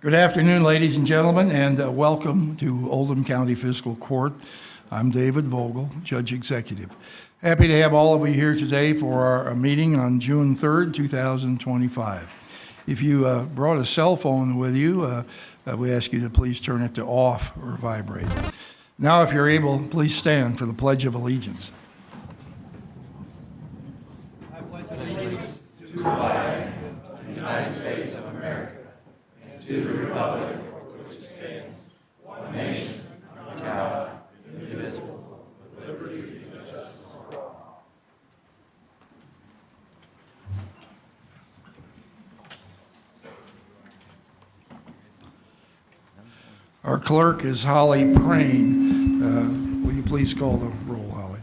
Good afternoon, ladies and gentlemen, and welcome to Oldham County Fiscal Court. I'm David Vogel, Judge Executive. Happy to have all of you here today for our meeting on June 3rd, 2025. If you brought a cell phone with you, we ask you to please turn it to off or vibrate. Now, if you're able, please stand for the Pledge of Allegiance. I pledge allegiance to the flag of the United States of America and to the republic for which it stands, one nation, under God, indivisible, with liberty and justice for all. Our clerk is Holly Prane. Will you please call the roll, Holly?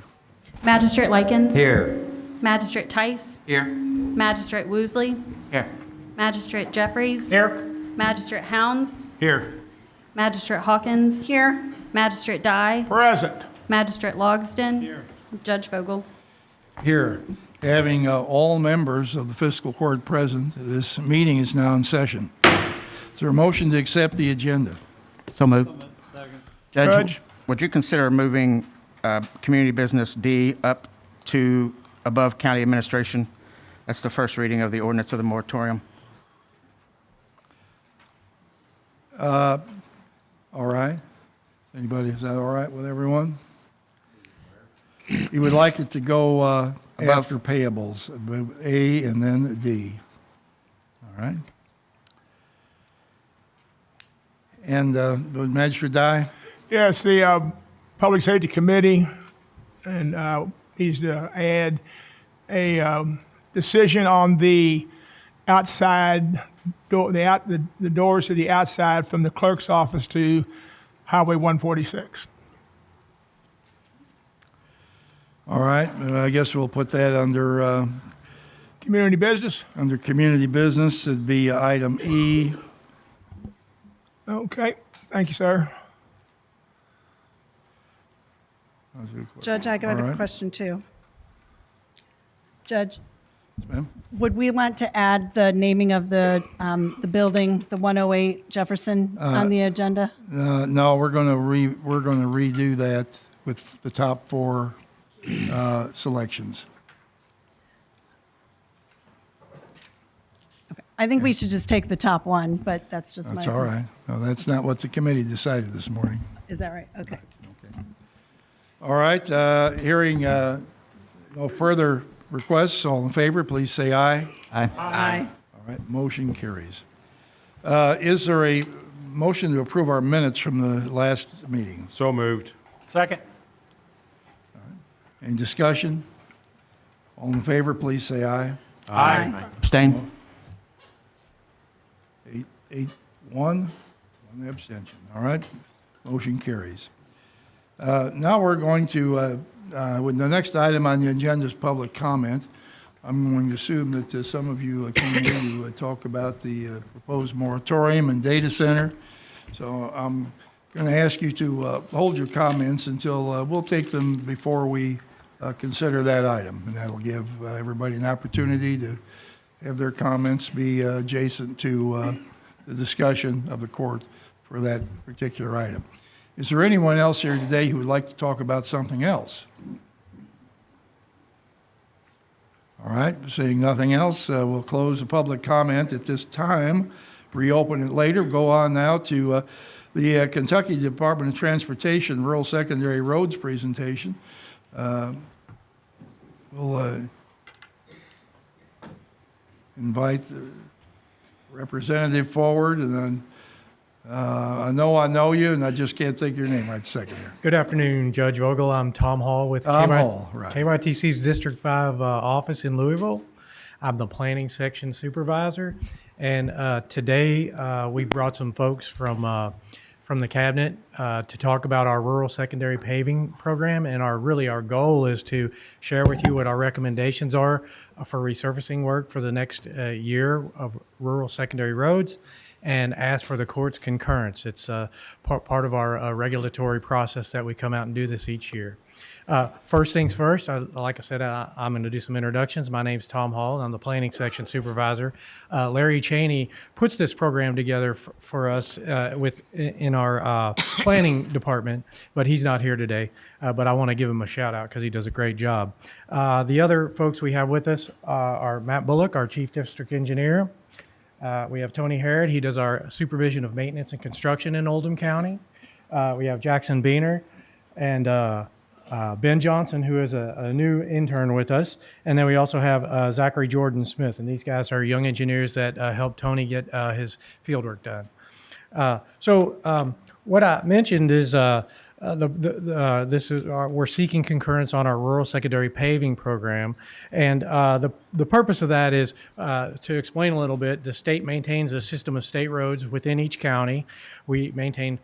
Magistrate Likens. Here. Magistrate Tice. Here. Magistrate Woosley. Here. Magistrate Jeffries. Here. Magistrate Hounds. Here. Magistrate Hawkins. Here. Magistrate Dye. Present. Magistrate Logston. Here. Judge Vogel. Here. Having all members of the fiscal court present, this meeting is now in session. Is there a motion to accept the agenda? So moved. Judge, would you consider moving community business D up to above county administration? That's the first reading of the ordinance of the moratorium. All right. Anybody, is that all right with everyone? You would like it to go after payables, A and then D. All right. And Magistrate Dye? Yes, the Public Safety Committee and needs to add a decision on the outside door, the doors to the outside from the clerk's office to Highway 146. All right. I guess we'll put that under Community business. under community business. It'd be item E. Okay, thank you, sir. Judge, I got All a right. question too. Judge, Ma'am? would we want to add the naming of the building, the 108 Jefferson, on the agenda? No, we're going to redo that with the top four selections. Okay. I think we should just take the top one, but that's just my. That's all right. No, that's not what the committee decided this morning. Is that right? Okay. All right. Hearing no further requests, all in favor, please say aye. Aye. Aye. All right. Motion carries. Is there a motion to approve our minutes from the last meeting? So moved. Second. Any discussion? All in favor, please say aye. Aye. Abstain? 8-1, one abstention. All right, motion carries. Now we're going to, with the next item on the agenda is public comment. I'm going to assume that some of you came in to talk about the proposed moratorium and data center. So I'm going to ask you to hold your comments until we'll take them before we consider that item. And that'll give everybody an opportunity to have their comments be adjacent to the discussion of the court for that particular item. Is there anyone else here today who would like to talk about something else? All right, seeing nothing else, we'll close the public comment at this time, reopen it later. Go on now to the Kentucky Department of Transportation Rural Secondary Roads presentation. We'll invite the representative forward, and then I know you, and I just can't think your name right this second here. Good afternoon, Judge Vogel. I'm Tom Hall with Hall, right. KYTC's District 5 office in Louisville. I'm the planning section supervisor, and today we brought some folks from the cabinet to talk about our rural secondary paving program, and our goal is to share with you what our recommendations are for resurfacing work for the next year of rural secondary roads. and ask for the court's concurrence. It's part of our regulatory process that we come out and do this each year. First things first, like I said, I'm going to do some introductions. My name's Tom Hall. I'm the planning section supervisor. Larry Cheney puts this program together for us in our planning department, but he's not here today. But I want to give him a shout out because he does a great job. The other folks we have with us are Matt Bullock, our chief district engineer. We have Tony Harrod. He does our supervision of maintenance and construction in Oldham County. We have Jackson Beaner and Ben Johnson, who is a new intern with us. And then we also have Zachary Jordan Smith. And these guys are young engineers that helped Tony get his fieldwork done. What I mentioned is we're seeking concurrence on our rural secondary paving program. And the purpose of that is to explain a little bit. The state maintains a system of state roads within each county. We maintain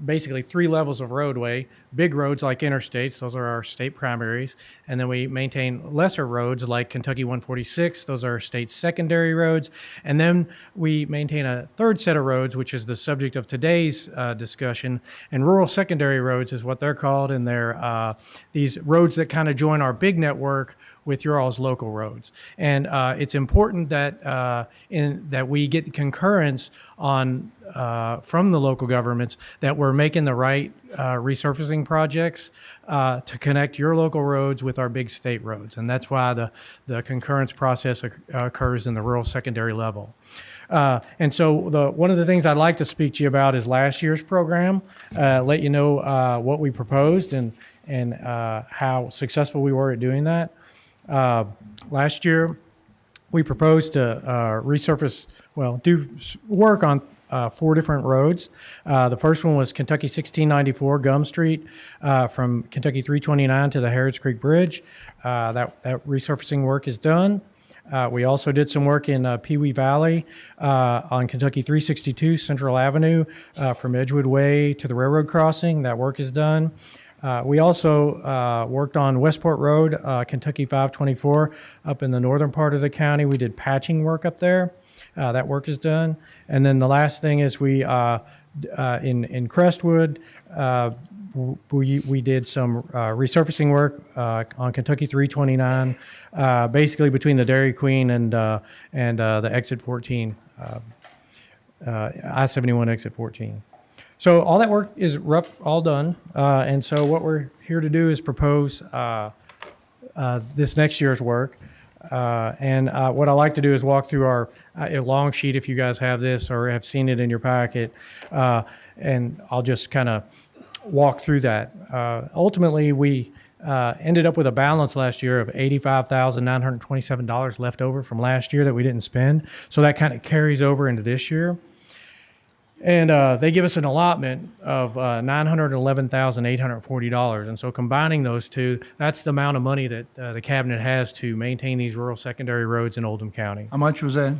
basically 3 levels of roadway: big roads like interstates, those are our state primaries, and then we maintain lesser roads like Kentucky 146, those are our state secondary roads, and then we maintain a third set of roads, which is the subject of today's discussion, and rural secondary roads is what they're called, and they're these roads that kind of join our big network with your all's local roads. And it's important that that we get the concurrence on from the local governments that we're making the right resurfacing projects to connect your local roads with our big state roads. And that's why the concurrence process occurs in the rural secondary level. And so one of the things I'd like to speak to you about is last year's program, let you know what we proposed and how successful we were at doing that. Last year, we proposed to do work on 4 different roads. The first one was Kentucky 1694 Gum Street from Kentucky 329 to the Harrods Creek Bridge. That resurfacing work is done. We also did some work in Pee Wee Valley on Kentucky 362 Central Avenue from Edgewood Way to the railroad crossing. That work is done. We also worked on Westport Road, Kentucky 524, up in the northern part of the county. We did patching work up there. That work is done. And then the last thing is we in Crestwood, we did some resurfacing work on Kentucky 329, basically between the Dairy Queen and the exit 14, I-71 exit 14. So all that work is all done. And so what we're here to do is propose this next year's work. And what I like to do is walk through our long sheet, if you guys have this or have seen it in your packet, and I'll just kind of walk through that. Ultimately, we ended up with a balance last year of $85,927 left over from last year that we didn't spend. So that kind of carries over into this year. And they give us an allotment of $911,840. And so combining those two, that's the amount of money that the cabinet has to maintain these rural secondary roads in Oldham County. How much was that?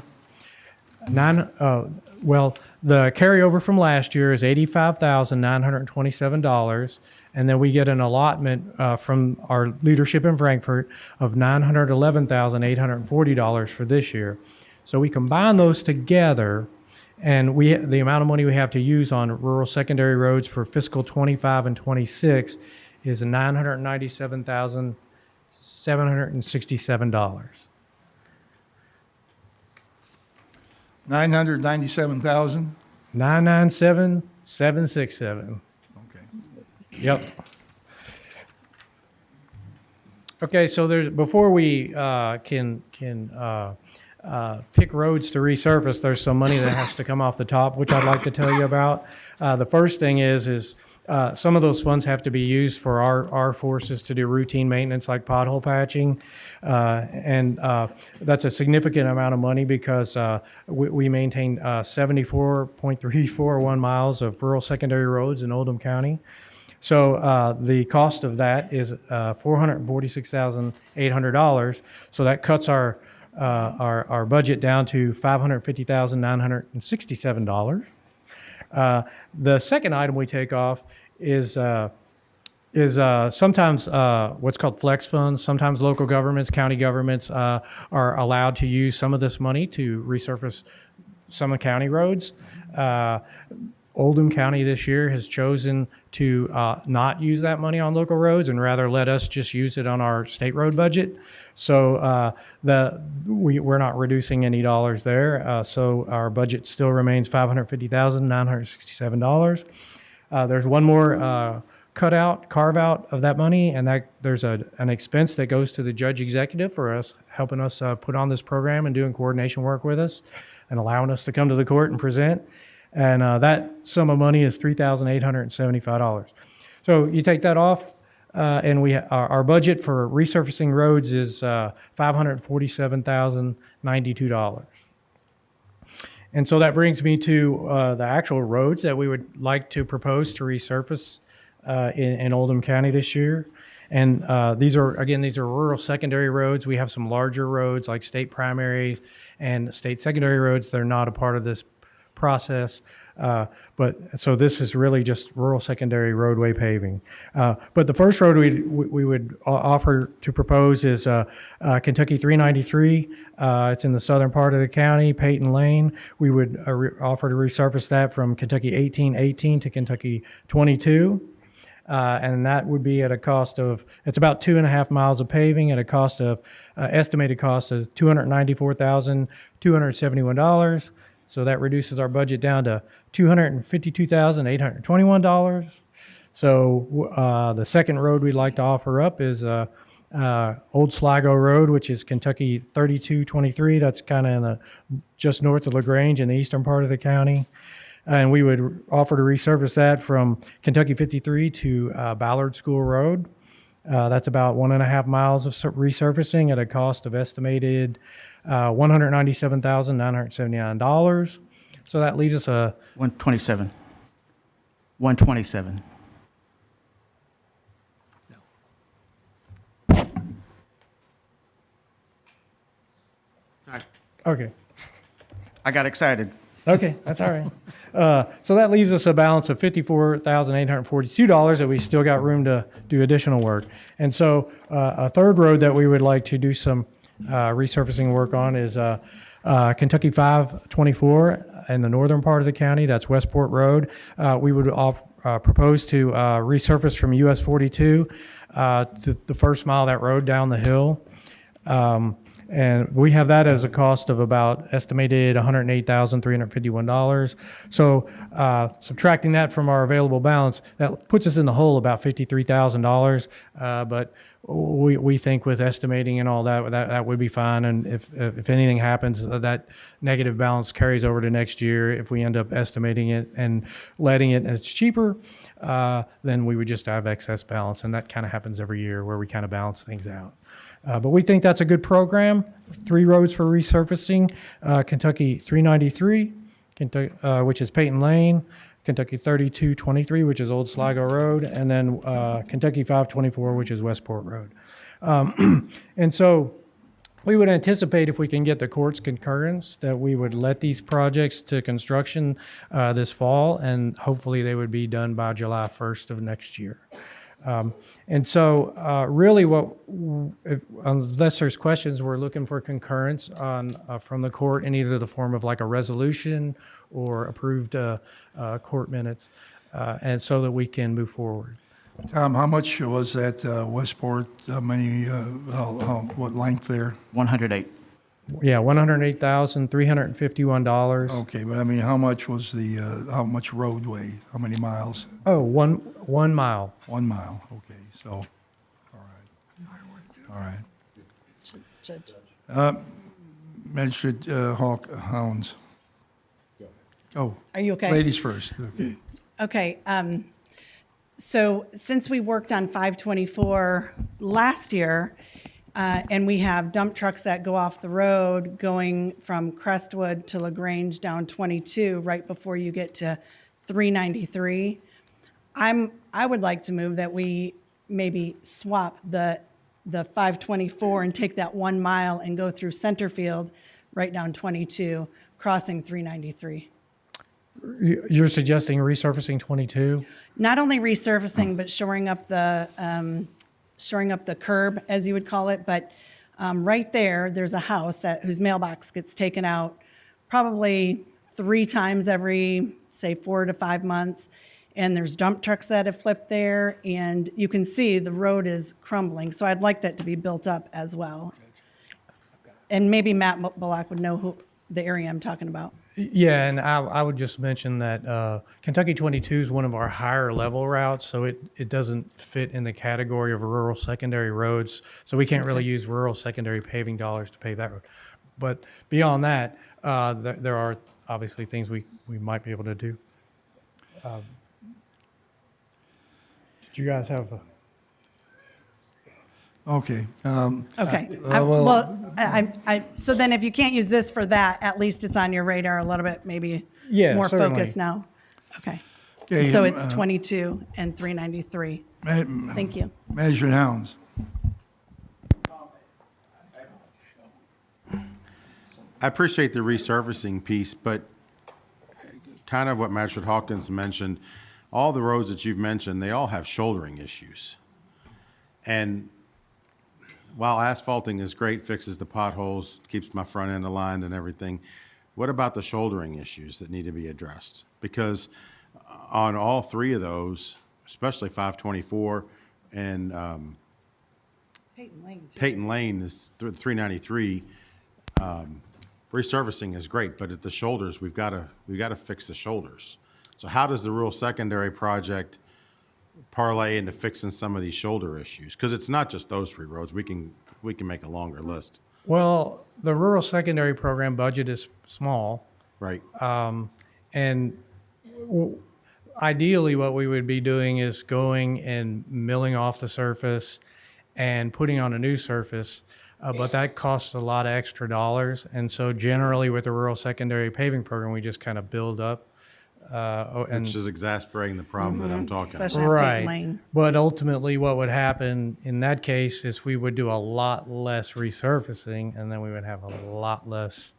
The carryover from last year is $85,927. And then we get an allotment from our leadership in Frankfort of $911,840 for this year. So we combine those together, and the amount of money we have to use on rural secondary roads for fiscal 25 and 26 is $997,767. $997,000? 997,767. Okay. Yep. Okay, so before we can pick roads to resurface, there's some money that has to come off the top, which I'd like to tell you about. The first thing is some of those funds have to be used for our forces to do routine maintenance like pothole patching. And that's a significant amount of money because we maintain 74.341 miles of rural secondary roads in Oldham County. So the cost of that is $446,800. So that cuts our budget down to $550,967. The second item we take off is sometimes what's called flex funds. Sometimes local governments, county governments are allowed to use some of this money to resurface some of county roads. Oldham County this year has chosen to not use that money on local roads and rather let us just use it on our state road budget. So we're not reducing any dollars there. So our budget still remains $550,967. There's one more carve out of that money, and that there's an expense that goes to the judge executive for us helping us put on this program and doing coordination work with us and allowing us to come to the court and present. And that sum of money is $3,875. So you take that off, and our budget for resurfacing roads is $547,092. And so that brings me to the actual roads that we would like to propose to resurface in Oldham County this year. And these are rural secondary roads. We have some larger roads like state primaries and state secondary roads that are not a part of this process. But so this is really just rural secondary roadway paving. But the first road we would offer to propose is Kentucky 393. It's in the southern part of the county, Peyton Lane. We would offer to resurface that from Kentucky 1818 to Kentucky 22. And that would be at a cost of, it's about 2.5 miles of paving at a cost of, estimated cost of $294,271. So that reduces our budget down to $252,821. So the second road we'd like to offer up is Old Sligo Road, which is Kentucky 3223. That's kind of in just north of LaGrange in the eastern part of the county. And we would offer to resurface that from Kentucky 53 to Ballard School Road. That's about 1.5 miles of resurfacing at a cost of estimated $197,979. So that leaves us a 127. 127. okay. I got excited. Okay, that's all right. So that leaves us a balance of $54,842 that we still got room to do additional work. And so a third road that we would like to do some resurfacing work on is Kentucky 524 in the northern part of the county. That's Westport Road. We would propose to resurface from US 42 to the first mile of that road down the hill. And we have that as a cost of about estimated $108,351. So subtracting that from our available balance, that puts us in the hole about $53,000. But we think with estimating and all that would be fine. And if anything happens, that negative balance carries over to next year. If we end up estimating it and letting it and it's cheaper, then we would just have excess balance. And that kind of happens every year where we kind of balance things out. But we think that's a good program. 3 roads for resurfacing, Kentucky 393, which is Peyton Lane, Kentucky 3223, which is Old Sligo Road, and then Kentucky 524, which is Westport Road. And so we would anticipate if we can get the court's concurrence that we would let these projects to construction this fall, and hopefully they would be done by July 1st of next year. And so really unless there's questions, we're looking for concurrence from the court in either the form of like a resolution or approved court minutes, and so that we can move forward. Tom, how much was that Westport, what length there? 108. Yeah, $108,351. Okay, but I mean, how much was how much roadway? How many miles? Oh, one mile. 1 mile, okay, so, all right. Judge. Magistrate Hounds. Go. Are you okay? Ladies first. Okay. Okay, so since we worked on 524 last year, and we have dump trucks that go off the road going from Crestwood to LaGrange down 22 right before you get to 393, I would like to move that we maybe swap the 524 and take that 1 mile and go through Centerfield right down 22, crossing 393. You're suggesting resurfacing 22? Not only resurfacing, but shoring up the curb, as you would call it. But right there's a house whose mailbox gets taken out probably 3 times every, say, 4 to 5 months. And there's dump trucks that have flipped there, and you can see the road is crumbling. So I'd like that to be built up as well. And maybe Matt Bullock would know the area I'm talking about. Yeah, and I would just mention that Kentucky 22 is one of our higher level routes, so it doesn't fit in the category of rural secondary roads. So we can't really use rural secondary paving dollars to pave that road. But beyond that, there are obviously things we might be able to do. Did you guys have a... Okay. Okay. well- So then if you can't use this for that, at least it's on your radar a little bit, maybe Yeah, more certainly. focused now. Okay. Okay, So it's 22 and 393. Ma- Thank you. Magistrate Hounds. I appreciate the resurfacing piece, but kind of what Magistrate Hawkins mentioned, all the roads that you've mentioned, they all have shouldering issues. And while asphalting is great, fixes the potholes, keeps my front end aligned and everything, what about the shouldering issues that need to be addressed? Because on all 3 of those, especially 524 and Peyton Lane is 393, resurfacing is great, but at the shoulders, we've got to fix the shoulders. So how does the rural secondary project parlay into fixing some of these shoulder issues? Because it's not just those 3 roads. We can make a longer list, Well, the rural secondary program budget is small. right? And ideally, what we would be doing is going and milling off the surface and putting on a new surface, but that costs a lot of extra dollars. And so generally with the rural secondary paving program, we just kind of build up. Which is exasperating the problem that I'm talking about. Especially at Peyton Right. Lane. But ultimately, what would happen in that case is we would do a lot less resurfacing, and then we would have a lot less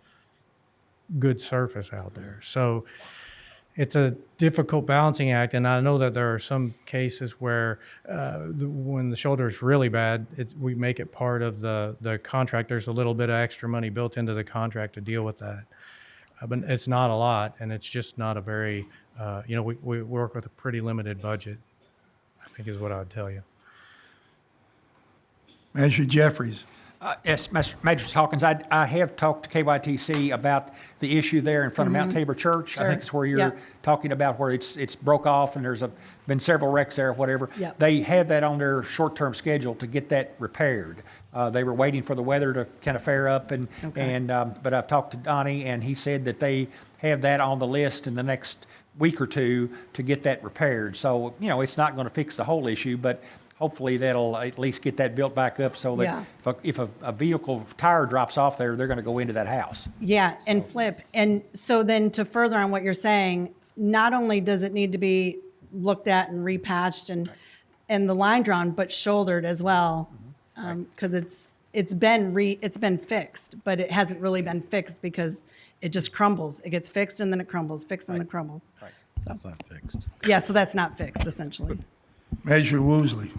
good surface out there. So it's a difficult balancing act, and I know that there are some cases where when the shoulder is really bad, we make it part of the contract. There's a little bit of extra money built into the contract to deal with that. But it's not a lot, and it's just not a very, we work with a pretty limited budget, I think is what I would tell you. Magistrate Jeffries. Yes, Magistrate Hawkins, I have talked to KYTC about the issue there in front of Mount Tabor Church. I Sure. think it's where you're Yeah. talking about where it's broke off and there's been several wrecks there or whatever. Yeah. They have that on their short-term schedule to get that repaired. They were waiting for the weather to kind of fair up but I've talked to Donnie and he said that they have that on the list in the next week or 2 to get that repaired. So, it's not going to fix the whole issue, but hopefully that'll at least get that built back up so that Yeah. if a vehicle tire drops off there, they're going to go into that house. Yeah, and flip. And so then to further on what you're saying, not only does it need to be looked at and repatched and the line drawn, but shouldered as well, because it's been fixed, but it hasn't really been fixed because it just crumbles. It gets fixed and then it crumbles, fixed and then crumble. Right. So It's not fixed. yeah, so that's not fixed essentially. Magistrate Woosley.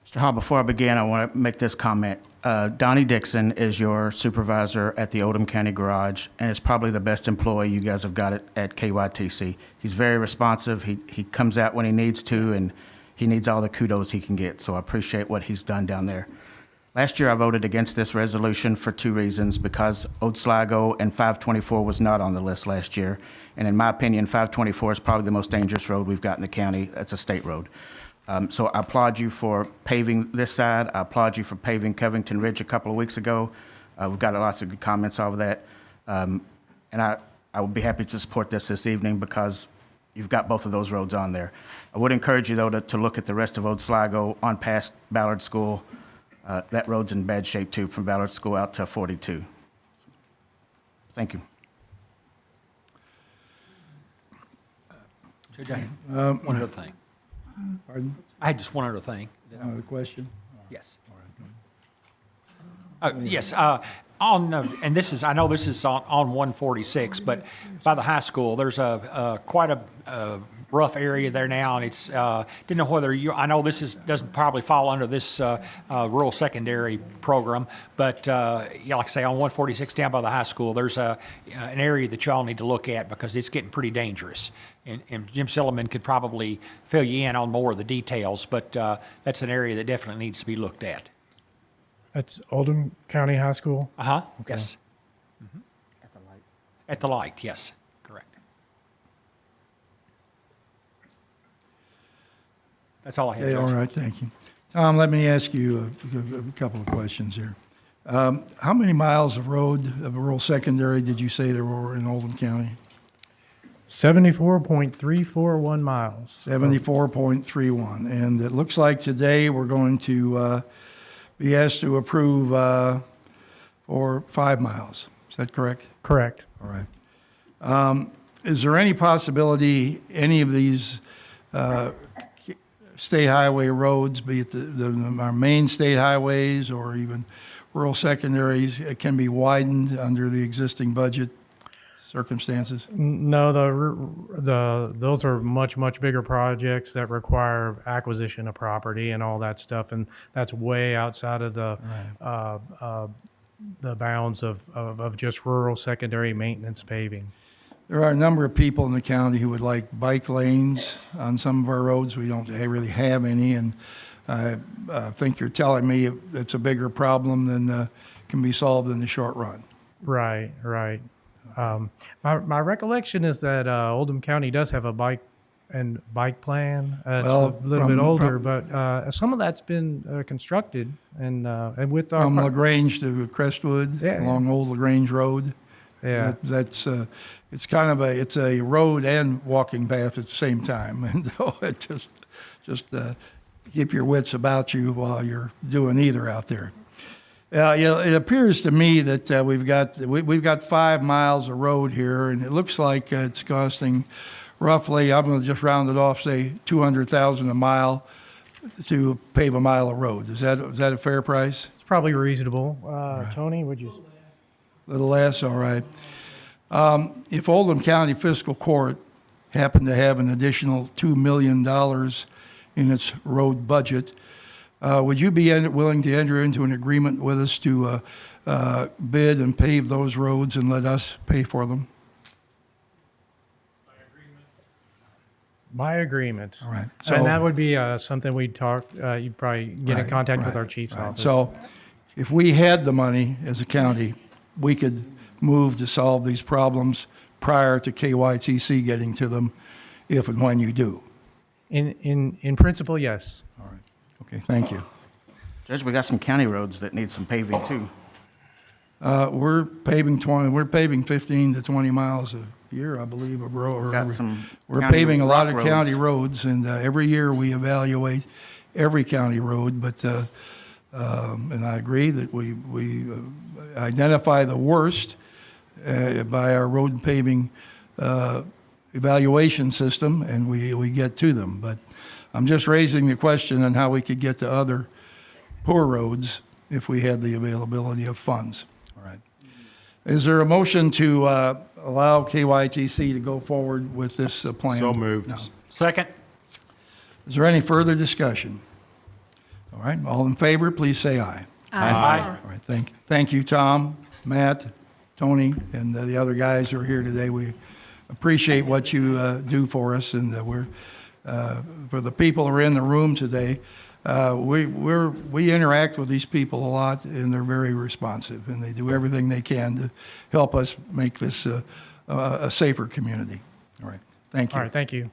Mr. Hall, before I begin, I want to make this comment. Donnie Dixon is your supervisor at the Oldham County Garage, and is probably the best employee you guys have got at KYTC. He's very responsive. He comes out when he needs to, and he needs all the kudos he can get. So I appreciate what he's done down there. Last year, I voted against this resolution for 2 reasons, because Old Sligo and 524 was not on the list last year. And in my opinion, 524 is probably the most dangerous road we've got in the county. That's a state road. So I applaud you for paving this side. I applaud you for paving Covington Ridge a couple of weeks ago. We've got lots of good comments over that. And I would be happy to support this evening because you've got both of those roads on there. I would encourage you, though, to look at the rest of Old Sligo on past Ballard School. That road's in bad shape, too, from Ballard School out to 42. Thank you. Judge, I had one other thing. Pardon? I had just one other thing. Another question? Yes. Yes, and this is, I know this is on 146, but by the high school, there's quite a rough area there now, and it's, didn't know whether you, I know this doesn't probably fall under this rural secondary program, but, yeah, like I say, on 146 down by the high school, there's an area that y'all need to look at because it's getting pretty dangerous. And Jim Silliman could probably fill you in on more of the details, but that's an area that definitely needs to be looked at. That's Oldham County High School. Uh-huh, yes. Mhm. At the light, yes, correct. That's all I have, Okay, all Judge. right, thank you. Tom, let me ask you a couple of questions here. How many miles of road of rural secondary did you say there were in Oldham County? 74.341 miles. 74.31. And it looks like today we're going to be asked to approve for 5 miles. Is that correct? Correct. All right. Is there any possibility any of these state highway roads, be it our main state highways or even rural secondaries, can be widened under the existing budget circumstances? No, those are much bigger projects that require acquisition of property and all that stuff, and that's way outside of the bounds of just rural secondary maintenance paving. There are a number of people in the county who would like bike lanes on some of our roads. We don't really have any, and I think you're telling me it's a bigger problem than can be solved in the short run. Right. My recollection is that Oldham County does have a bike plan. It's Well, a little bit older, but some of that's been constructed, and with our From LaGrange to Crestwood, Yeah. along Old LaGrange Road. yeah. That's it's kind of it's a road and walking path at the same time, and it just keep your wits about you while you're doing either out there. It appears to me that we've got 5 miles of road here, and it looks like it's costing roughly, I'm going to just round it off, say $200,000 a mile to pave a mile of road. Is that a fair price? It's probably reasonable. Tony, would you? A little less, all right. If Oldham County Fiscal Court happened to have an additional $2 million in its road budget, would you be willing to enter into an agreement with us to bid and pave those roads and let us pay for them? By agreement. All right. And that would be something we'd talk, you'd probably get in Right, contact with right, our chief's right. office. So if we had the money as a county, we could move to solve these problems prior to KYTC getting to them, if and when you do. In principle, yes. All right. Okay, thank you. Judge, we got some county roads that need some paving too. We're paving 15 to 20 miles a year, I believe, of road. Got some We're county paving a lot of rock county roads. roads, and every year we evaluate every county road, but, and I agree that we identify the worst by our road paving evaluation system, and we get to them. But I'm just raising the question on how we could get to other poor roads if we had the availability of funds. All right. Is there a motion to allow KYTC to go forward with this plan? So moved. No. Second? Is there any further discussion? All right, all in favor, please say aye. Aye. All right, thank you, Tom, Matt, Tony, and the other guys who are here today. We appreciate what you do for us, and we're for the people who are in the room today. We interact with these people a lot, and they're very responsive, and they do everything they can to help us make this a safer community. All right, thank you. All right, thank you.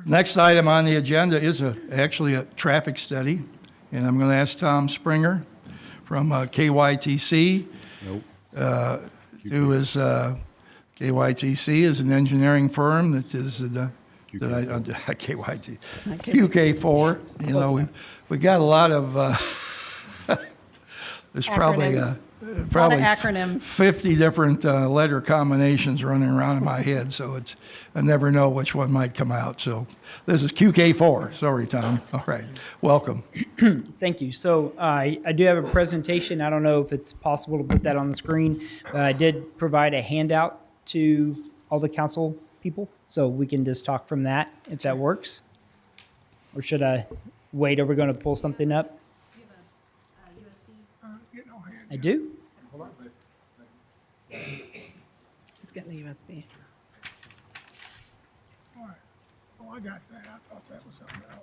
Next item on the agenda is actually a traffic study, and I'm going to ask Tom Springer from KYTC, who is KYTC is an engineering firm that is KYT QK4. You know, we got a lot of there's probably Probably acronyms. 50 different letter combinations running around in my head, so I never know which one might come out. So this is QK4. Sorry, Tom. All right, welcome. Thank you. So I do have a presentation. I don't know if it's possible to put that on the screen. I did provide a handout to all the council people. so we can just talk from that, if that works. Or should I wait? Are we going to pull something up? I do. He's getting the USB. All right. Oh, I got that. I thought that was something else.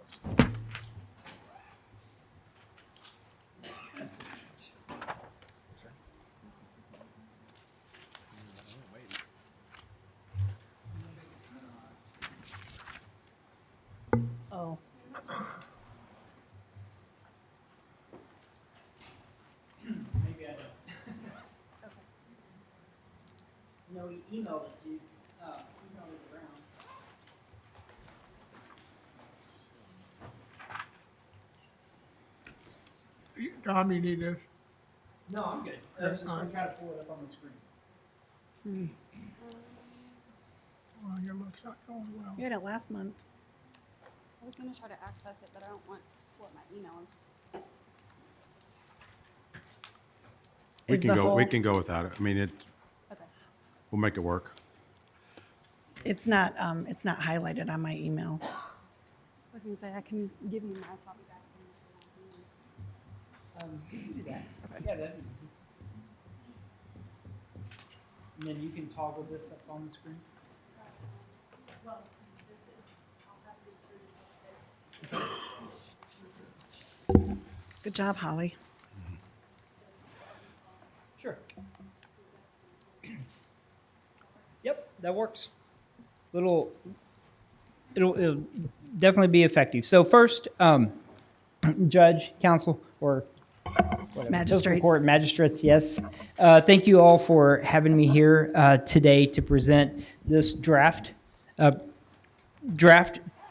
Oh. Maybe I don't. No, he emailed it to you. Emailed it around. Tom, you need this? No, I'm good. I was just All going right. to try to pull it up on the screen. Well, your looks not going well. You had it last month. I was gonna try to access it, but I don't want what my email is. We Is can the go, we whole- can go without it. I mean, Okay. we'll make it work. It's not highlighted on my email. I was gonna say, I can give you my copy back. You can do that. Yeah, that'd be easy. And then you can toggle this up on the screen. Good job, Holly. Sure. Yep, that works. It'll definitely be effective. So first, judge, counsel, or whatever, fiscal Magistrates. court magistrates, yes. Thank you all for having me here today to present this draft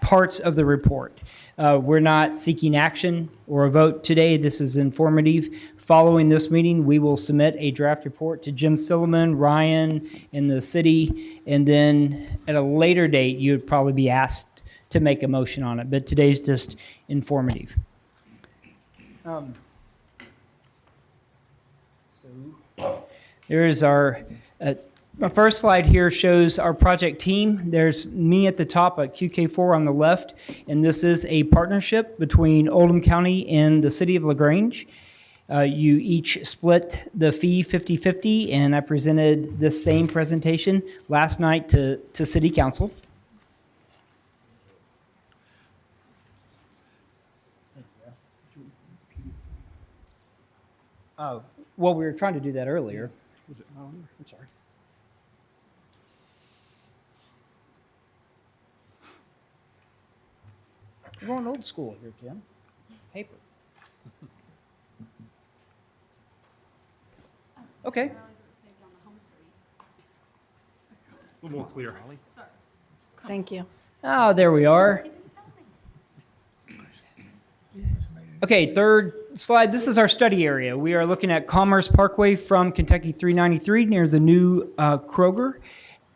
parts of the report. We're not seeking action or a vote today. This is informative. Following this meeting, we will submit a draft report to Jim Silliman, Ryan, and the city, and then at a later date, you would probably be asked to make a motion on it, but today's just informative. There is our first slide here shows our project team. There's me at the top at QK4 on the left, and this is a partnership between Oldham County and the city of LaGrange. You each split the fee 50-50, and I presented this same presentation last night to City Council. Well, we were trying to do that earlier. I'm sorry. We're going old school here, Jim. Paper. Okay. A little more clear, Holly. Thank you. Oh, there we are. Okay, third slide. This is our study area. We are looking at Commerce Parkway from Kentucky 393 near the new Kroger,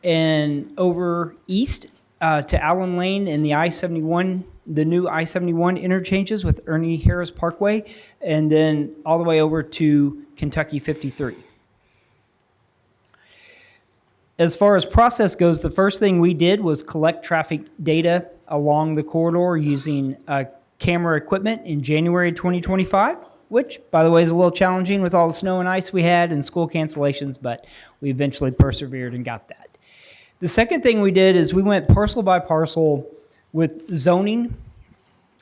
and over east to Allen Lane and the I-71, the new I-71 interchanges with Ernie Harris Parkway, and then all the way over to Kentucky 53. As far as process goes, the first thing we did was collect traffic data along the corridor using camera equipment in January 2025, which, by the way, is a little challenging with all the snow and ice we had and school cancellations, but we eventually persevered and got that. The second thing we did is we went parcel by parcel with zoning.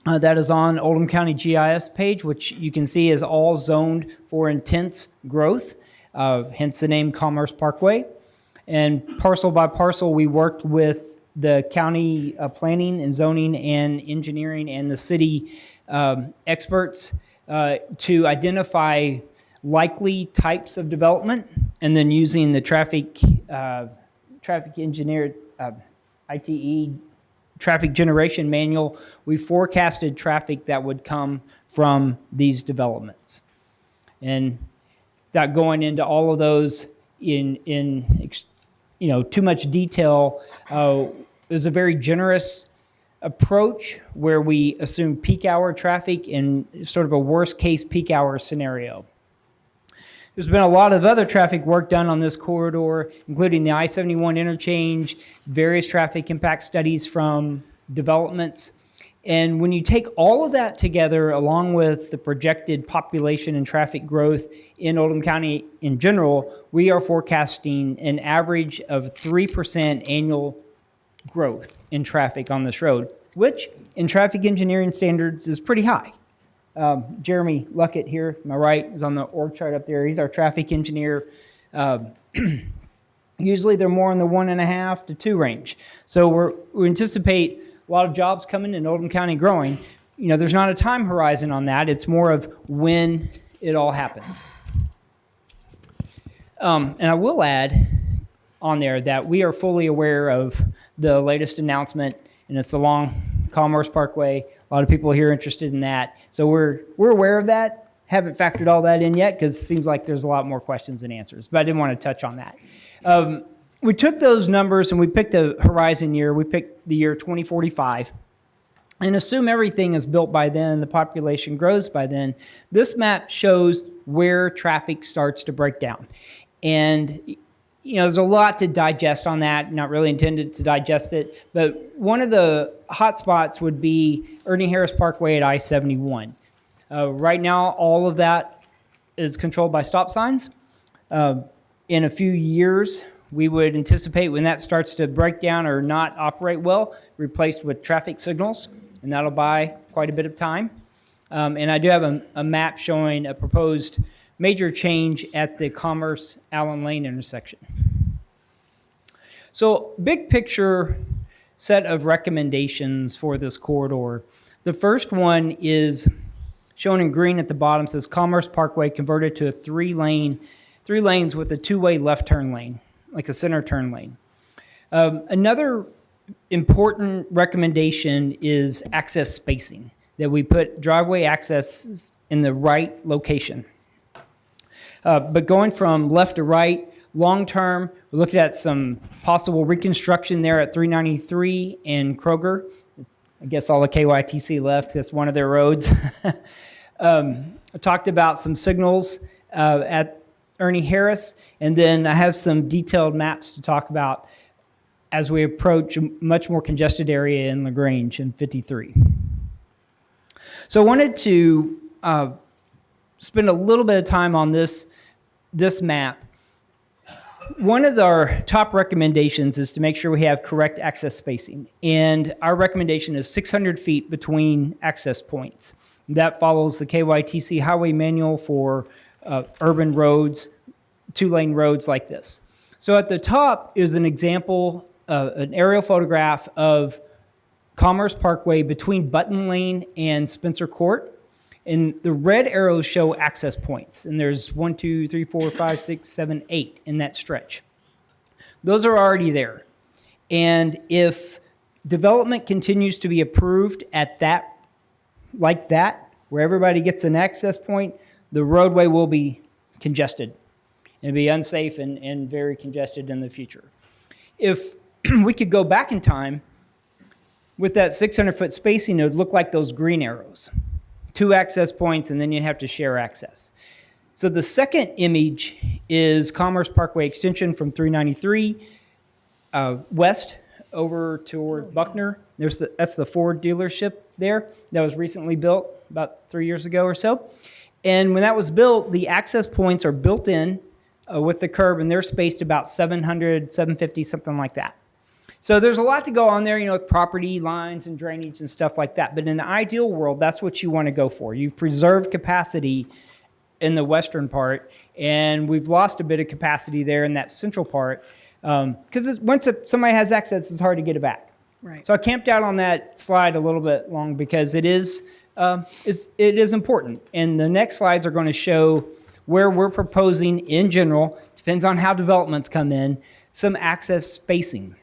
That is on Oldham County GIS page, which you can see is all zoned for intense growth, hence the name Commerce Parkway. And parcel by parcel, we worked with the county planning and zoning and engineering and the city experts to identify likely types of development, and then using the traffic engineer, ITE traffic generation manual, we forecasted traffic that would come from these developments. And without going into all of those in too much detail, it was a very generous approach where we assumed peak hour traffic in sort of a worst case peak hour scenario. There's been a lot of other traffic work done on this corridor, including the I-71 interchange, various traffic impact studies from developments. And when you take all of that together, along with the projected population and traffic growth in Oldham County in general, we are forecasting an average of 3% annual growth in traffic on this road, which in traffic engineering standards is pretty high. Jeremy Luckett here, my right, is on the org chart up there. He's our traffic engineer. Usually they're more in the 1.5 to 2 range. So we anticipate a lot of jobs coming in Oldham County growing. You know, there's not a time horizon on that. It's more of when it all happens. And I will add on there that we are fully aware of the latest announcement, and it's along Commerce Parkway. A lot of people here are interested in that. So we're aware of that. Haven't factored all that in yet because it seems like there's a lot more questions than answers, but I didn't want to touch on that. We took those numbers and we picked a horizon year. We picked the year 2045 and assume everything is built by then, the population grows by then. This map shows where traffic starts to break down. And you know, there's a lot to digest on that, not really intended to digest it, but one of the hot spots would be Ernie Harris Parkway at I-71. Right now, all of that is controlled by stop signs. In a few years, we would anticipate when that starts to break down or not operate well, replaced with traffic signals, and that'll buy quite a bit of time. And I do have a map showing a proposed major change at the Commerce Allen Lane intersection. So big picture set of recommendations for this corridor. The first one is shown in green at the bottom, says Commerce Parkway converted to a three lanes with a 2-way left turn lane, like a center turn lane. Another important recommendation is access spacing, that we put driveway access in the right location. But going from left to right, long term, we looked at some possible reconstruction there at 393 and Kroger. I guess all the KYTC left, that's one of their roads. I talked about some signals at Ernie Harris, and then I have some detailed maps to talk about as we approach a much more congested area in LaGrange in 53. So I wanted to spend a little bit of time on this map. One of our top recommendations is to make sure we have correct access spacing. And our recommendation is 600 feet between access points. That follows the KYTC highway manual for urban roads, 2-lane roads like this. So at the top is an example, an aerial photograph of Commerce Parkway between Button Lane and Spencer Court. And the red arrows show access points. And there's 1, 2, 3, 4, 5, 6, 7, 8 in that stretch. Those are already there. And if development continues to be approved at that, like that, where everybody gets an access point, the roadway will be congested. It'll be unsafe and very congested in the future. If we could go back in time with that 600-foot spacing, it would look like those green arrows. 2 access points, and then you have to share access. So the second image is Commerce Parkway extension from 393 west over toward Buckner. That's the Ford dealership there that was recently built about 3 years ago or so. And when that was built, the access points are built in with the curb, and they're spaced about 700, 750, something like that. So there's a lot to go on there, you know, with property lines and drainage and stuff like that. But in the ideal world, that's what you want to go for. You've preserved capacity in the western part, and we've lost a bit of capacity there in that central part. Because once somebody has access, it's hard to get it back. Right. So I camped out on that slide a little bit long because it is important. And the next slides are going to show where we're proposing in general, depends on how developments come in, some access spacing.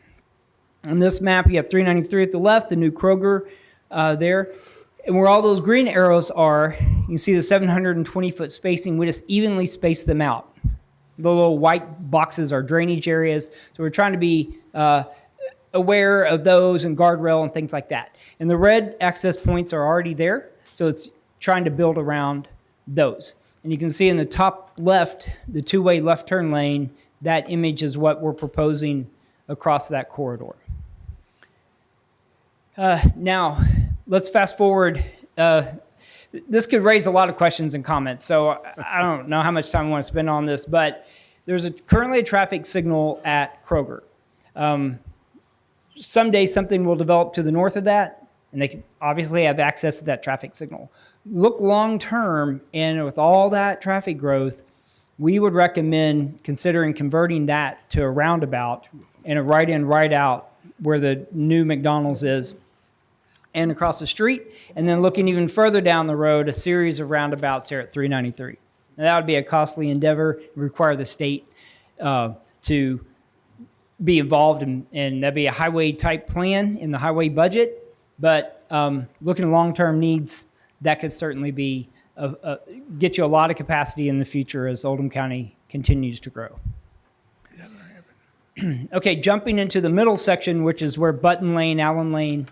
On this map, you have 393 at the left, the new Kroger there. And where all those green arrows are, you can see the 720-foot spacing. We just evenly space them out. The little white boxes are drainage areas. So we're trying to be aware of those and guardrail and things like that. And the red access points are already there. So it's trying to build around those. And you can see in the top left, the two-way left turn lane, that image is what we're proposing across that corridor. Now, let's fast forward. This could raise a lot of questions and comments, so I don't know how much time I want to spend on this, but there's currently a traffic signal at Kroger. Someday something will develop to the north of that, and they could obviously have access to that traffic signal. Look long term, and with all that traffic growth, we would recommend considering converting that to a roundabout and a right in, right out where the new McDonald's is, and across the street, and then looking even further down the road, a series of roundabouts there at 393. Now, that would be a costly endeavor, require the state to be involved, and that'd be a highway type plan in the highway budget, but looking at long-term needs, that could certainly be get you a lot of capacity in the future as Oldham County continues to grow. Okay, jumping into the middle section, which is where Button Lane, Allen Lane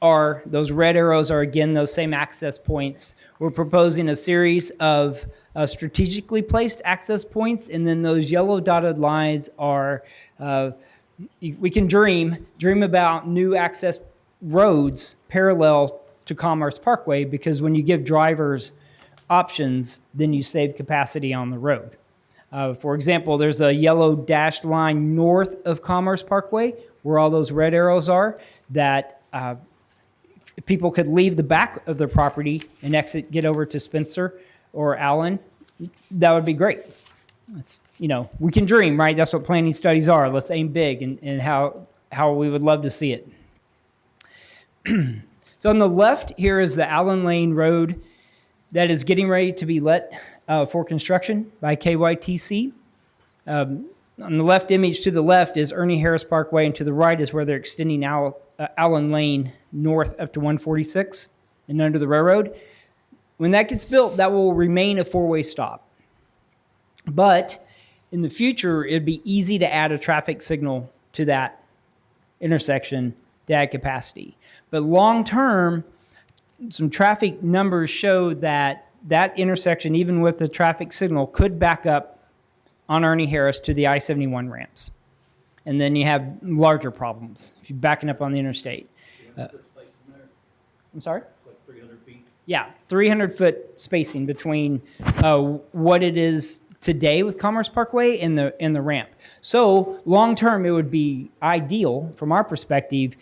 are. Those red arrows are, again, those same access points. We're proposing a series of strategically placed access points, and then those yellow dotted lines are, we can dream about new access roads parallel to Commerce Parkway, because when you give drivers options, then you save capacity on the road. For example, there's a yellow dashed line north of Commerce Parkway, where all those red arrows are, that people could leave the back of their property and exit, get over to Spencer or Allen. That would be great. It's, we can dream, right? That's what planning studies are. Let's aim big, and how we would love to see it. So on the left here is the Allen Lane Road that is getting ready to be let for construction by KYTC. On the left image to the left is Ernie Harris Parkway, and to the right is where they're extending Allen Lane north up to 146 and under the railroad. When that gets built, that will remain a four-way stop. But in the future, it'd be easy to add a traffic signal to that intersection to add capacity. But long term, some traffic numbers show that that intersection, even with the traffic signal, could back up on Ernie Harris to the I-71 ramps. And then you have larger problems if you're backing up on the interstate. I'm sorry? Like 300 feet? Yeah, 300-foot spacing between what it is today with Commerce Parkway and the ramp. So long term, it would be ideal from our perspective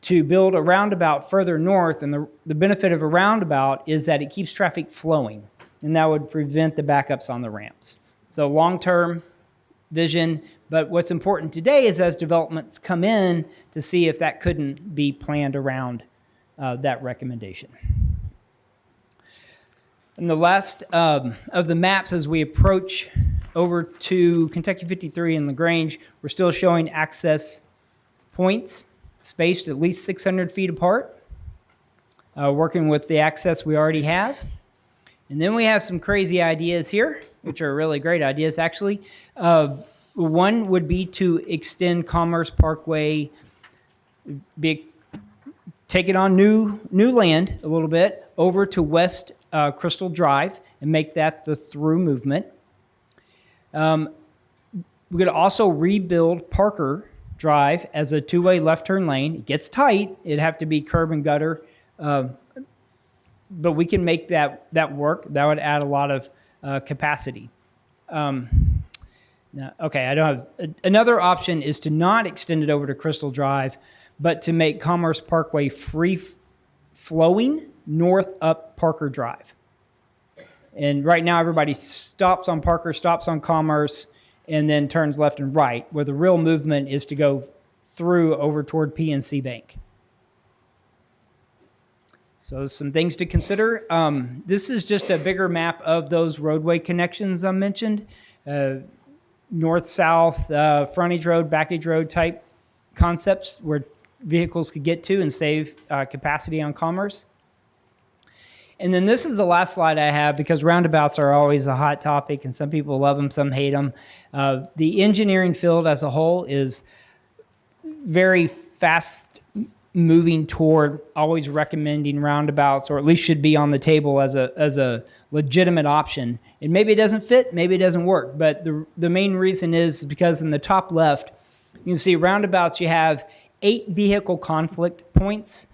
to build a roundabout further north, and the benefit of a roundabout is that it keeps traffic flowing, and that would prevent the backups on the ramps. So long-term vision, but what's important today is as developments come in to see if that couldn't be planned around that recommendation. And the last of the maps, as we approach over to Kentucky 53 and LaGrange, we're still showing access points spaced at least 600 feet apart, working with the access we already have. And then we have some crazy ideas here, which are really great ideas, actually. One would be to extend Commerce Parkway, take it on new land a little bit, over to West Crystal Drive and make that the through movement. We're going to also rebuild Parker Drive as a two-way left turn lane. It gets tight. It'd have to be curb and gutter. But we can make that work. That would add a lot of capacity. Okay, I don't have... Another option is to not extend it over to Crystal Drive, but to make Commerce Parkway free-flowing north up Parker Drive. And right now, everybody stops on Parker, stops on Commerce, and then turns left and right, where the real movement is to go through over toward PNC Bank. So some things to consider. This is just a bigger map of those roadway connections I mentioned. North-south, frontage road, backage road type concepts where vehicles could get to and save capacity on Commerce. And then this is the last slide I have, because roundabouts are always a hot topic and some people love them, some hate them. The engineering field as a whole is very fast moving toward always recommending roundabouts, or at least should be on the table as a legitimate option. And maybe it doesn't fit, maybe it doesn't work. But the main reason is because in the top left, you can see roundabouts, you have 8 vehicle conflict points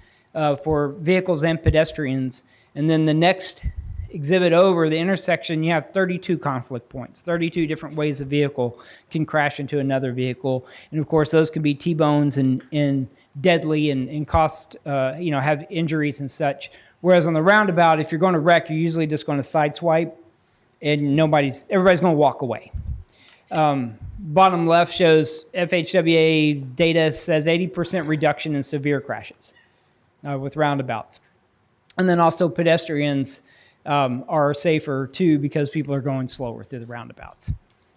for vehicles and pedestrians. And then the next exhibit over, the intersection, you have 32 conflict points, 32 different ways a vehicle can crash into another vehicle. And of course, those can be T-bones and deadly and cost, have injuries and such. Whereas on the roundabout, if you're going to wreck, you're usually just going to sideswipe and everybody's going to walk away. Bottom left shows FHWA data says 80% reduction in severe crashes with roundabouts. And then also pedestrians are safer too because people are going slower through the roundabouts.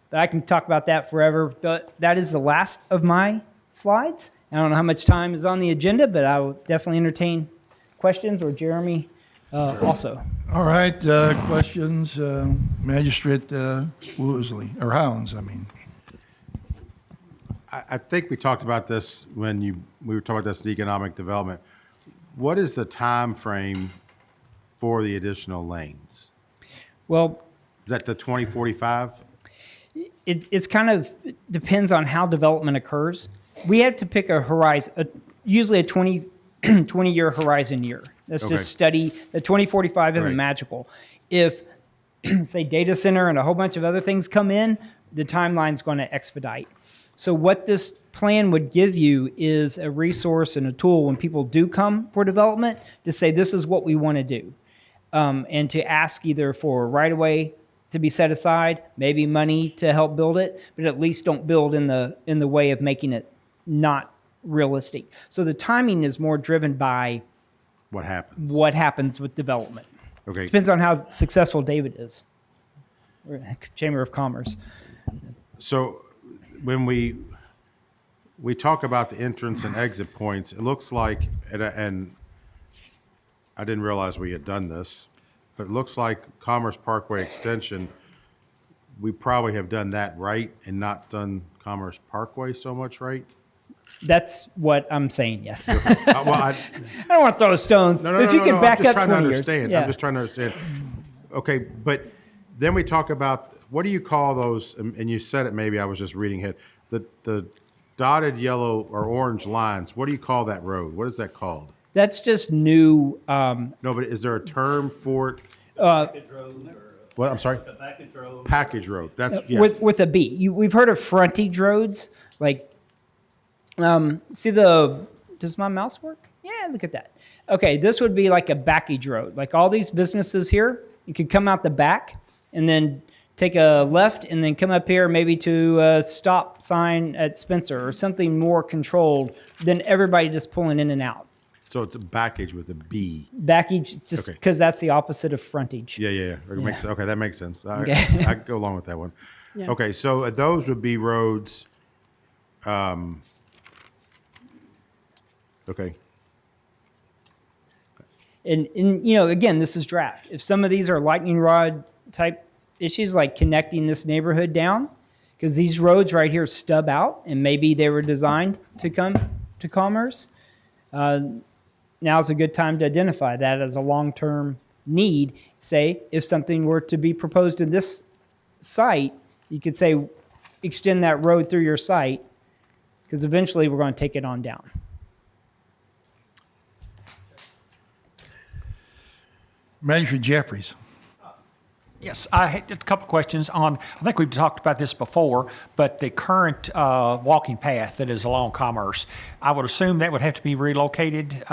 But I can talk about that forever. That is the last of my slides. I don't know how much time is on the agenda, but I will definitely entertain questions, or Jeremy also. All right, questions, Magistrate Woosley, or Hounds, I mean. I think we talked about this when we were talking about this in economic development. What is the time frame for the additional lanes? Well, Is that the 2045? it's kind of depends on how development occurs. We have to pick a horizon, usually a 20-year horizon year. Let's Okay. just study. The 2045 isn't Right. magical. If, say, data center and a whole bunch of other things come in, the timeline's going to expedite. So what this plan would give you is a resource and a tool when people do come for development to say, this is what we want to do. And to ask either for right-of-way to be set aside, maybe money to help build it, but at least don't build in the way of making it not realistic. So the timing is more driven by What happens? what happens with development. Okay. Depends on how successful David is. Chamber of Commerce. So when we talk about the entrance and exit points, it looks like, and I didn't realize we had done this, but it looks like Commerce Parkway Extension, we probably have done that right and not done Commerce Parkway so much right. That's what I'm saying, yes. Well, I don't want to throw stones, no, but if you could back I'm just up trying 20 to years. understand. Yeah. I'm just trying to understand. Okay, but then we talk about, what do you call those, and you said it, maybe I was just reading ahead, the dotted yellow or orange lines, what do you call that road? What is that called? That's just new. No, but is there a term for it? What, I'm sorry? Package road. That's, yes. With a B. We've heard of frontage roads, like, does my mouse work? Yeah, look at that. Okay, this would be like a backage road. Like all these businesses here, you could come out the back and then take a left and then come up here maybe to a stop sign at Spencer or something more controlled than everybody just pulling in and out. So it's a backage with a B. Backage, just Okay. because that's the opposite of frontage. Yeah. It makes, okay, that makes sense. Okay. I can go along with that one. Yeah. Okay, so those would be roads, okay. And again, this is draft. If some of these are lightning rod type issues, like connecting this neighborhood down, because these roads right here stub out, and maybe they were designed to come to Commerce, now's a good time to identify that as a long-term need. Say, if something were to be proposed in this site, you could say, extend that road through your site, because eventually we're going to take it on down. Magistrate Jeffries. Yes, I had a couple of questions on, I think we've talked about this before, but the current walking path that is along Commerce, I would assume that would have to be relocated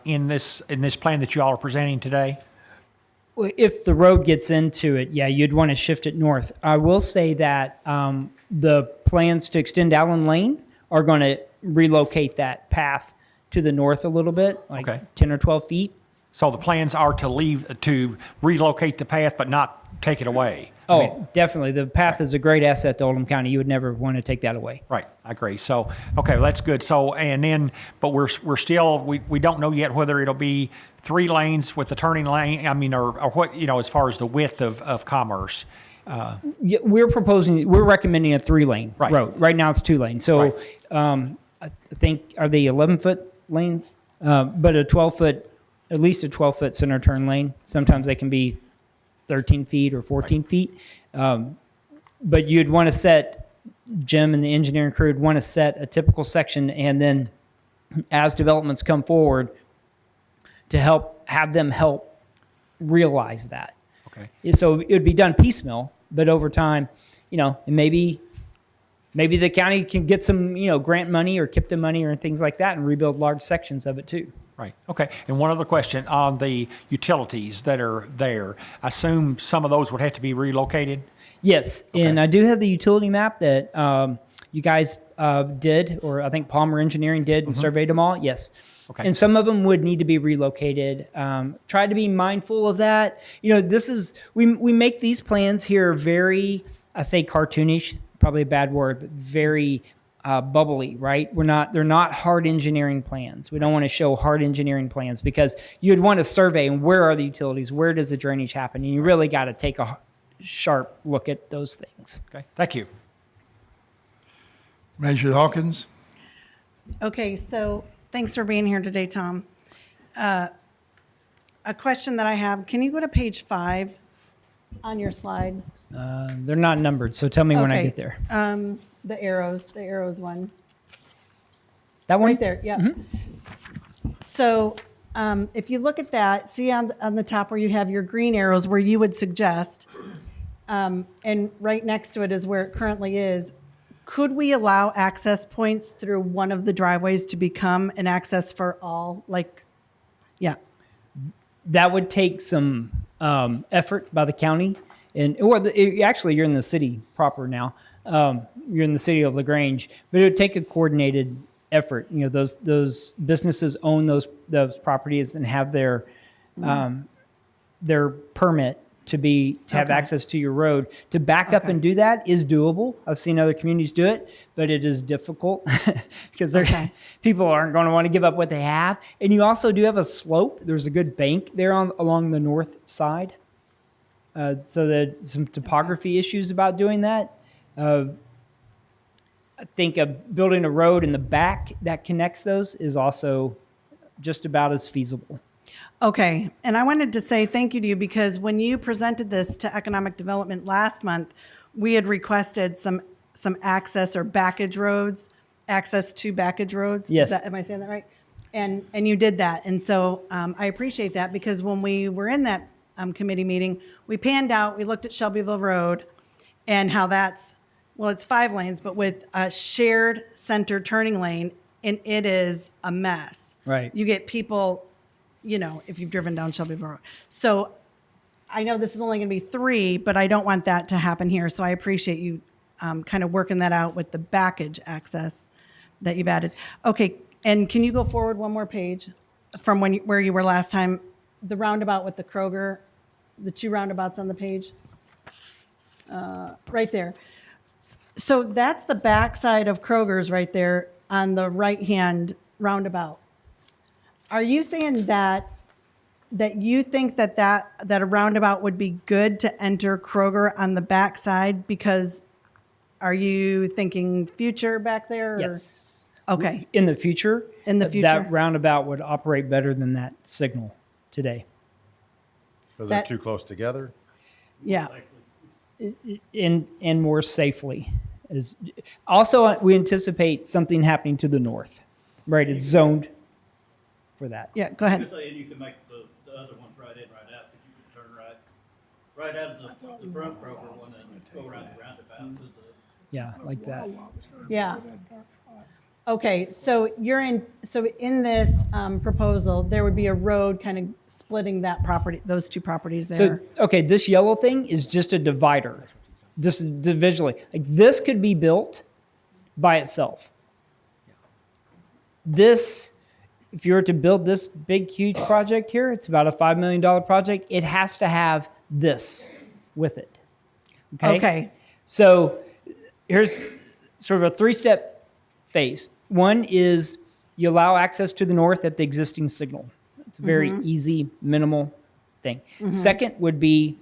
in this plan that you all are presenting today? If the road gets into it, yeah, you'd want to shift it north. I will say that the plans to extend Allen Lane are going to relocate that path to the north a little bit, like Okay. 10 or 12 feet. So the plans are to relocate the path, but not take it away? Oh, definitely. The path is a great asset to Oldham County. You would never want to take that away. Right, I agree. So, okay, well, that's good. So, and then, but we're still, we don't know yet whether it'll be 3 lanes with the turning lane, I mean, or what, as far as the width of Commerce. Yeah, we're recommending a 3-lane Right. road. Right now it's 2 lanes. So Right. I think, are they 11-foot lanes? But a 12-foot, at least a 12-foot center turn lane, sometimes they can be 13 feet or 14 feet. But you'd want to set, Jim and the engineering crew would want to set a typical section, and then as developments come forward, to have them help realize that. Okay. So it would be done piecemeal, but over time, and maybe the county can get some, grant money or KIPTA money or things like that and rebuild large sections of it too. Right. Okay. And one other question on the utilities that are there. I assume some of those would have to be relocated? Yes. Okay. And I do have the utility map that you guys did, or I think Palmer Engineering did and surveyed them all. Yes. Okay. And some of them would need to be relocated. Try to be mindful of that. This is, we make these plans here very, I say cartoonish, probably a bad word, but very bubbly, right? They're not hard engineering plans. We don't want to show hard engineering plans because you'd want to survey and where are the utilities, where does the drainage happen? And you really got to take a sharp look at those things. Okay. Thank you. Measure Hawkins? Okay, so thanks for being here today, Tom. A question that I have, can you go to page 5 on your slide? They're not numbered, so tell me when I Okay. get there. The arrows one. That one? Right there, yeah. So if you look at that, see on the top where you have your green arrows where you would suggest, and right next to it is where it currently is, could we allow access points through one of the driveways to become an access for all? Yeah. That would take some effort by the county, actually you're in the city proper now. You're in the city of LaGrange, but it would take a coordinated effort. Those businesses own those properties and have their permit to have access to your road. To back up and do that is doable. I've seen other communities do it, but it is difficult because people aren't going to want to give up what they have. And you also do have a slope. There's a good bank there along the north side. So there's some topography issues about doing that. I think building a road in the back that connects those is also just about as feasible. Okay, and I wanted to say thank you to you because when you presented this to Economic Development last month, we had requested some access or backage roads, access to backage roads. Yes. Am I saying that right? And you did that, and so I appreciate that because when we were in that committee meeting, we panned out, we looked at Shelbyville Road and how it's 5 lanes, but with a shared center turning lane, and it is a mess. Right. You get people, if you've driven down Shelbyville Road. So I know this is only going to be 3, but I don't want that to happen here. So I appreciate you kind of working that out with the backage access that you've added. Okay, and can you go forward one more page from where you were last time? The roundabout with the Kroger, the 2 roundabouts on the page. Right there. So that's the backside of Kroger's right there on the right-hand roundabout. Are you saying that you think that a roundabout would be good to enter Kroger on the backside? Because are you thinking future back there? Or? Yes. Okay. In the future, that that roundabout would operate better than that signal today. Because they're too close together? Yeah. And more safely. Also, we anticipate something happening to the north. Right, it's zoned for that. Yeah, go ahead. And you can make the other ones right in, right out, but you can turn right out of the front Kroger one and go around the roundabout to the. Yeah, like that. Yeah. Okay, so in this proposal, there would be a road kind of splitting that property, those 2 properties there. So, okay, this yellow thing is just a divider. This is visually. Like this could be built by itself. This, if you were to build this big, huge project here, it's about a $5 million project. It has to have this with it. Okay. So here's sort of a 3-step phase. One is you allow access to the north at the existing signal. It's a very easy, minimal thing. Second would be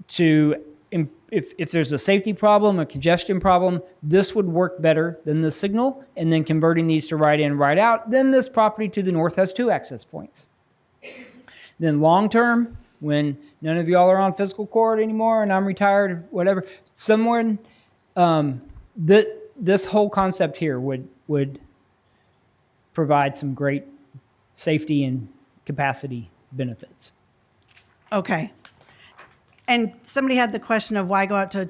to if there's a safety problem, a congestion problem, this would work better than the signal. And then converting these to right in, right out, then this property to the north has 2 access points. Then long term, when none of y'all are on fiscal court anymore and I'm retired or whatever, someone, this whole concept here would provide some great safety and capacity benefits. Okay. And somebody had the question of why go out to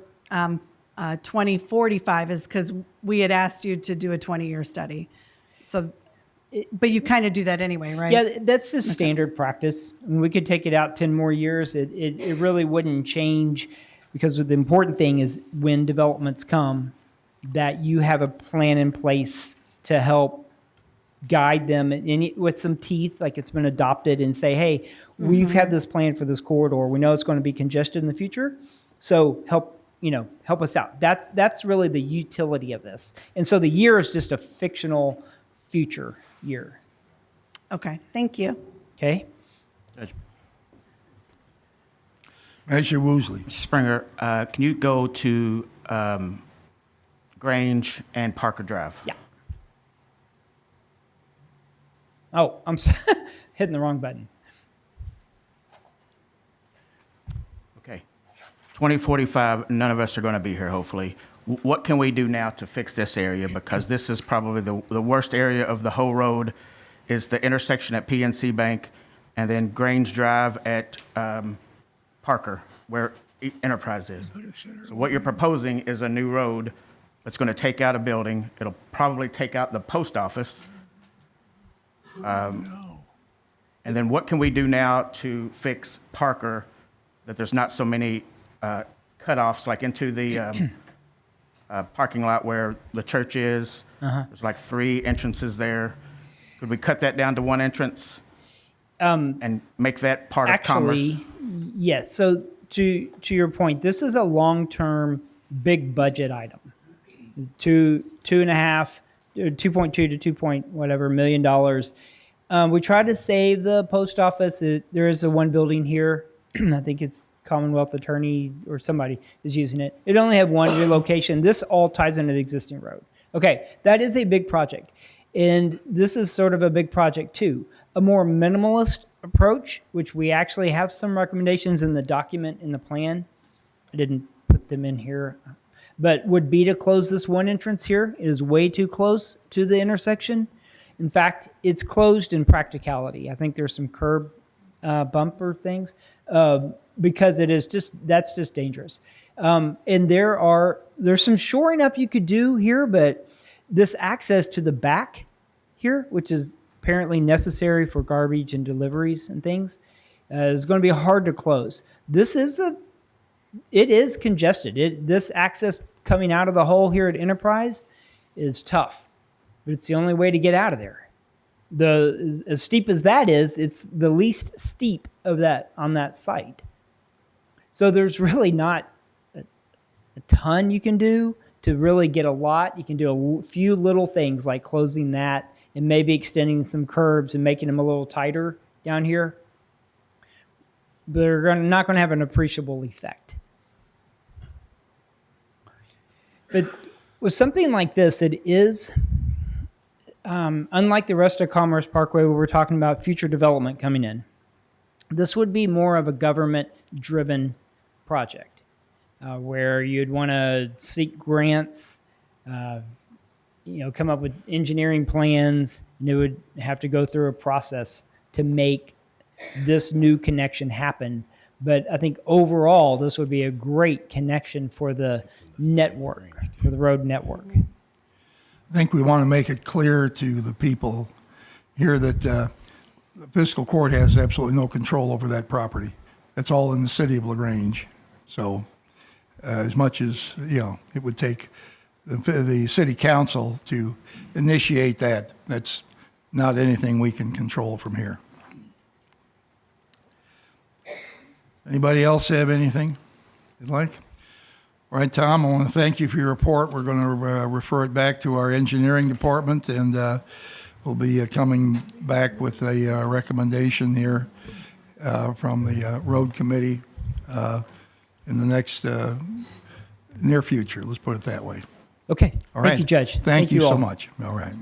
2045 is because we had asked you to do a 20-year study. So, but you kind of do that anyway, right? Yeah, that's just standard practice. I mean, we could take it out 10 more years. It really wouldn't change, because the important thing is when developments come, that you have a plan in place to help guide them with some teeth, like it's been adopted, and say, hey, we've had this plan for this corridor. We know it's going to be congested in the future. So help us out. That's really the utility of this. And so the year is just a fictional future year. Okay, thank you. Okay? Measure Woosley. Mr. Springer, can you go to Grange and Parker Drive? Yeah. Oh, I'm hitting the wrong button. Okay. 2045, none of us are going to be here, hopefully. What can we do now to fix this area? Because this is probably the worst area of the whole road, is the intersection at PNC Bank and then Grange Drive at Parker, where Enterprise is. So what you're proposing is a new road that's going to take out a building. It'll probably take out the post office. And then what can we do now to fix Parker, that there's not so many cutoffs, like into the parking lot where the church is? There's like 3 entrances there. Could we cut that down to 1 entrance and make that part of commerce? Actually, yes. So to your point, this is a long-term big budget item. 2.5 $2.2 to 2 point whatever million dollars. We try to save the post office. There is a one building here. I think it's Commonwealth Attorney or somebody is using it. It only have one location. This all ties into the existing road. Okay, that is a big project. And this is sort of a big project too. A more minimalist approach, which we actually have some recommendations in the document in the plan. I didn't put them in here, but would be to close this one entrance here. It is way too close to the intersection. In fact, it's closed in practicality. I think there's some curb bumper things because that's just dangerous. And there's some shoring up you could do here, but this access to the back here, which is apparently necessary for garbage and deliveries and things, is going to be hard to close. It is congested. This access coming out of the hole here at Enterprise is tough, but it's the only way to get out of there. As steep as that is, it's the least steep of that on that site. So there's really not a ton you can do to really get a lot. You can do a few little things like closing that and maybe extending some curbs and making them a little tighter down here. But they're not going to have an appreciable effect. But with something like this, it is, unlike the rest of Commerce Parkway where we're talking about future development coming in, this would be more of a government-driven project where you'd want to seek grants, come up with engineering plans, and it would have to go through a process to make this new connection happen. But I think overall, this would be a great connection for the network, for the road network. I think we want to make it clear to the people here that the fiscal court has absolutely no control over that property. That's all in the city of LaGrange. So as much as, it would take the city council to initiate that, that's not anything we can control from here. Anybody else have anything you'd like? All right, Tom, I want to thank you for your report. We're going to refer it back to our engineering department, and we'll be coming back with a recommendation here from the road committee in the next near future. Let's put it that way. Okay. All Thank right. you, Judge. Thank you so all. much. All right.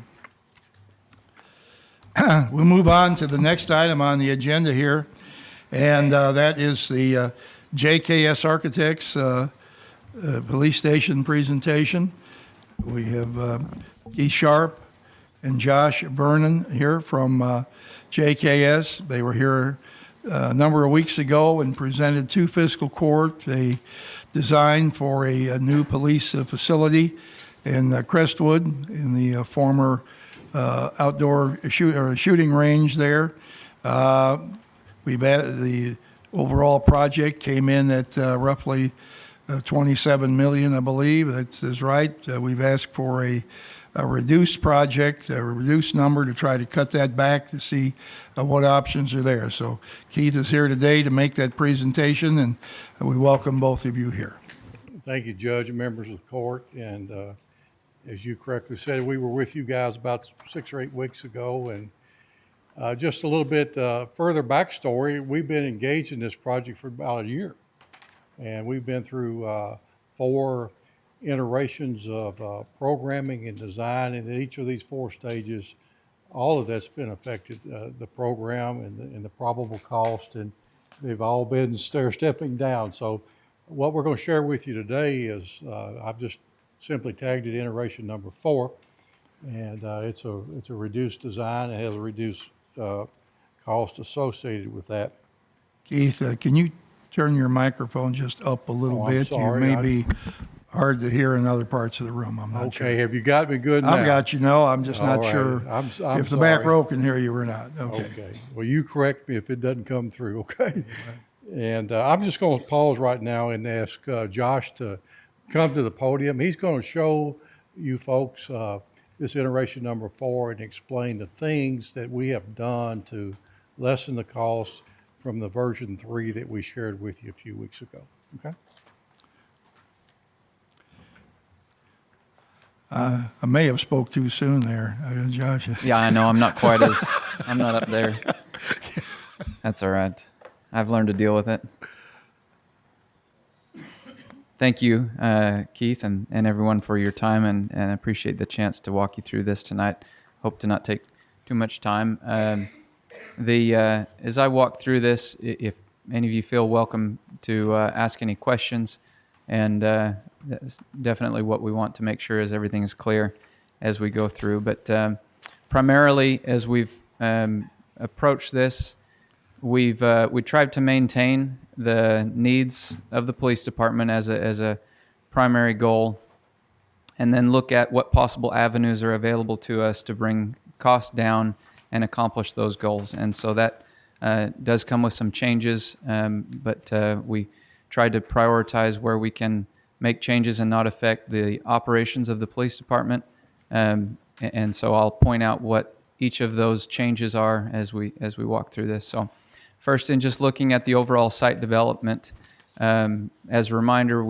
We'll move on to the next item on the agenda here, and that is the JKS Architects Police Station presentation. We have Keith Sharp and Josh Vernon here from JKS. They were here a number of weeks ago and presented to Fiscal Court a design for a new police facility in Crestwood in the former outdoor shooting range there. The overall project came in at roughly 27 million, I believe. That is right. We've asked for a reduced project, a reduced number to try to cut that back to see what options are there. So Keith is here today to make that presentation, and we welcome both of you here. Thank you, Judge and members of the court. And as you correctly said, we were with you guys about 6 or 8 weeks ago. And just a little bit further backstory, we've been engaged in this project for about a year. And we've been through 4 iterations of programming and design. And in each of these 4 stages, all of that's been affected, the program and the probable cost. And they've all been stair-stepping down. So what we're going to share with you today is I've just simply tagged it iteration number 4, and it's a reduced design. It has a reduced cost associated with that. Keith, can you turn your microphone just up a little Oh, I'm bit? sorry. You may be hard to hear in other parts of the room. I'm not sure. Okay, have you got me good now? I've got you. No, I'm just not All right. sure I'm if the back sorry. row can hear you or not. Okay. Okay. Well, you correct me if it doesn't come through, okay? And I'm just going to pause right now and ask Josh to come to the podium. He's going to show you folks this iteration number 4 and explain the things that we have done to lessen the cost from the version 3 that we shared with you a few weeks ago, okay? I may have spoke too soon there, Josh. Yeah, I know. I'm not up there. That's all right. I've learned to deal with it. Thank you, Keith, and everyone for your time, and I appreciate the chance to walk you through this tonight. Hope to not take too much time. As I walk through this, if any of you feel welcome to ask any questions, and that's definitely what we want to make sure is everything is clear as we go through. But primarily, as we've approached this, we tried to maintain the needs of the police department as a primary goal, and then look at what possible avenues are available to us to bring costs down and accomplish those goals. And so that does come with some changes, but we tried to prioritize where we can make changes and not affect the operations of the police department. And so I'll point out what each of those changes are as we walk through this. So first, in just looking at the overall site development, as a reminder,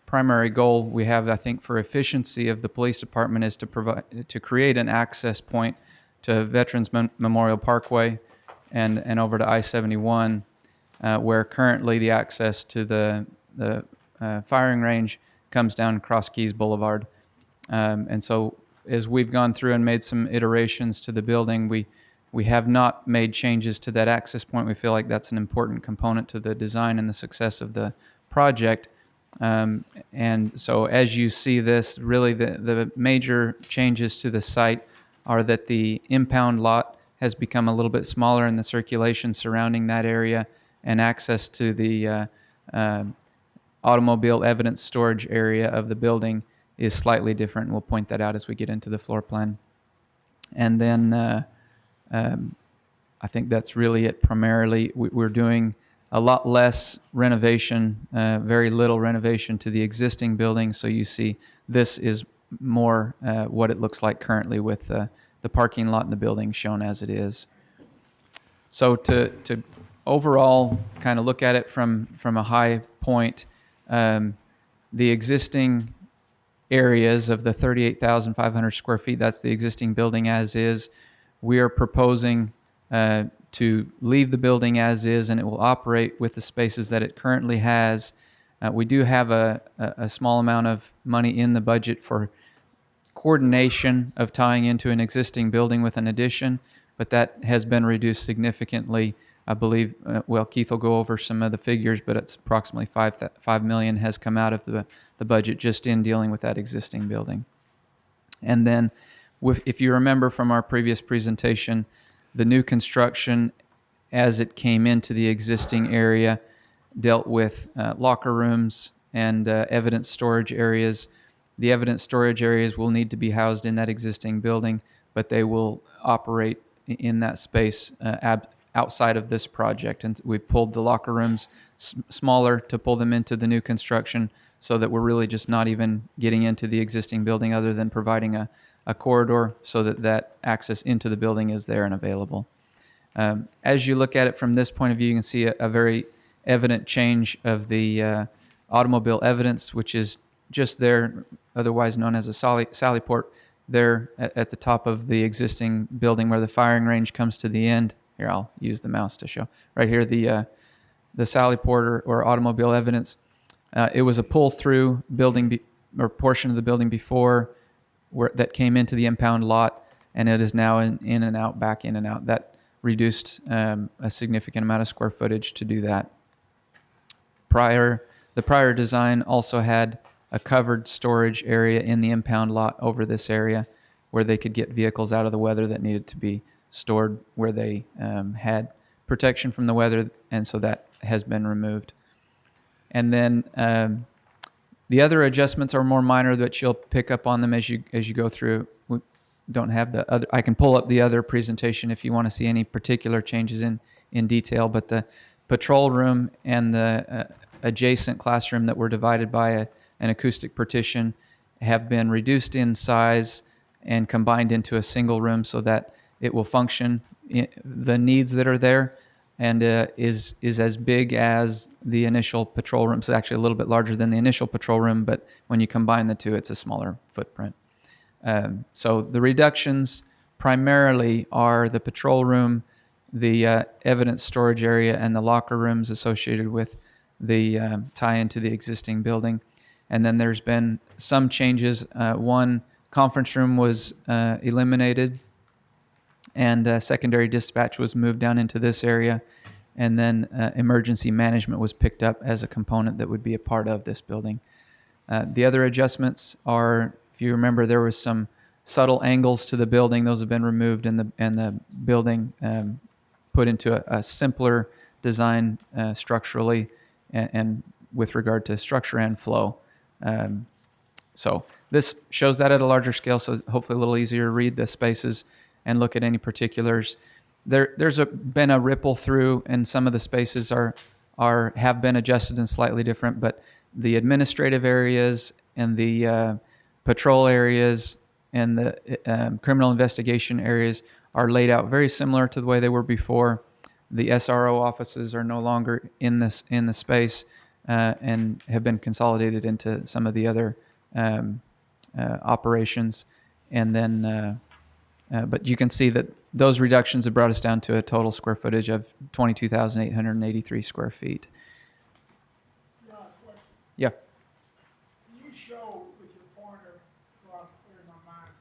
primary goal we have, I think, for efficiency of the police department is to create an access point to Veterans Memorial Parkway and over to I-71, where currently the access to the firing range comes down Cross Keys Boulevard. And so as we've gone through and made some iterations to the building, we have not made changes to that access point. We feel like that's an important component to the design and the success of the project. And so as you see this, really the major changes to the site are that the impound lot has become a little bit smaller in the circulation surrounding that area, and access to the automobile evidence storage area of the building is slightly different. We'll point that out as we get into the floor plan. And then I think that's really it primarily. We're doing a lot less renovation, very little renovation to the existing building. So you see this is more what it looks like currently with the parking lot and the building shown as it is. So to overall kind of look at it from a high point, the existing areas of the 38,500 square feet, that's the existing building as is. We are proposing to leave the building as is, and it will operate with the spaces that it currently has, We do have a small amount of money in the budget for coordination of tying into an existing building with an addition, but that has been reduced significantly. I believe, Keith will go over some of the figures, but it's approximately $5 million has come out of the budget just in dealing with that existing building. And then, if you remember from our previous presentation, the new construction, as it came into the existing area, dealt with locker rooms and evidence storage areas. The evidence storage areas will need to be housed in that existing building, but they will operate in that space outside of this project. And we pulled the locker rooms smaller to pull them into the new construction, so that we're really just not even getting into the existing building, other than providing a corridor so that access into the building is there and available. As you look at it from this point of view, you can see a very evident change of the automobile evidence, which is just there, otherwise known as a sally port, there at the top of the existing building where the firing range comes to the end. Here, I'll use the mouse to show. Right here, the sally port or automobile evidence. It was a pull-through building or portion of the building before that came into the impound lot, and it is now in and out, back in and out. That reduced a significant amount of square footage to do that. The prior design also had a covered storage area in the impound lot over this area, where they could get vehicles out of the weather that needed to be stored where they had protection from the weather, and so that has been removed. And then the other adjustments are more minor, that you'll pick up on them as you go through. We don't have the other. I can pull up the other presentation if you want to see any particular changes in detail. But the patrol room and the adjacent classroom that were divided by an acoustic partition have been reduced in size and combined into a single room, so that it will function the needs that are there, and is as big as the initial patrol room. It's actually a little bit larger than the initial patrol room, but when you combine the two, it's a smaller footprint. So the reductions primarily are the patrol room, the evidence storage area, and the locker rooms associated with the tie into the existing building. And then there's been some changes. One conference room was eliminated, and secondary dispatch was moved down into this area, and then emergency management was picked up as a component that would be a part of this building. The other adjustments are, if you remember, there was some subtle angles to the building. Those have been removed, and the building put into a simpler design structurally and with regard to structure and flow. So this shows that at a larger scale, so hopefully a little easier to read the spaces and look at any particulars. There's been a ripple through, and some of the spaces have been adjusted and slightly different, but the administrative areas and the patrol areas and the criminal investigation areas are laid out very similar to the way they were before. The SRO offices are no longer in the space and have been consolidated into some of the other operations. And then, but you can see that those reductions have brought us down to a total square footage of 22,883 square feet. Yeah. Can you show with your pointer, well, clear in my mind,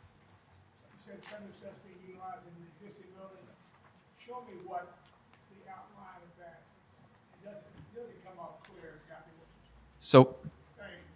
you said some of the stuff being utilized in the existing building. Show me what the outline of that, it doesn't come out clear exactly what So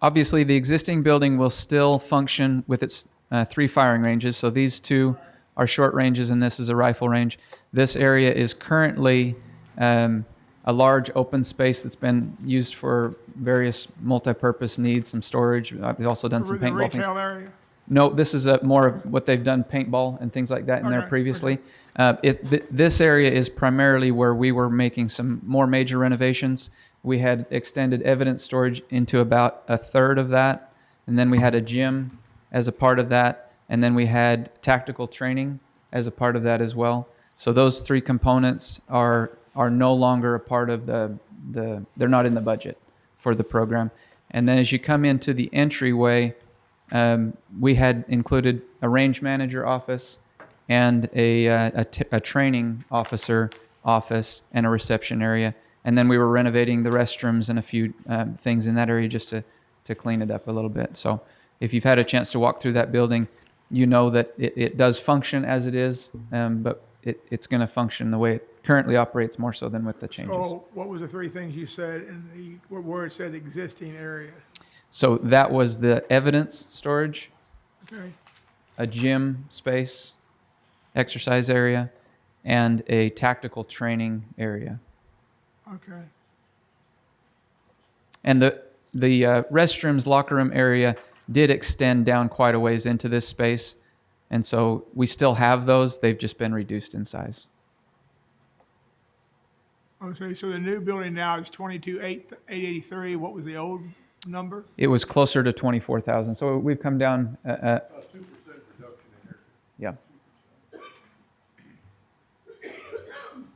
obviously the existing building will still function with its 3 firing ranges. So these 2 are short ranges, and this is a rifle range. This area is currently a large open space that's been used for various multi-purpose needs, some storage. We've also done some paintball things. retail area? No, this is more of what they've done, paintball and things like that in there previously. This area is primarily where we were making some more major renovations. We had extended evidence storage into about a third of that, and then we had a gym as a part of that, and then we had tactical training as a part of that as well. So those 3 components are no longer a part of they're not in the budget for the program. And then as you come into the entryway, we had included a range manager office and a training officer office and a reception area. And then we were renovating the restrooms and a few things in that area just to clean it up a little bit. So if you've had a chance to walk through that building, you know that it does function as it is, but it's going to function the way it currently operates more so than with the changes. So what was the three things you said in where it said existing area? So that was the evidence storage, Okay. a gym space, exercise area, and a tactical training area. Okay. And the restrooms, locker room area did extend down quite a ways into this space. And so we still have those. They've just been reduced in size. Okay, so the new building now is 22,883. What was the old number? It was closer to 24,000. So we've come down. 2% reduction in there. Yeah.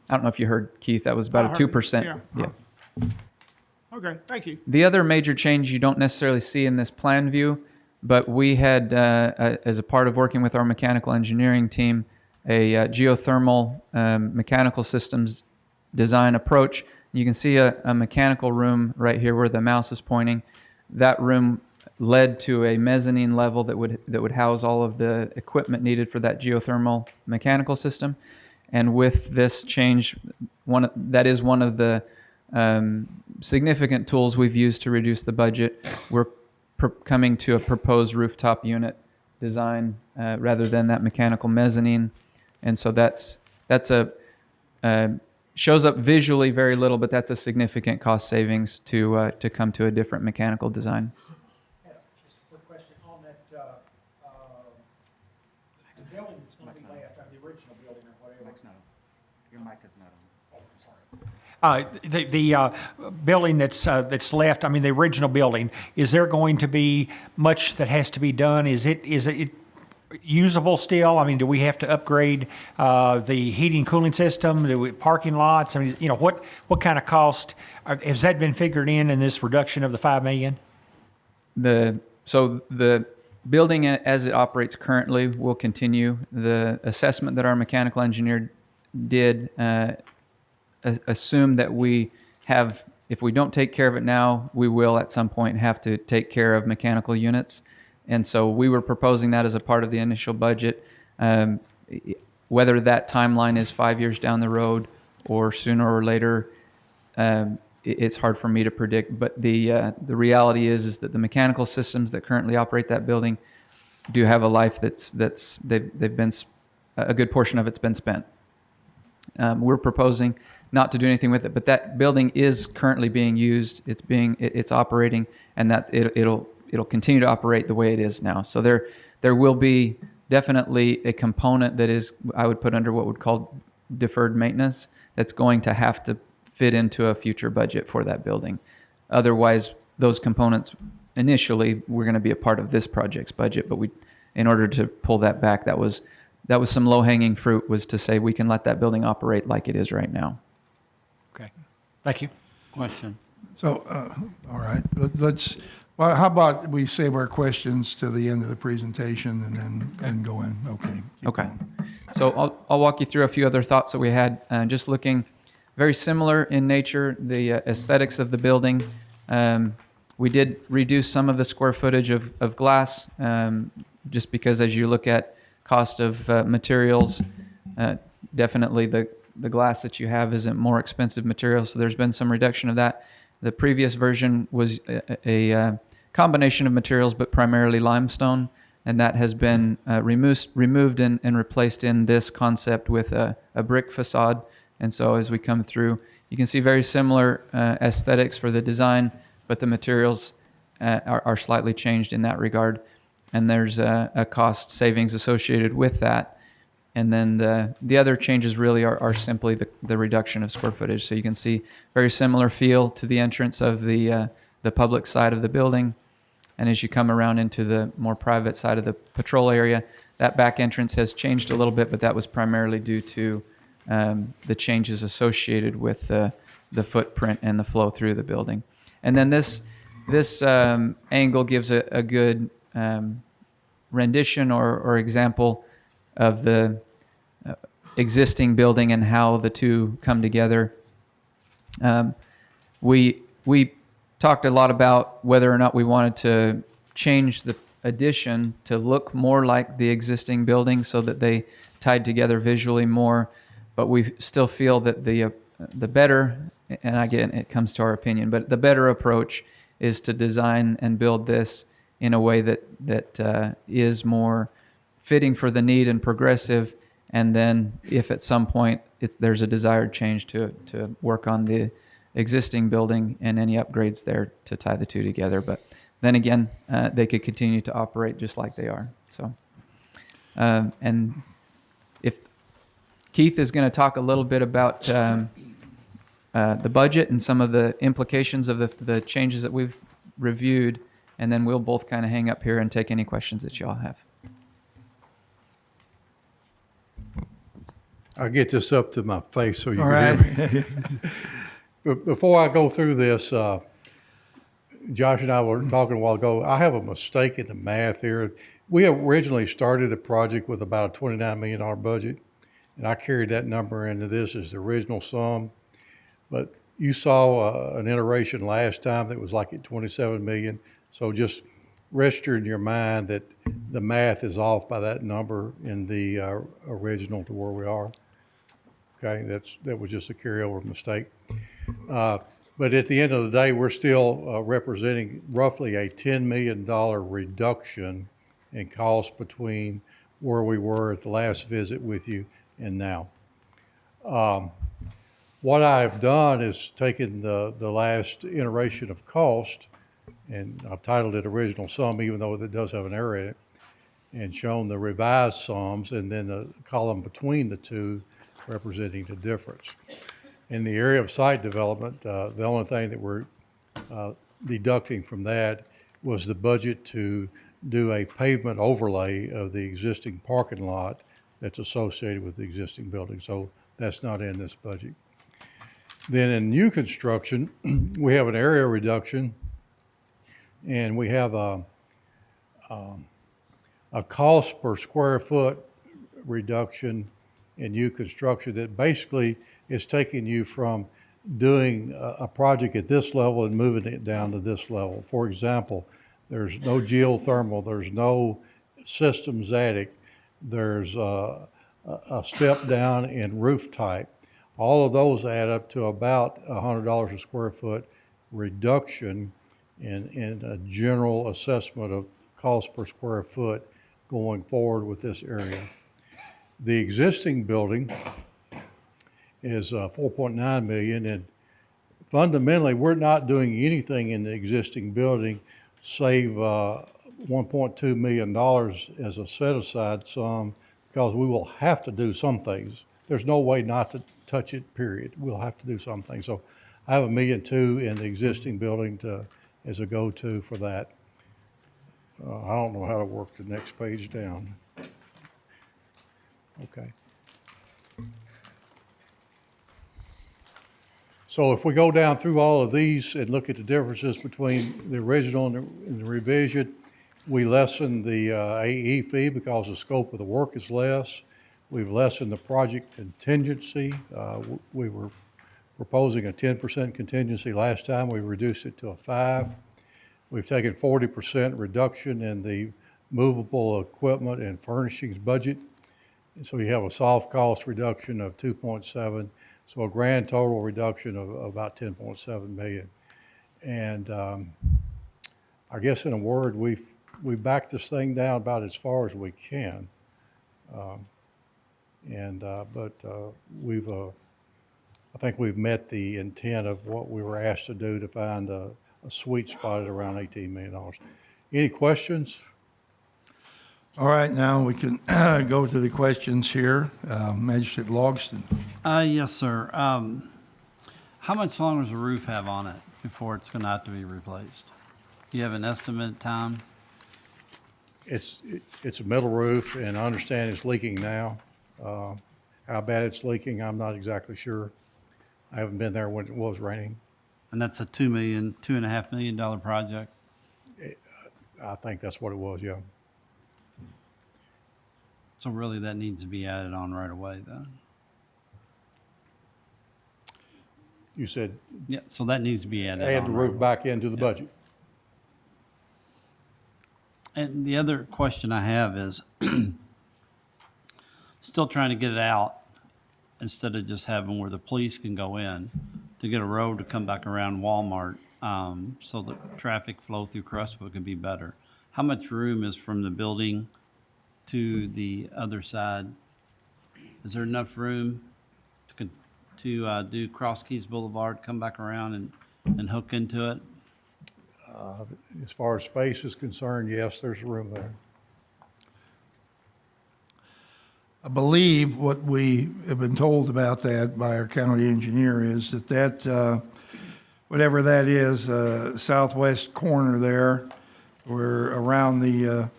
I don't know if you heard, Keith, that was about a 2%. Yeah. Okay, thank you. The other major change you don't necessarily see in this plan view, but we had, as a part of working with our mechanical engineering team, a geothermal mechanical systems design approach. You can see a mechanical room right here where the mouse is pointing. That room led to a mezzanine level that would house all of the equipment needed for that geothermal mechanical system. And with this change, that is one of the significant tools we've used to reduce the budget. We're coming to a proposed rooftop unit design rather than that mechanical mezzanine. And so that's shows up visually very little, but that's a significant cost savings to come to a different mechanical design. Just a quick question on that, the building that's going to be left, the original building or whatever. Your mic is not on. The building that's left, I mean, the original building, is there going to be much that has to be done? Is it usable still? I mean, do we have to upgrade the heating cooling system, parking lots? I mean, what kind of cost has that been figured in this reduction of the $5 million? So the building as it operates currently will continue. The assessment that our mechanical engineer did assume that if we don't take care of it now, we will at some point have to take care of mechanical units. And so we were proposing that as a part of the initial budget. Whether that timeline is 5 years down the road or sooner or later, it's hard for me to predict. But the reality is that the mechanical systems that currently operate that building do have a life they've been a good portion of it's been spent. We're proposing not to do anything with it, but that building is currently being used. It's operating, and that it'll continue to operate the way it is now. So there will be definitely a component that is, I would put under what would call deferred maintenance, that's going to have to fit into a future budget for that building. Otherwise, those components initially were going to be a part of this project's budget, but in order to pull that back, that was some low-hanging fruit, was to say we can let that building operate like it is right now. Okay, thank you. Question. So, all right, well, how about we save our questions to the end of the presentation and then go in? Okay. Okay. So I'll walk you through a few other thoughts that we had, just looking very similar in nature, the aesthetics of the building. We did reduce some of the square footage of glass, just because as you look at cost of materials, definitely the glass that you have isn't more expensive material, so there's been some reduction of that. The previous version was a combination of materials, but primarily limestone, and that has been removed and replaced in this concept with a brick facade. And so as we come through, you can see very similar aesthetics for the design, but the materials are slightly changed in that regard. And there's a cost savings associated with that. And then the other changes really are simply the reduction of square footage. So you can see very similar feel to the entrance of the public side of the building. And as you come around into the more private side of the patrol area, that back entrance has changed a little bit, but that was primarily due to the changes associated with the footprint and the flow through the building. And then this angle gives a good rendition or example of the existing building and how the two come together. We talked a lot about whether or not we wanted to change the addition to look more like the existing building so that they tied together visually more, but we still feel that the better, and again, it comes to our opinion, but the better approach is to design and build this in a way that is more fitting for the need and progressive. And then if at some point there's a desired change to work on the existing building and any upgrades there to tie the two together. But then again, they could continue to operate just like they are. So, and if Keith is going to talk a little bit about the budget and some of the implications of the changes that we've reviewed, and then we'll both kind of hang up here and take any questions that y'all have. I'll get this up to my face so you All can right. hear me. But before I go through this, Josh and I were talking a while ago. I have a mistake in the math here. We originally started the project with about a $29 million budget, and I carried that number into this as the original sum. But you saw an iteration last time that was like at 27 million. So just register in your mind that the math is off by that number in the original to where we are. Okay, that was just a carryover mistake. But at the end of the day, we're still representing roughly a $10 million reduction in cost between where we were at the last visit with you and now. What I've done is taken the last iteration of cost, and I've titled it original sum, even though it does have an error in it, and shown the revised sums, and then the column between the two representing the difference. In the area of site development, the only thing that we're deducting from that was the budget to do a pavement overlay of the existing parking lot that's associated with the existing building. So that's not in this budget. Then in new construction, we have an area reduction, and we have a cost per square foot reduction in new construction that basically is taking you from doing a project at this level and moving it down to this level. For example, there's no geothermal, there's no systems attic, there's a step down in roof type. All of those add up to about $100 a square foot reduction in a general assessment of cost per square foot going forward with this area. The existing building is 4.9 million, and fundamentally we're not doing anything in the existing building save $1.2 million as a set-aside sum, because we will have to do some things. There's no way not to touch it, period. We'll have to do some things. So I have $1.2 million in the existing building as a go-to for that. I don't know how to work the next page down. Okay. So if we go down through all of these and look at the differences between the original and the revision, we lessen the AE fee because the scope of the work is less. We've lessened the project contingency. We were proposing a 10% contingency last time. We reduced it to a 5%. We've taken 40% reduction in the movable equipment and furnishings budget. So you have a soft cost reduction of 2.7, so a grand total reduction of about 10.7 million. And I guess in a word, we backed this thing down about as far as we can. But I think we've met the intent of what we were asked to do to find a sweet spot at around $18 million. Any questions? All right, now we can go to the questions here. Magistrate Logston. Yes, sir. How much longer does the roof have on it before it's going to have to be replaced? Do you have an estimate time? It's a metal roof, and I understand it's leaking now. How bad it's leaking, I'm not exactly sure. I haven't been there when it was raining. And that's a $2.5 million project? I think that's what it was, yeah. So really that needs to be added on right away then? You said Yeah, so that needs to be added add on the right roof back into the budget. And the other question I have is, still trying to get it out instead of just having where the police can go in to get a road to come back around Walmart, so the traffic flow through Crestwood can be better. How much room is from the building to the other side? Is there enough room to do Cross Keys Boulevard, come back around and hook into it? As far as space is concerned, yes, there's room there. I believe what we have been told about that by our county engineer is that whatever that is, southwest corner there, where around the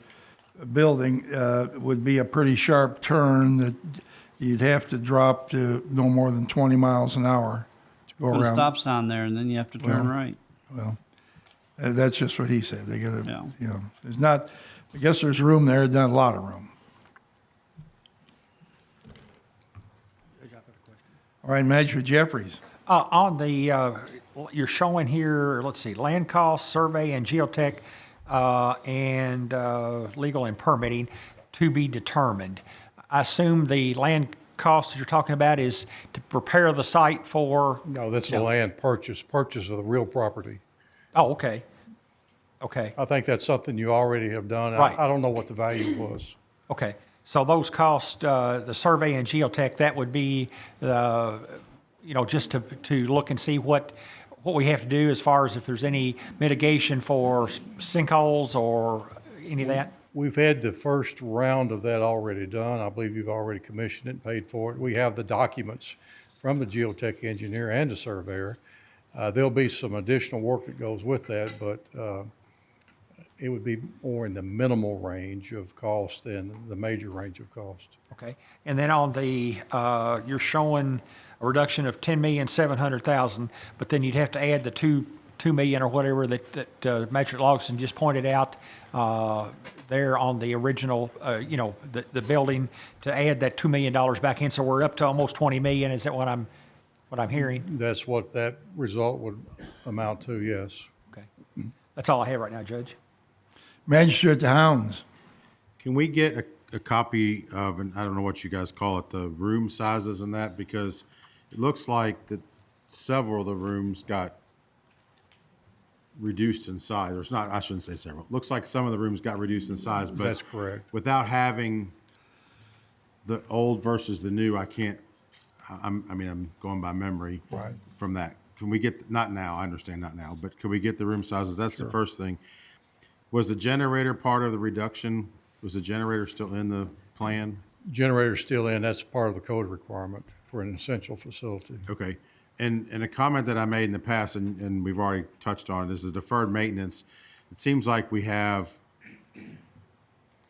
building, would be a pretty sharp turn that you'd have to drop to no more than 20 miles an hour to go Put a around. stop sign there and then you have to turn right. Well, that's just what he said. They gotta, Yeah. you know, there's not, I guess there's room there, not a lot of room. All right, Magistrate Jeffries. On the, you're showing here, let's see, land cost, survey, and geotech, and legal and permitting to be determined. I assume the land cost that you're talking about is to prepare the site for? No, that's the land purchase of the real property. Oh, okay. Okay, I think that's something you already have done. Right. I don't know what the value was. okay. So those costs, the survey and geotech, that would be, just to look and see what we have to do as far as if there's any mitigation for sinkholes or any of that? We've had the first round of that already done. I believe you've already commissioned it and paid for it. We have the documents from the geotech engineer and the surveyor. There'll be some additional work that goes with that, but it would be more in the minimal range of cost than the major range of cost. Okay. And then on the, you're showing a reduction of 10,700,000, but then you'd have to add the 2 million or whatever that Magistrate Logson just pointed out there on the original, the building, to add that $2 million back in. So we're up to almost 20 million. Is that what I'm hearing? That's what that result would amount to, yes. Okay. That's all I have right now, Judge. Magistrate Hounds. Can we get a copy of, and I don't know what you guys call it, the room sizes and that? Because it looks like that several of the rooms got reduced in size. Or it's not, I shouldn't say several. It looks like some of the rooms got reduced in size, but That's correct. without having the old versus the new, I can't, I'm going by memory Right. from that. Can we get, not now, I understand not now, but can we get the room sizes? That's the first thing. Was the generator part of the reduction? Was the generator still in the plan? Generator's still in, that's part of the code requirement for an essential facility. Okay. And a comment that I made in the past, and we've already touched on it, is the deferred maintenance. It seems like we have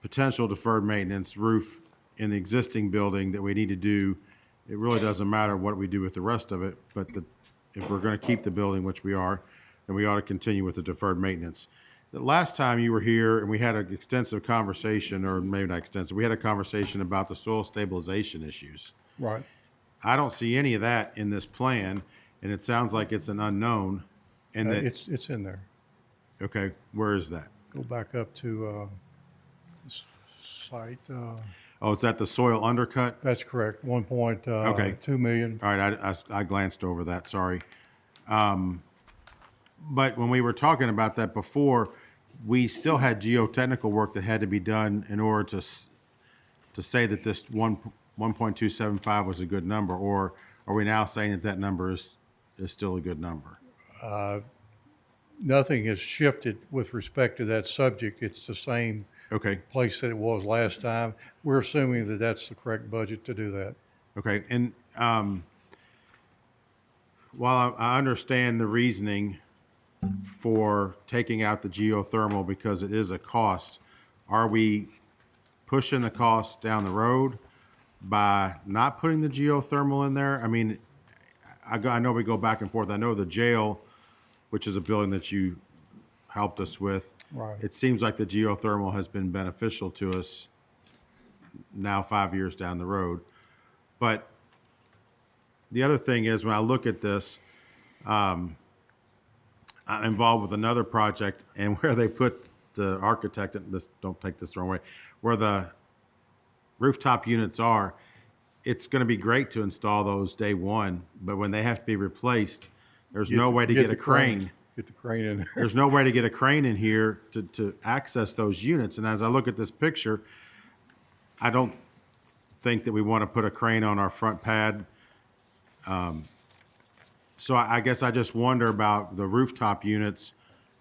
potential deferred maintenance roof in the existing building that we need to do. It really doesn't matter what we do with the rest of it, but if we're going to keep the building, which we are, then we ought to continue with the deferred maintenance. The last time you were here and we had an extensive conversation, or maybe not extensive, we had a conversation about the soil stabilization issues. Right. I don't see any of that in this plan, and it sounds like it's an unknown. And that, It's in there. okay, where is that? Go back up to site. Oh, is that the soil undercut? That's correct. 1.2 Okay. million. All right, I glanced over that, sorry. But when we were talking about that before, we still had geotechnical work that had to be done in order to say that this 1.275 was a good number, or are we now saying that number is still a good number? Nothing has shifted with respect to that subject. It's the same Okay, place that it was last time. We're assuming that that's the correct budget to do that. okay, and while I understand the reasoning for taking out the geothermal because it is a cost, are we pushing the cost down the road by not putting the geothermal in there? I mean, I know we go back and forth. I know the jail, which is a building that you helped us with, Right. it seems like the geothermal has been beneficial to us now 5 years down the road. But the other thing is, when I look at this, I'm involved with another project, and where they put the architect, and this, don't take this the wrong way, where the rooftop units are, it's going to be great to install those day one, but when they have to be replaced, there's no way to get a crane. Get the crane in there. There's no way to get a crane in here to access those units. And as I look at this picture, I don't think that we want to put a crane on our front pad. So I guess I just wonder about the rooftop units,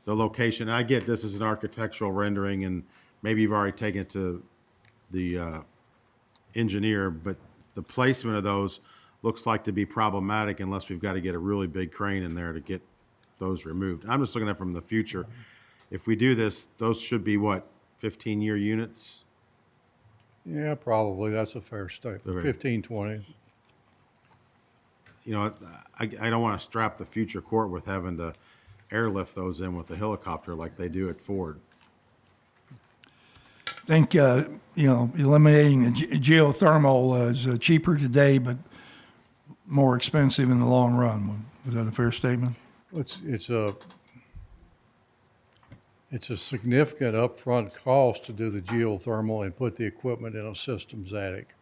the location. And I get this is an architectural rendering, and maybe you've already taken it to the engineer, but the placement of those looks like to be problematic unless we've got to get a really big crane in there to get those removed. I'm just looking at from the future. If we do this, those should be what, 15-year units? Yeah, probably. That's a fair statement. Okay. 15, 20. You know, I don't want to strap the future court with having to airlift those in with a helicopter like they do at Ford. I think, eliminating the geothermal is cheaper today, but more expensive in the long run. Was that a fair statement? It's a significant upfront cost to do the geothermal and put the equipment in a systems attic.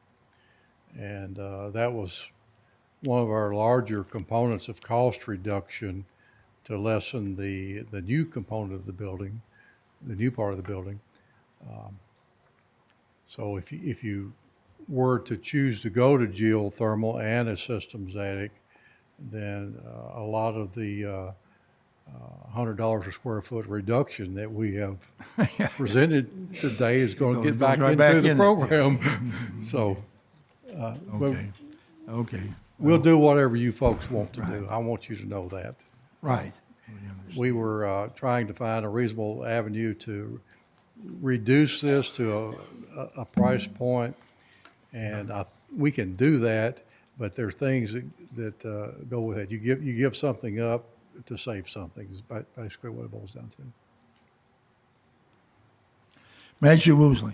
And that was one of our larger components of cost reduction to lessen the new component of the building, the new part of the building. So if you were to choose to go to geothermal and a systems attic, then a lot of the $100 a square foot reduction that we have presented today is going to get back right into back the in it. program. So Okay. we'll do whatever you folks want to do. I want you to know that. Right. We were trying to find a reasonable avenue to reduce this to a price point, and we can do that, but there are things that go with it. You give something up to save something is basically what it boils down to. Manager Woosley.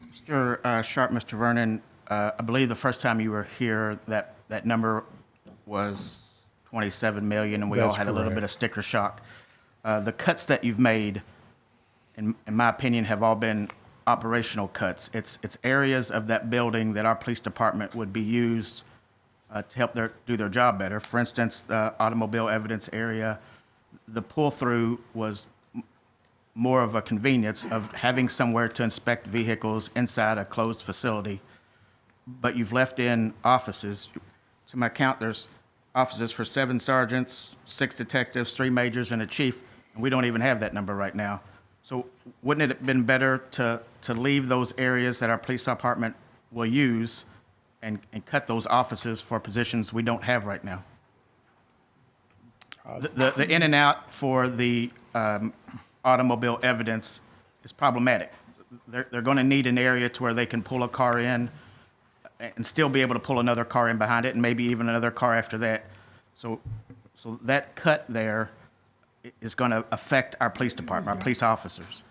Mr. Sharp, Mr. Vernon, I believe the first time you were here, that number was 27 million, and we all That's had a little correct. bit of sticker shock. The cuts that you've made, in my opinion, have all been operational cuts. It's areas of that building that our police department would be used to help do their job better. For instance, the automobile evidence area, the pull-through was more of a convenience of having somewhere to inspect vehicles inside a closed facility. But you've left in offices. To my count, there's offices for 7 sergeants, 6 detectives, 3 majors, and a chief, and we don't even have that number right now. So wouldn't it have been better to leave those areas that our police department will use and cut those offices for positions we don't have right now? The in and out for the automobile evidence is problematic. They're going to need an area to where they can pull a car in and still be able to pull another car in behind it, and maybe even another car after that. So that cut there is going to affect our police department, our police officers.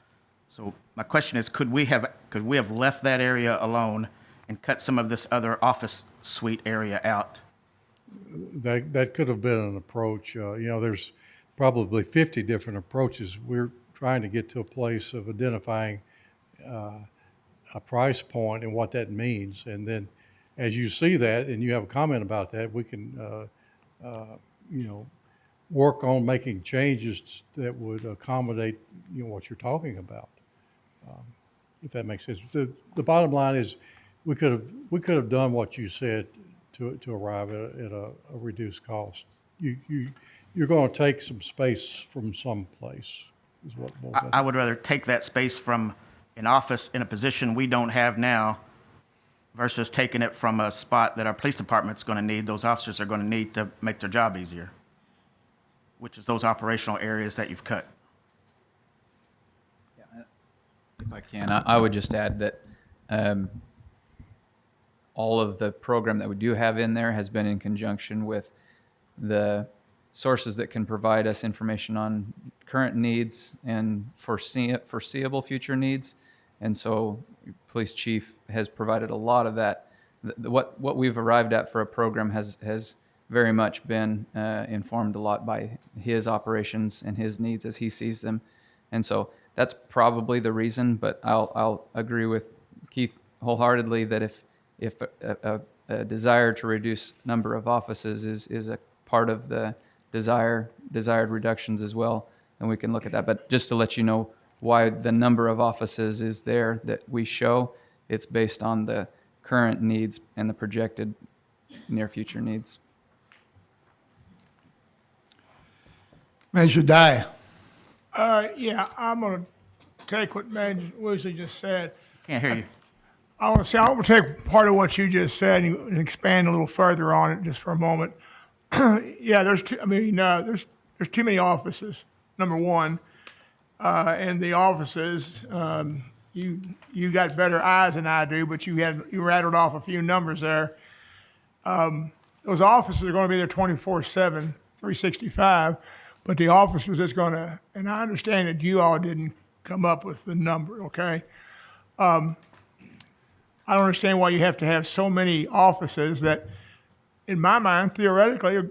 So my question is, could we have left that area alone and cut some of this other office suite area out? That could have been an approach. There's probably 50 different approaches. We're trying to get to a place of identifying a price point and what that means. And then as you see that and you have a comment about that, we can, work on making changes that would accommodate, what you're talking about. If that makes sense. The bottom line is we could have done what you said to arrive at a reduced cost. You're going to take some space from someplace is what boils down to. I would rather take that space from an office in a position we don't have now versus taking it from a spot that our police department's going to need, those officers are going to need to make their job easier, which is those operational areas that you've cut. If I can, I would just add that all of the program that we do have in there has been in conjunction with the sources that can provide us information on current needs and foreseeable future needs. And so police chief has provided a lot of that. What we've arrived at for a program has very much been informed a lot by his operations and his needs as he sees them. And so that's probably the reason, but I'll agree with Keith wholeheartedly that if a desire to reduce number of offices is a part of the desired reductions as well, then we can look at that. But just to let you know why the number of offices is there that we show, it's based on the current needs and the projected near future needs. Measure die. Yeah, I'm going to take what Manager Woosley just said. Can't hear you. I want to take part of what you just said and expand a little further on it just for a moment. Yeah, there's too many offices, number one. And the offices, you got better eyes than I do, but you rattled off a few numbers there. Those offices are going to be there 24/7, 365, but the officers that's going to, and I understand that you all didn't come up with the number, okay? I don't understand why you have to have so many offices that, in my mind, theoretically,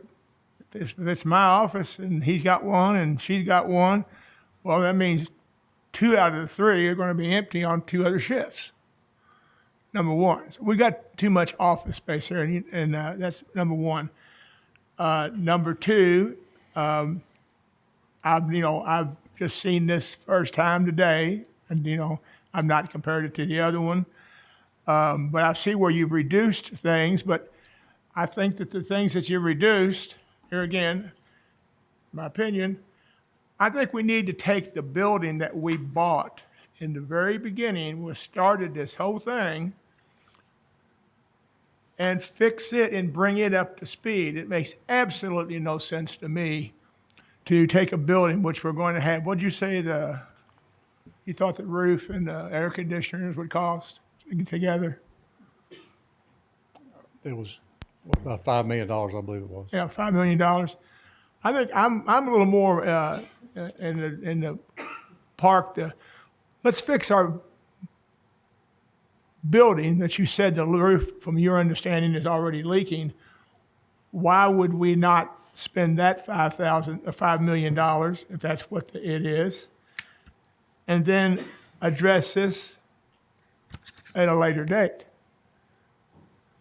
if it's my office and he's got one and she's got one, well, that means 2 out of the 3 are going to be empty on 2 other shifts. Number one. So we got too much office space there, and that's number one. Number two, I've just seen this first time today, and I've not compared it to the other one. But I see where you've reduced things, but I think that the things that you've reduced, here again, my opinion, I think we need to take the building that we bought in the very beginning, which started this whole thing, and fix it and bring it up to speed. It makes absolutely no sense to me to take a building which we're going to have, what'd you say you thought the roof and the air conditioners would cost together? It was about $5 million, I believe it was. Yeah, $5 million. I think I'm a little more in the park. Let's fix our building that you said the roof, from your understanding, is already leaking. Why would we not spend that $5 million, if that's what it is, and then address this at a later date?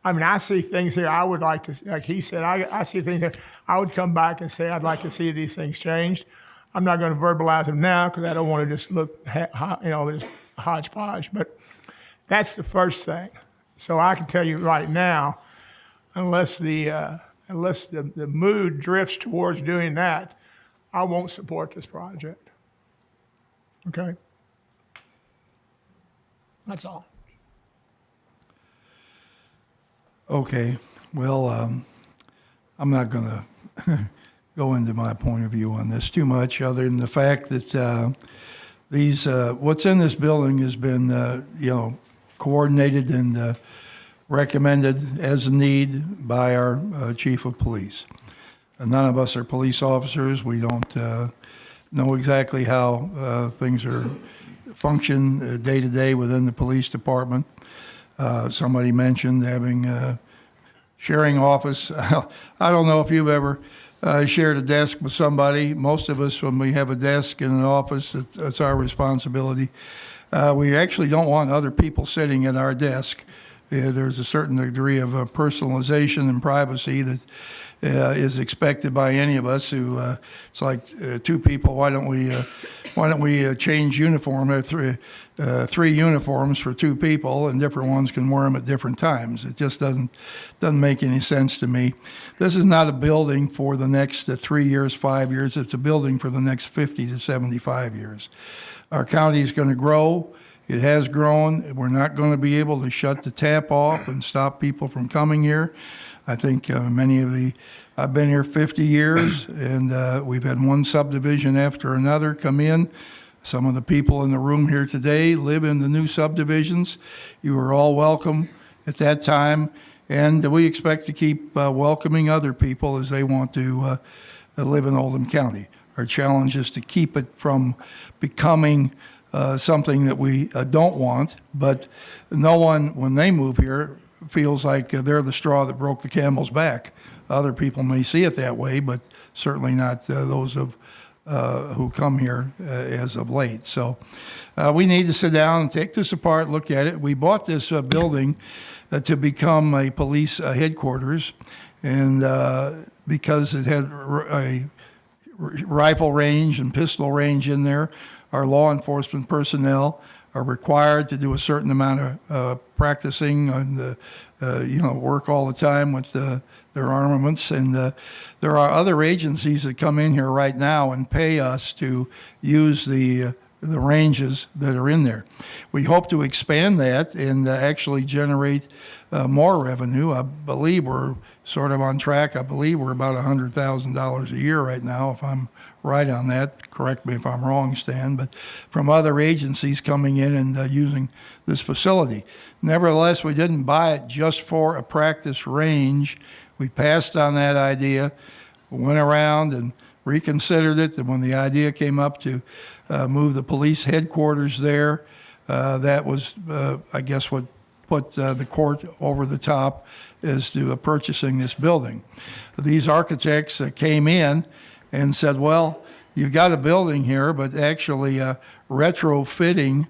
I mean, I see things here I would like to, like he said, I see things here I would come back and say I'd like to see these things changed. I'm not going to verbalize them now because I don't want to just look, just hodgepodge. But that's the first thing. So I can tell you right now, unless the mood drifts towards doing that, I won't support this project. Okay? That's all. Okay, well, I'm not going to go into my point of view on this too much, other than the fact that what's in this building has been, coordinated and recommended as a need by our chief of police. None of us are police officers. We don't know exactly how things function day to day within the police department. Somebody mentioned having sharing office. I don't know if you've ever shared a desk with somebody. Most of us, when we have a desk in an office, it's our responsibility. We actually don't want other people sitting at our desk. There's a certain degree of personalization and privacy that is expected by any of us. Who it's like 2 people. Why don't we change uniform? Three uniforms for 2 people, and different ones can wear them at different times. It just doesn't make any sense to me. This is not a building for the next 3 years, 5 years. It's a building for the next 50 to 75 years. Our county is going to grow. It has grown. We're not going to be able to shut the tap off and stop people from coming here. I think I've been here 50 years, and we've had one subdivision after another come in. Some of the people in the room here today live in the new subdivisions. You are all welcome at that time, and we expect to keep welcoming other people as they want to live in Oldham County. Our challenge is to keep it from becoming something that we don't want, but no one, when they move here, feels like they're the straw that broke the camel's back. Other people may see it that way, but certainly not those of who come here as of late. So we need to sit down and take this apart, look at it. We bought this building to become a police headquarters, and because it had a rifle range and pistol range in there, our law enforcement personnel are required to do a certain amount of practicing and work all the time with their armaments. And there are other agencies that come in here right now and pay us to use the ranges that are in there. We hope to expand that and actually generate more revenue. I believe we're sort of on track. I believe we're about $100,000 a year right now, if I'm right on that. Correct me if I'm wrong, Stan, but from other agencies coming in and using this facility. Nevertheless, we didn't buy it just for a practice range. We passed on that idea, went around and reconsidered it, and when the idea came up to move the police headquarters there, that was, I guess, what put the court over the top as to purchasing this building. These architects came in and said, well, you've got a building here, but actually retrofitting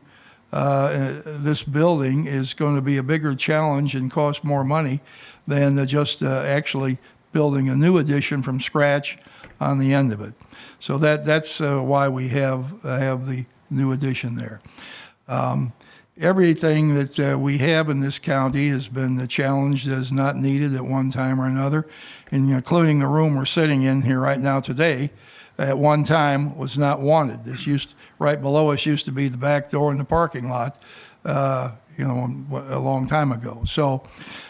this building is going to be a bigger challenge and cost more money than just actually building a new addition from scratch on the end of it. So that's why we have the new addition there. Everything that we have in this county has been challenged as not needed at one time or another, and including the room we're sitting in here right now today, at one time was not wanted. Right below us used to be the back door in the parking lot, a long time ago. So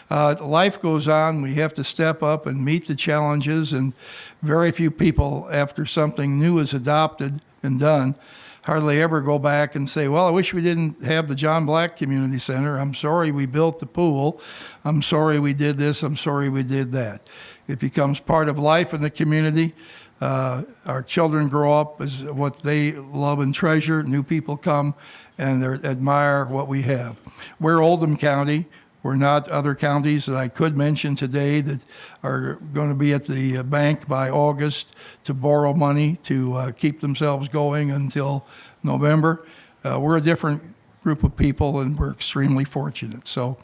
life goes on. We have to step up and meet the challenges, and very few people, after something new is adopted and done, hardly ever go back and say, well, I wish we didn't have the John Black Community Center. I'm sorry we built the pool. I'm sorry we did this. I'm sorry we did that. It becomes part of life in the community. Our children grow up as what they love and treasure. New people come and they admire what we have. We're Oldham County. We're not other counties that I could mention today that are going to be at the bank by August to borrow money to keep themselves going until November. We're a different group of people, and we're extremely fortunate. So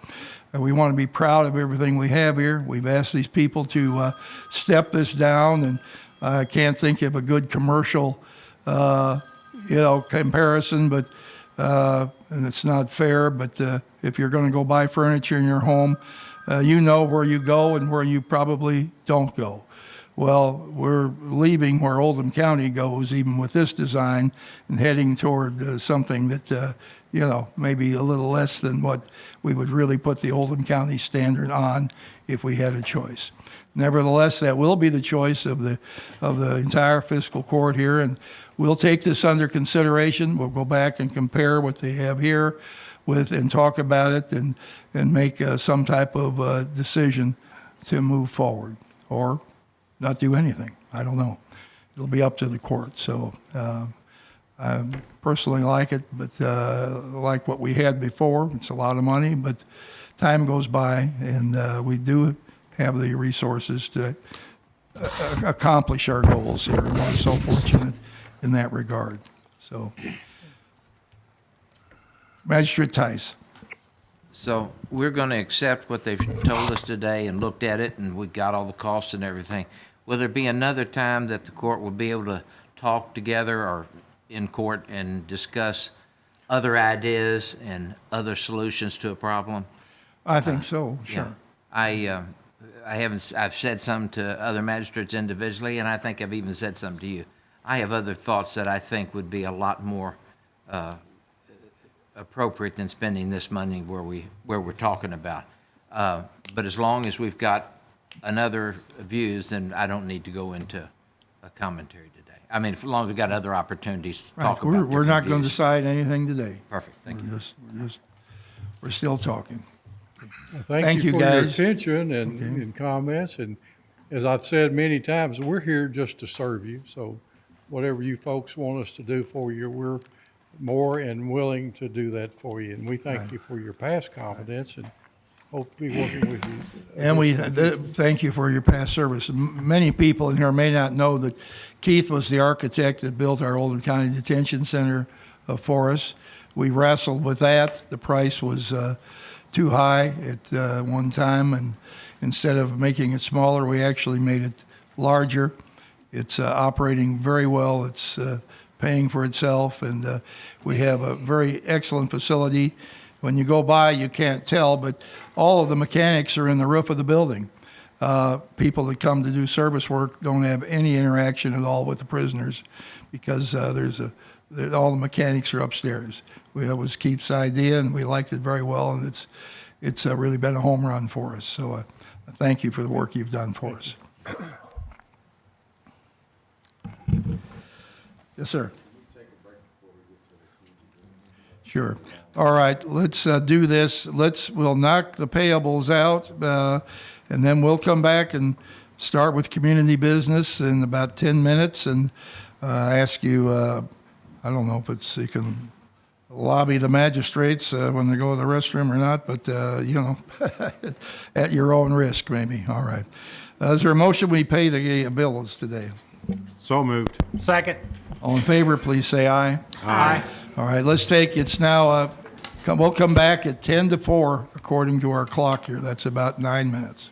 we want to be proud of everything we have here. We've asked these people to step this down, and I can't think of a good commercial, comparison, but and it's not fair, but if you're going to go buy furniture in your home, you know where you go and where you probably don't go. Well, we're leaving where Oldham County goes, even with this design, and heading toward something that, maybe a little less than what we would really put the Oldham County standard on if we had a choice. Nevertheless, that will be the choice of the entire fiscal court here, and we'll take this under consideration. We'll go back and compare what they have here and talk about it and make some type of decision to move forward or not do anything. I don't know. It'll be up to the court. So I personally like it, but like what we had before. It's a lot of money, but time goes by, and we do have the resources to accomplish our goals here. And we're so fortunate in that regard. So, Magistrate Tice. So we're going to accept what they've told us today and looked at it, and we got all the costs and everything. Will there be another time that the court will be able to talk together or in court and discuss other ideas and other solutions to a problem? I think so, sure. Yeah. I've said some to other magistrates individually, and I think I've even said some to you. I have other thoughts that I think would be a lot more appropriate than spending this money where we're talking about. But as long as we've got another views, then I don't need to go into a commentary today. I mean, as long as we've got other opportunities to talk about. We're not going to decide anything today. Perfect. Thank you. We're still talking. Well, thank you for guys. your attention and comments. And as I've said many times, we're here just to serve you. So whatever you folks want us to do for you, we're more and willing to do that for you. And we thank you for your past confidence. And Hope to be working with you. And we thank you for your past service. Many people in here may not know that Keith was the architect that built our Oldham County Detention Center for us. We wrestled with that. The price was too high at one time, and instead of making it smaller, we actually made it larger. It's operating very well. It's paying for itself, and we have a very excellent facility. When you go by, you can't tell, but all of the mechanics are in the roof of the building. People that come to do service work don't have any interaction at all with the prisoners because all the mechanics are upstairs. That was Keith's idea, and we liked it very well, and it's really been a home run for us. So thank you for the work you've done for us. Yes, sir. Sure. All right, let's do this. We'll knock the payables out, and then we'll come back and start with community business in about 10 minutes and ask you, I don't know if you can lobby the magistrates when they go to the restroom or not, but, at your own risk, maybe. All right. Is there a motion we pay the bills today? So moved. Second. All in favor, please say aye. Aye. All right, it's now, we'll come back at 10 to 4 according to our clock here. That's about 9 minutes.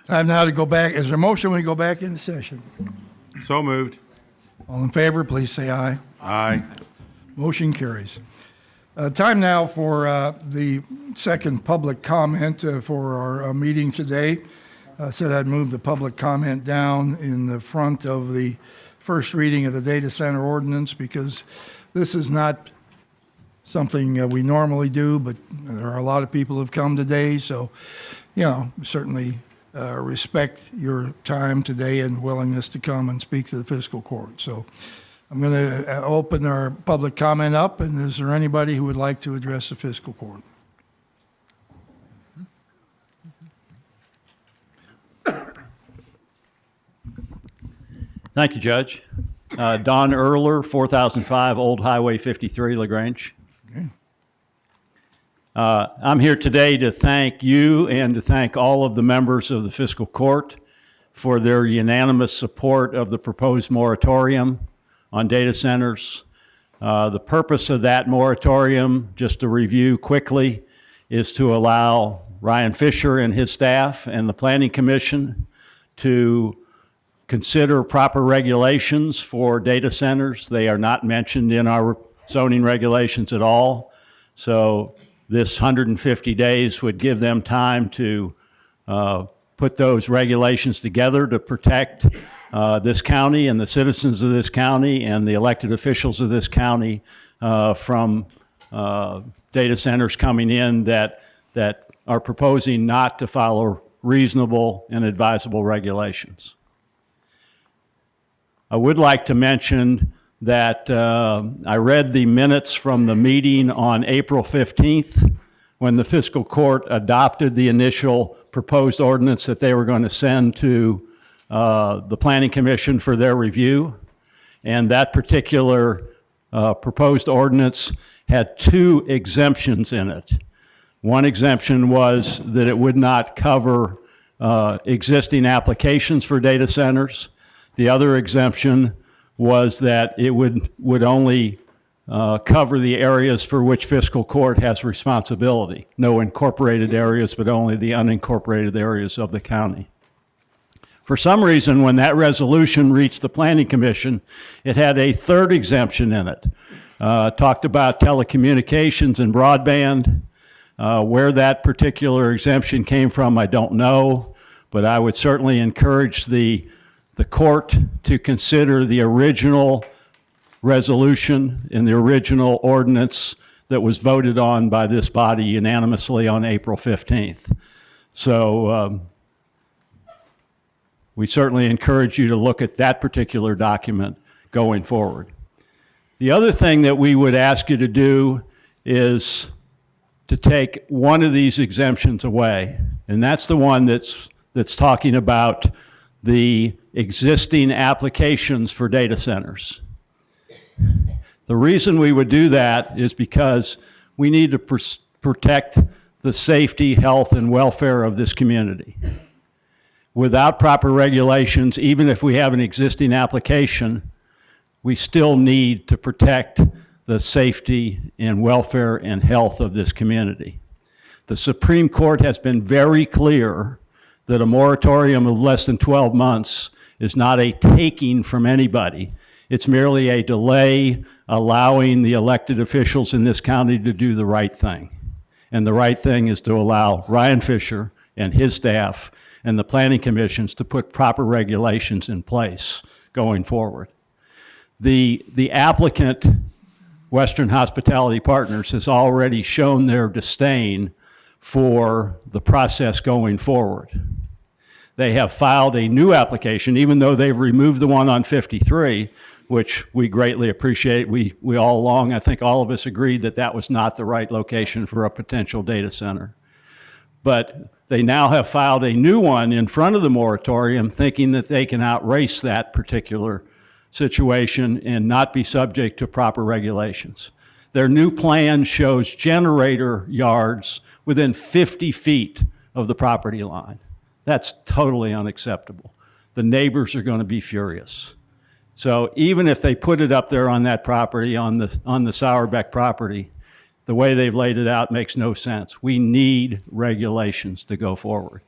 Time now to go back. Is there a motion we go back into session? So moved. All in favor, please say aye. Aye. Motion carries. Time now for the second public comment for our meeting today. I said I'd move the public comment down in the front of the first reading of the data center ordinance because this is not something we normally do, but there are a lot of people who've come today, so, certainly respect your time today and willingness to come and speak to the fiscal court. So I'm going to open our public comment up, and is there anybody who would like to address the fiscal court? Thank you, Judge. Don Erler, 4005 Old Highway 53, LaGrange. Okay. I'm here today to thank you and to thank all of the members of the fiscal court for their unanimous support of the proposed moratorium on data centers. The purpose of that moratorium, just to review quickly, is to allow Ryan Fisher and his staff and the Planning Commission to consider proper regulations for data centers. They are not mentioned in our zoning regulations at all. So this 150 days would give them time to put those regulations together to protect this county and the citizens of this county and the elected officials of this county from data centers coming in that are proposing not to follow reasonable and advisable regulations. I would like to mention that I read the minutes from the meeting on April 15th when the fiscal court adopted the initial proposed ordinance that they were going to send to the Planning Commission for their review. And that particular proposed ordinance had two exemptions in it. One exemption was that it would not cover existing applications for data centers. The other exemption was that it would only cover the areas for which fiscal court has responsibility. No incorporated areas, but only the unincorporated areas of the county. For some reason, when that resolution reached the Planning Commission, it had a third exemption in it. Talked about telecommunications and broadband. Where that particular exemption came from, I don't know, but I would certainly encourage the court to consider the original resolution in the original ordinance that was voted on by this body unanimously on April 15th. So we certainly encourage you to look at that particular document going forward. The other thing that we would ask you to do is to take one of these exemptions away, and that's the one that's talking about the existing applications for data centers. The reason we would do that is because we need to protect the safety, health, and welfare of this community. Without proper regulations, even if we have an existing application, we still need to protect the safety and welfare and health of this community. The Supreme Court has been very clear that a moratorium of less than 12 months is not a taking from anybody. It's merely a delay allowing the elected officials in this county to do the right thing. And the right thing is to allow Ryan Fisher and his staff and the planning commissions to put proper regulations in place going forward. The applicant, Western Hospitality Partners, has already shown their disdain for the process going forward. They have filed a new application, even though they've removed the one on 53, which we greatly appreciate. We all along, I think all of us agreed that that was not the right location for a potential data center. But they now have filed a new one in front of the moratorium, thinking that they can outrace that particular situation and not be subject to proper regulations. Their new plan shows generator yards within 50 feet of the property line. That's totally unacceptable. The neighbors are going to be furious. So even if they put it up there on that property, on the Sauerbeck property, the way they've laid it out makes no sense. We need regulations to go forward.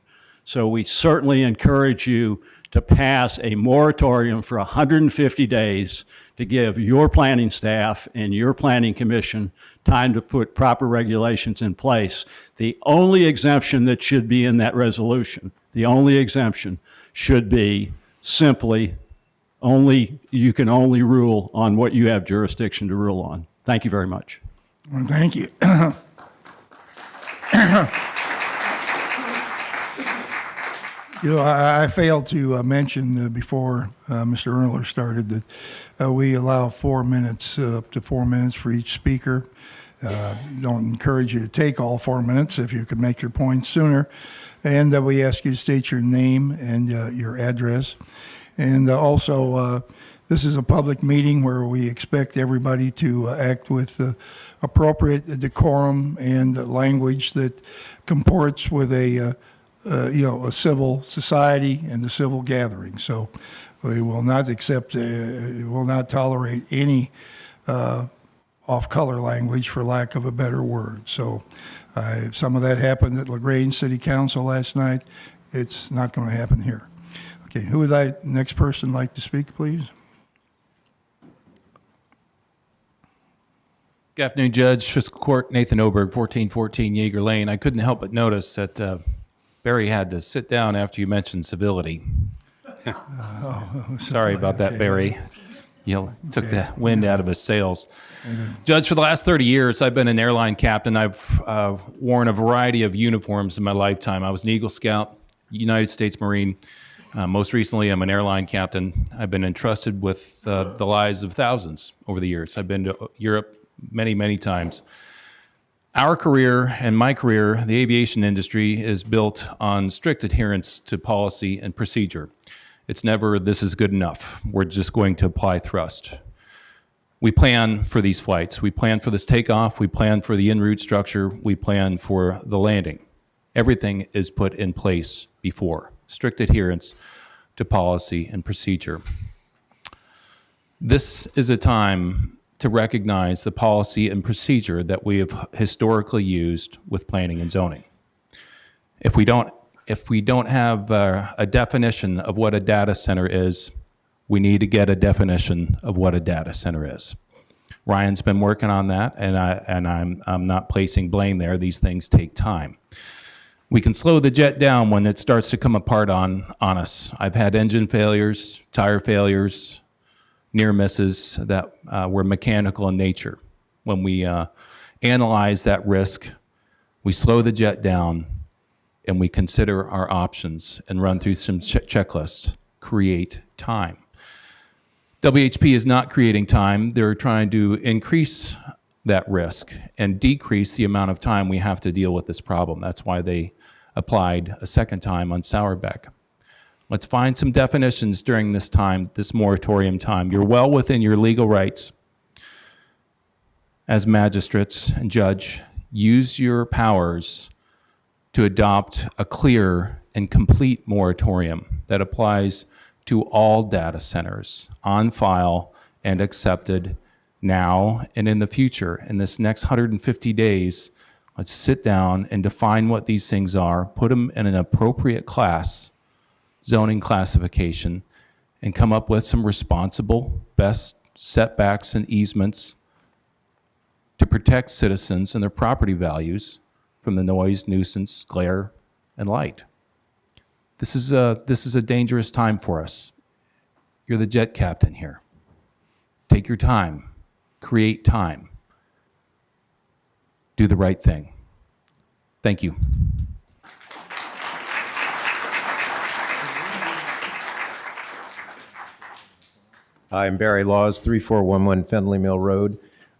So we certainly encourage you to pass a moratorium for 150 days to give your planning staff and your planning commission time to put proper regulations in place. The only exemption that should be in that resolution, the only exemption should be simply you can only rule on what you have jurisdiction to rule on. Thank you very much. Well, thank you. You know, I failed to mention before Mr. Erler started that we allow 4 minutes, up to 4 minutes for each speaker. Don't encourage you to take all 4 minutes if you could make your point sooner. And we ask you to state your name and your address. And also, this is a public meeting where we expect everybody to act with appropriate decorum and language that comports with a civil society and a civil gathering. So we will not accept, will not tolerate any off-color language, for lack of a better word. So some of that happened at LaGrange City Council last night. It's not going to happen here. Okay, who would next person like to speak, please? Good afternoon, Judge, Fiscal Court, Nathan Oberg, 1414 Yeager Lane. I couldn't help but notice that Barry had to sit down after you mentioned civility. Sorry about that, Barry. You took the wind out of his sails. Judge, for the last 30 years, I've been an airline captain. I've worn a variety of uniforms in my lifetime. I was an Eagle Scout, United States Marine. Most recently, I'm an airline captain. I've been entrusted with the lives of thousands over the years. I've been to Europe many, many times. Our career and my career, the aviation industry, is built on strict adherence to policy and procedure. It's never, this is good enough. We're just going to apply thrust. We plan for these flights. We plan for this takeoff. We plan for the en route structure. We plan for the landing. Everything is put in place before. Strict adherence to policy and procedure. This is a time to recognize the policy and procedure that we have historically used with planning and zoning. If we don't have a definition of what a data center is, we need to get a definition of what a data center is. Ryan's been working on that, and I'm not placing blame there. These things take time. We can slow the jet down when it starts to come apart on us. I've had engine failures, tire failures, near misses that were mechanical in nature. When we analyze that risk, we slow the jet down and we consider our options and run through some checklists, create time. WHP is not creating time. They're trying to increase that risk and decrease the amount of time we have to deal with this problem. That's why they applied a second time on Sauerbeck. Let's find some definitions during this time, this moratorium time. You're well within your legal rights as magistrates and judge. Use your powers to adopt a clear and complete moratorium that applies to all data centers on file and accepted now and in the future. In this next 150 days, let's sit down and define what these things are, put them in an appropriate class, zoning classification, and come up with some responsible best setbacks and easements to protect citizens and their property values from the noise, nuisance, glare, and light. This is a dangerous time for us. You're the jet captain here. Take your time, create time, do the right thing. Thank you. Hi, I'm Barry Laws, 3411 Findlay Mill Road.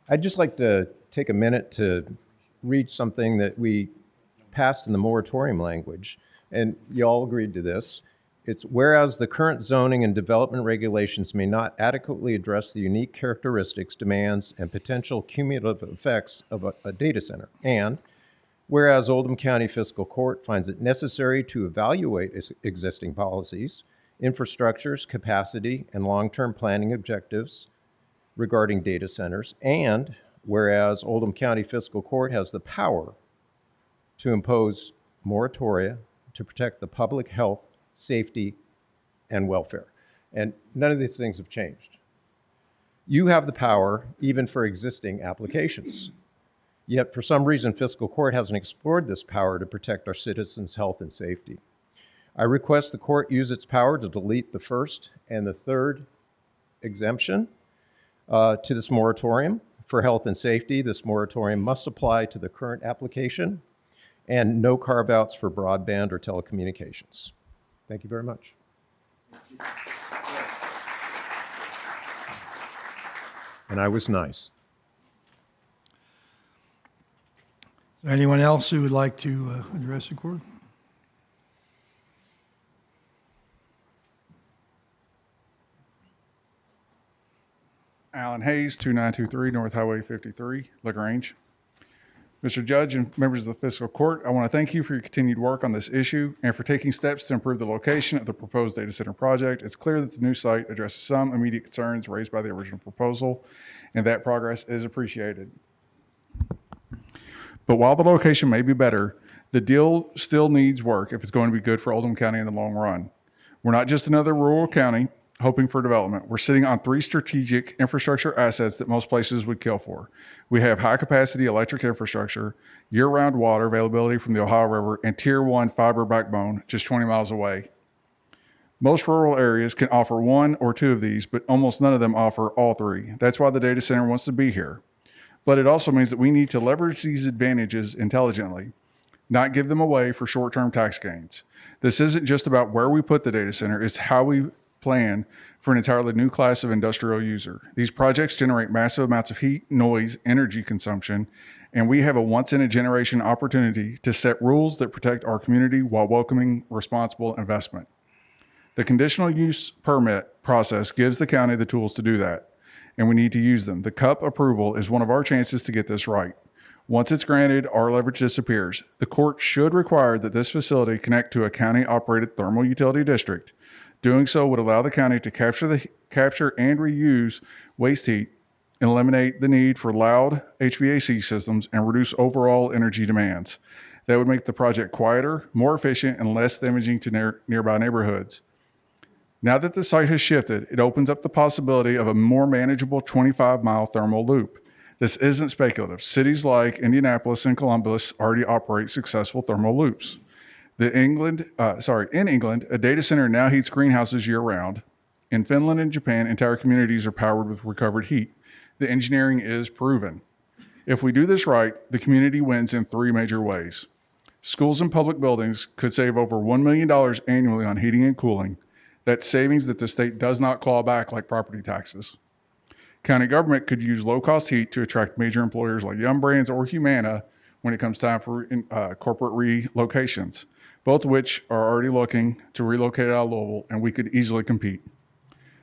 I'd just like to take a minute to read something that we passed in the moratorium language, and you all agreed to this. It's whereas the current zoning and development regulations may not adequately address the unique characteristics, demands, and potential cumulative effects of a data center, and whereas Oldham County Fiscal Court finds it necessary to evaluate existing policies, infrastructures, capacity, and long-term planning objectives regarding data centers, and whereas Oldham County Fiscal Court has the power to impose moratoria to protect the public health, safety, and welfare. And none of these things have changed. You have the power even for existing applications. Yet for some reason, fiscal court hasn't explored this power to protect our citizens' health and safety. I request the court use its power to delete the first and the third exemption to this moratorium. For health and safety, this moratorium must apply to the current application and no carve-outs for broadband or telecommunications. Thank you very much. And I was nice. Anyone else who would like to address the court? Alan Hayes, 2923 North Highway 53, LaGrange. Mr. Judge and members of the Fiscal Court, I want to thank you for your continued work on this issue and for taking steps to improve the location of the proposed data center project. It's clear that the new site addresses some immediate concerns raised by the original proposal, and that progress is appreciated. But while the location may be better, the deal still needs work if it's going to be good for Oldham County in the long run. We're not just another rural county hoping for development. We're sitting on 3 strategic infrastructure assets that most places would kill for. We have high-capacity electric infrastructure, year-round water availability from the Ohio River, and Tier 1 fiber backbone just 20 miles away. Most rural areas can offer 1 or 2 of these, but almost none of them offer all 3. That's why the data center wants to be here. But it also means that we need to leverage these advantages intelligently, not give them away for short-term tax gains. This isn't just about where we put the data center, it's how we plan for an entirely new class of industrial user. These projects generate massive amounts of heat, noise, energy consumption, and we have a once-in-a-generation opportunity to set rules that protect our community while welcoming responsible investment. The conditional use permit process gives the county the tools to do that, and we need to use them. The CUP approval is one of our chances to get this right. Once it's granted, our leverage disappears. The court should require that this facility connect to a county-operated thermal utility district. Doing so would allow the county to capture and reuse waste heat, eliminate the need for loud HVAC systems, and reduce overall energy demands. That would make the project quieter, more efficient, and less damaging to nearby neighborhoods. Now that the site has shifted, it opens up the possibility of a more manageable 25-mile thermal loop. This isn't speculative. Cities like Indianapolis and Columbus already operate successful thermal loops. In England, a data center now heats greenhouses year-round. In Finland and Japan, entire communities are powered with recovered heat. The engineering is proven. If we do this right, the community wins in 3 major ways. Schools and public buildings could save over $1 million annually on heating and cooling. That's savings that the state does not claw back like property taxes. County government could use low-cost heat to attract major employers like Yum Brands or Humana when it comes time for corporate relocations, both of which are already looking to relocate out of Louisville, and we could easily compete.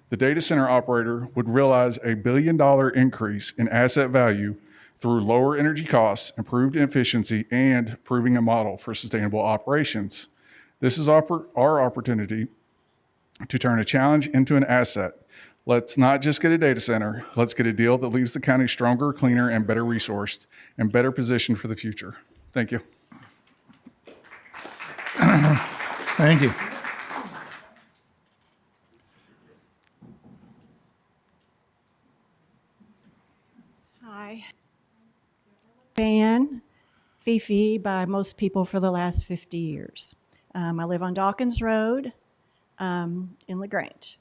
The data center operator would realize a $1 billion increase in asset value through lower energy costs, improved efficiency, and proving a model for sustainable operations. This is our opportunity to turn a challenge into an asset. Let's not just get a data center. Let's get a deal that leaves the county stronger, cleaner, and better resourced, and better positioned for the future. Thank you. Thank you. Hi. Fan, Fifi by most people for the last 50 years. I live on Dawkins Road in LaGrange.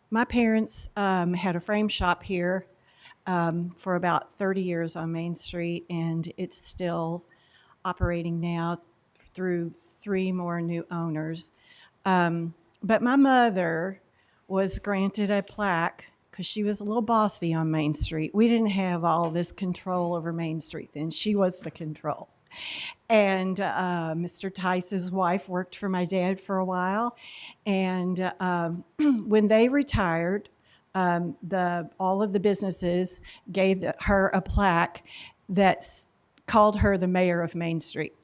My parents had a frame shop here for about 30 years on Main Street, and it's still operating now through 3 more new owners. But my mother was granted a plaque because she was a little bossy on Main Street. We didn't have all this control over Main Street then. She was the control. And Mr. Tice's wife worked for my dad for a while. And when they retired, all of the businesses gave her a plaque that called her the mayor of Main Street.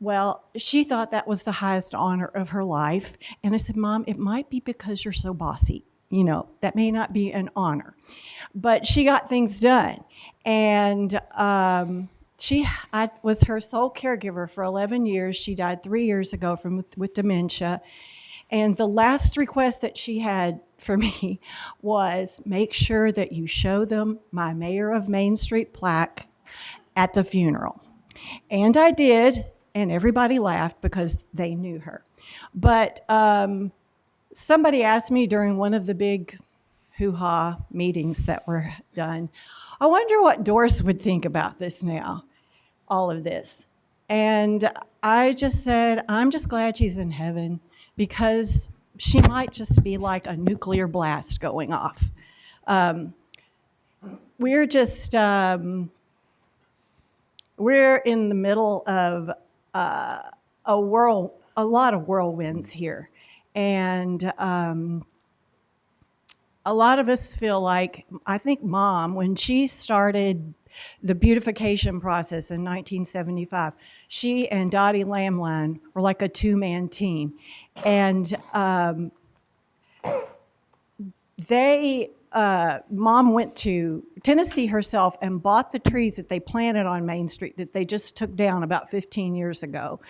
Well, she thought that was the highest honor of her life. And I said, Mom, it might be because you're so bossy. You know, that may not be an honor. But she got things done. And I was her sole caregiver for 11 years. She died 3 years ago with dementia. And the last request that she had for me was make sure that you show them my Mayor of Main Street plaque at the funeral. And I did, and everybody laughed because they knew her. But somebody asked me during one of the big hoo-ha meetings that were done, I wonder what Doris would think about this now, all of this. And I just said, I'm just glad she's in heaven, because she might just be like a nuclear blast going off. We're just, we're in the middle of a lot of whirlwinds here. And a lot of us feel like, I think Mom, when she started the beautification process in 1975, she and Dottie Lamline were like a two-man team. And Mom went to Tennessee herself and bought the trees that they planted on Main Street that they just took down about 15 years ago,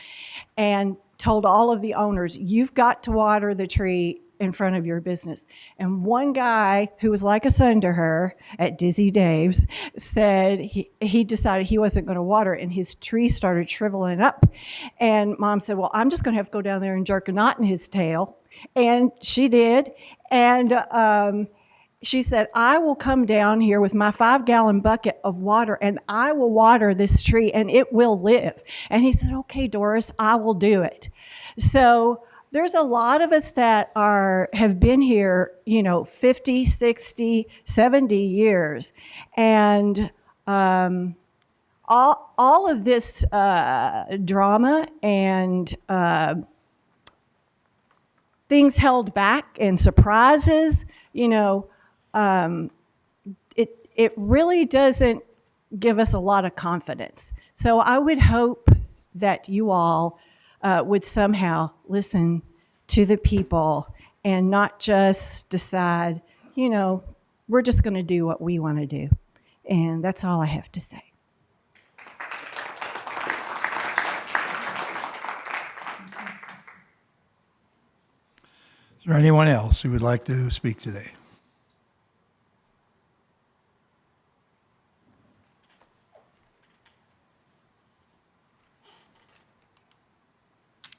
and told all of the owners, you've got to water the tree in front of your business. And one guy who was like a son to her at Dizzy Dave's said he decided he wasn't going to water it, and his tree started shriveling up. And Mom said, well, I'm just going to have to go down there and jerk a knot in his tail. And she did. And she said, I will come down here with my 5-gallon bucket of water, and I will water this tree, and it will live. And he said, okay, Doris, I will do it. So there's a lot of us that have been here, 50, 60, 70 years. And all of this drama and things held back and surprises, it really doesn't give us a lot of confidence. So I would hope that you all would somehow listen to the people and not just decide, we're just going to do what we want to do. And that's all I have to say. Is there anyone else who would like to speak today?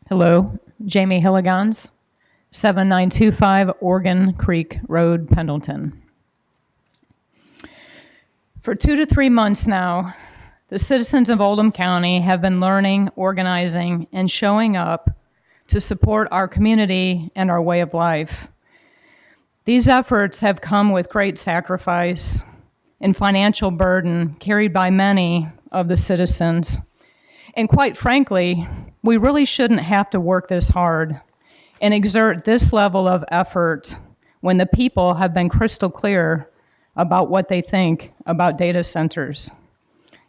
Hello, Jamie Hilligans, 7925 Oregon Creek Road, Pendleton. For 2 to 3 months now, the citizens of Oldham County have been learning, organizing, and showing up to support our community and our way of life. These efforts have come with great sacrifice and financial burden carried by many of the citizens. And quite frankly, we really shouldn't have to work this hard and exert this level of effort when the people have been crystal clear about what they think about data centers.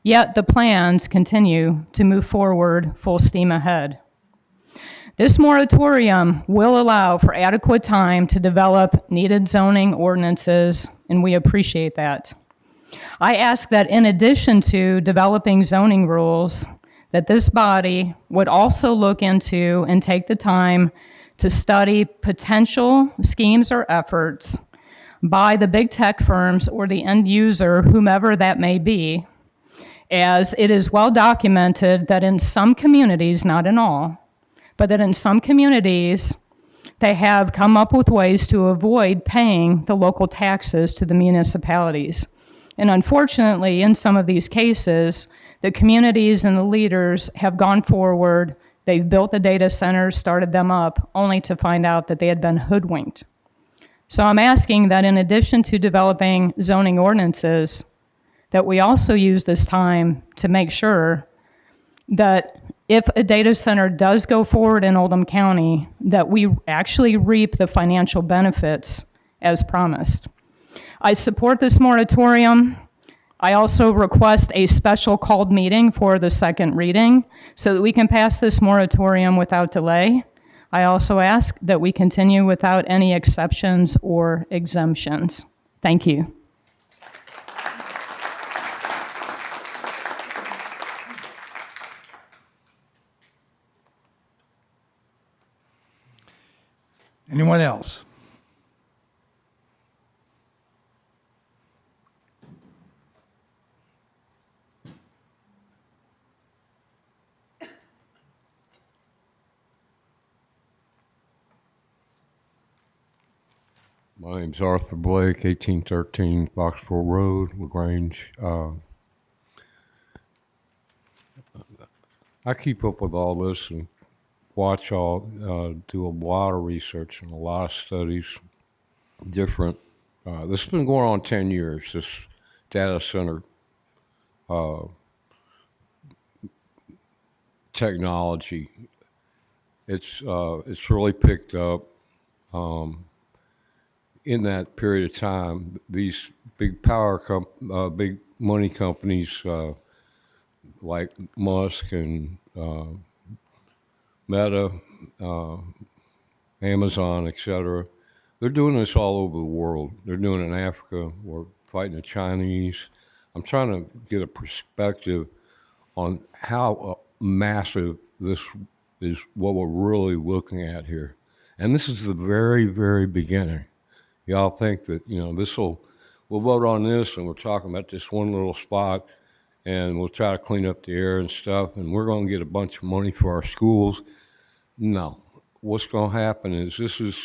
Yet the plans continue to move forward full steam ahead. This moratorium will allow for adequate time to develop needed zoning ordinances, and we appreciate that. I ask that in addition to developing zoning rules, that this body would also look into and take the time to study potential schemes or efforts by the big tech firms or the end user, whomever that may be, as it is well documented that in some communities, not in all, but that in some communities, they have come up with ways to avoid paying the local taxes to the municipalities. And unfortunately, in some of these cases, the communities and the leaders have gone forward, they've built the data centers, started them up, only to find out that they had been hoodwinked. So I'm asking that in addition to developing zoning ordinances, that we also use this time to make sure that if a data center does go forward in Oldham County, that we actually reap the financial benefits as promised. I support this moratorium. I also request a special called meeting for the second reading so that we can pass this moratorium without delay. I also ask that we continue without any exceptions or exemptions. Thank you. Anyone else? My name's Arthur Blake, 1813 Foxborough Road, LaGrange. I keep up with all this and do a lot of research and a lot of studies. This has been going on 10 years, this data center technology. It's really picked up. In that period of time, these big big money companies like Musk and Meta, Amazon, etc., they're doing this all over the world. They're doing it in Africa. We're fighting the Chinese. I'm trying to get a perspective on how massive this is, what we're really looking at here. And this is the very, very beginning. Y'all think that, we'll vote on this and we're talking about this one little spot and we'll try to clean up the air and stuff and we're going to get a bunch of money for our schools. No. What's going to happen is this is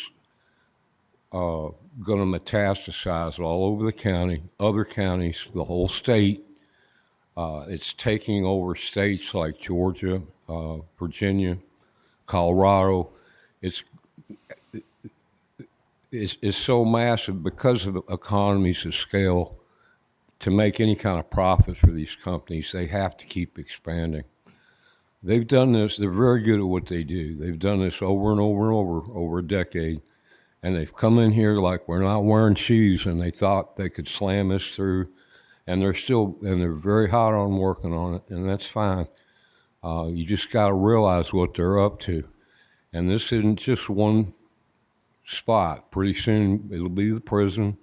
going to metastasize all over the county, other counties, the whole state. It's taking over states like Georgia, Virginia, Colorado. It's so massive because of the economies of scale. To make any kind of profit for these companies, they have to keep expanding. They've done this. They're very good at what they do. They've done this over and over and over a decade. And they've come in here like we're not wearing shoes, and they thought they could slam this through. And they're very hot on working on it, and that's fine. You just got to realize what they're up to. And this isn't just one spot. Pretty soon it'll be the prison.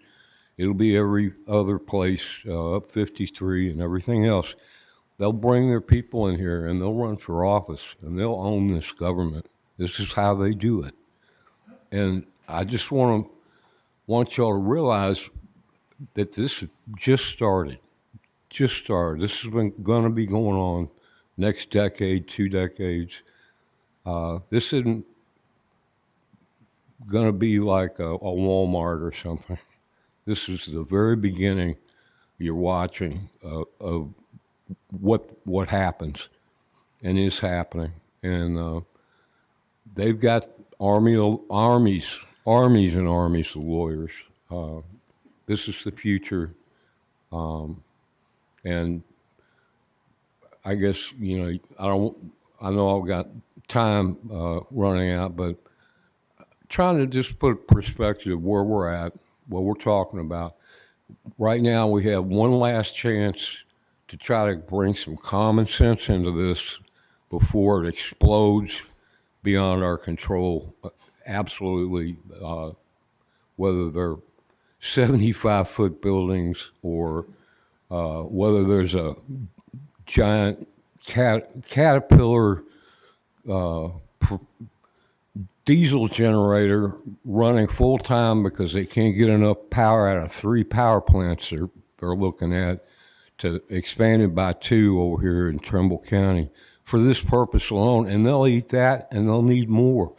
It'll be every other place, up 53 and everything else. They'll bring their people in here and they'll run for office and they'll own this government. This is how they do it. And I just want y'all to realize that this just started. This has been going to be going on next decade, 2 decades. This isn't going to be like a Walmart or something. This is the very beginning you're watching of what happens and is happening. And they've got armies and armies of lawyers. This is the future. And I guess, I know I've got time running out, but trying to just put a perspective where we're at, what we're talking about. Right now, we have one last chance to try to bring some common sense into this before it explodes beyond our control. Absolutely, whether they're 75-foot buildings or whether there's a giant Caterpillar diesel generator running full time because they can't get enough power out of 3 power plants they're looking at to expand it by 2 over here in Trimble County for this purpose alone. And they'll eat that and they'll need more.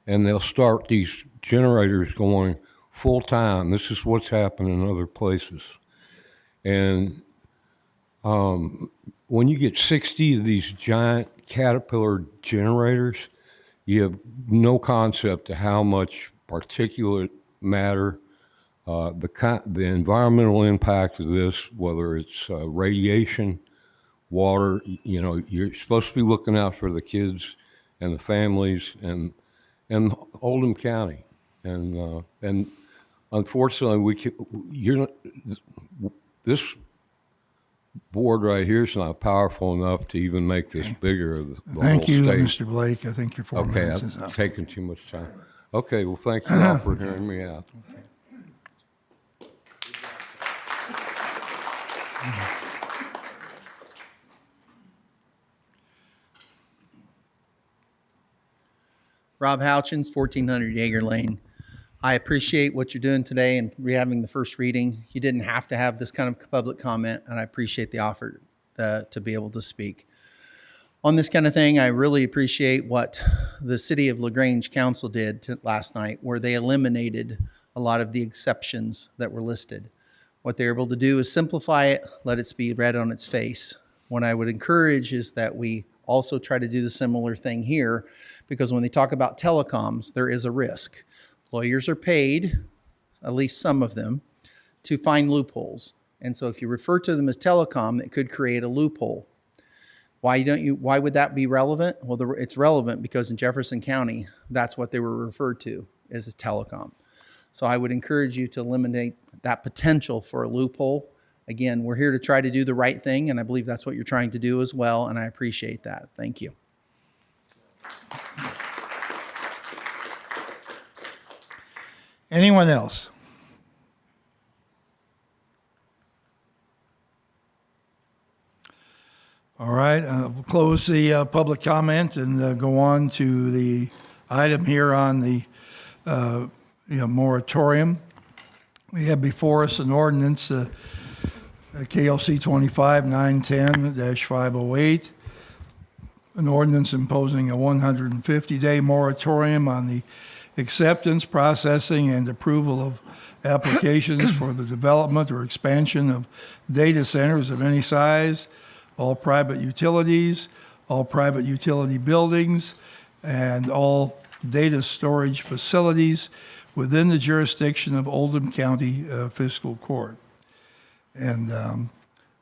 And they'll start these generators going full time. This is what's happening in other places. And when you get 60 of these giant Caterpillar generators, you have no concept of how much particulate matter, the environmental impact of this, whether it's radiation, water. You're supposed to be looking out for the kids and the families and Oldham County. And unfortunately, this board right here is not powerful enough to even make this bigger. The Thank you, whole state. Mr. Blake. I think your 4 minutes is Okay, up. I've taken too much time. Okay, well, thank you all for hearing me out. Rob Houchins, 1400 Yeager Lane. I appreciate what you're doing today and having the first reading. You didn't have to have this kind of public comment, and I appreciate the offer to be able to speak. On this kind of thing, I really appreciate what the City of LaGrange Council did last night, where they eliminated a lot of the exceptions that were listed. What they're able to do is simplify it, let it be read on its face. What I would encourage is that we also try to do the similar thing here, because when they talk about telecoms, there is a risk. Lawyers are paid, at least some of them, to find loopholes. And so if you refer to them as telecom, it could create a loophole. Why would that be relevant? Well, it's relevant because in Jefferson County, that's what they were referred to as a telecom. So I would encourage you to eliminate that potential for a loophole. Again, we're here to try to do the right thing, and I believe that's what you're trying to do as well, and I appreciate that. Thank you. Anyone else? All right, we'll close the public comment and go on to the item here on the moratorium. We have before us an ordinance, KLC 25-910-508, an ordinance imposing a 150-day moratorium on the acceptance, processing, and approval of applications for the development or expansion of data centers of any size, all private utilities, all private utility buildings, and all data storage facilities within the jurisdiction of Oldham County Fiscal Court. And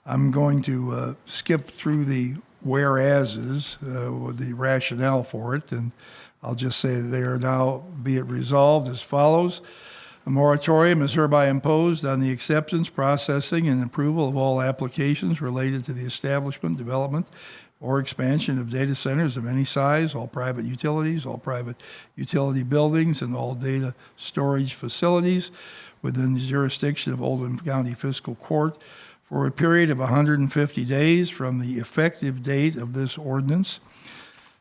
I'm going to skip through the whereases with the rationale for it, and I'll just say that they are now be it resolved as follows. A moratorium is hereby imposed on the acceptance, processing, and approval of all applications related to the establishment, development, or expansion of data centers of any size, all private utilities, all private utility buildings, and all data storage facilities within the jurisdiction of Oldham County Fiscal Court for a period of 150 days from the effective date of this ordinance.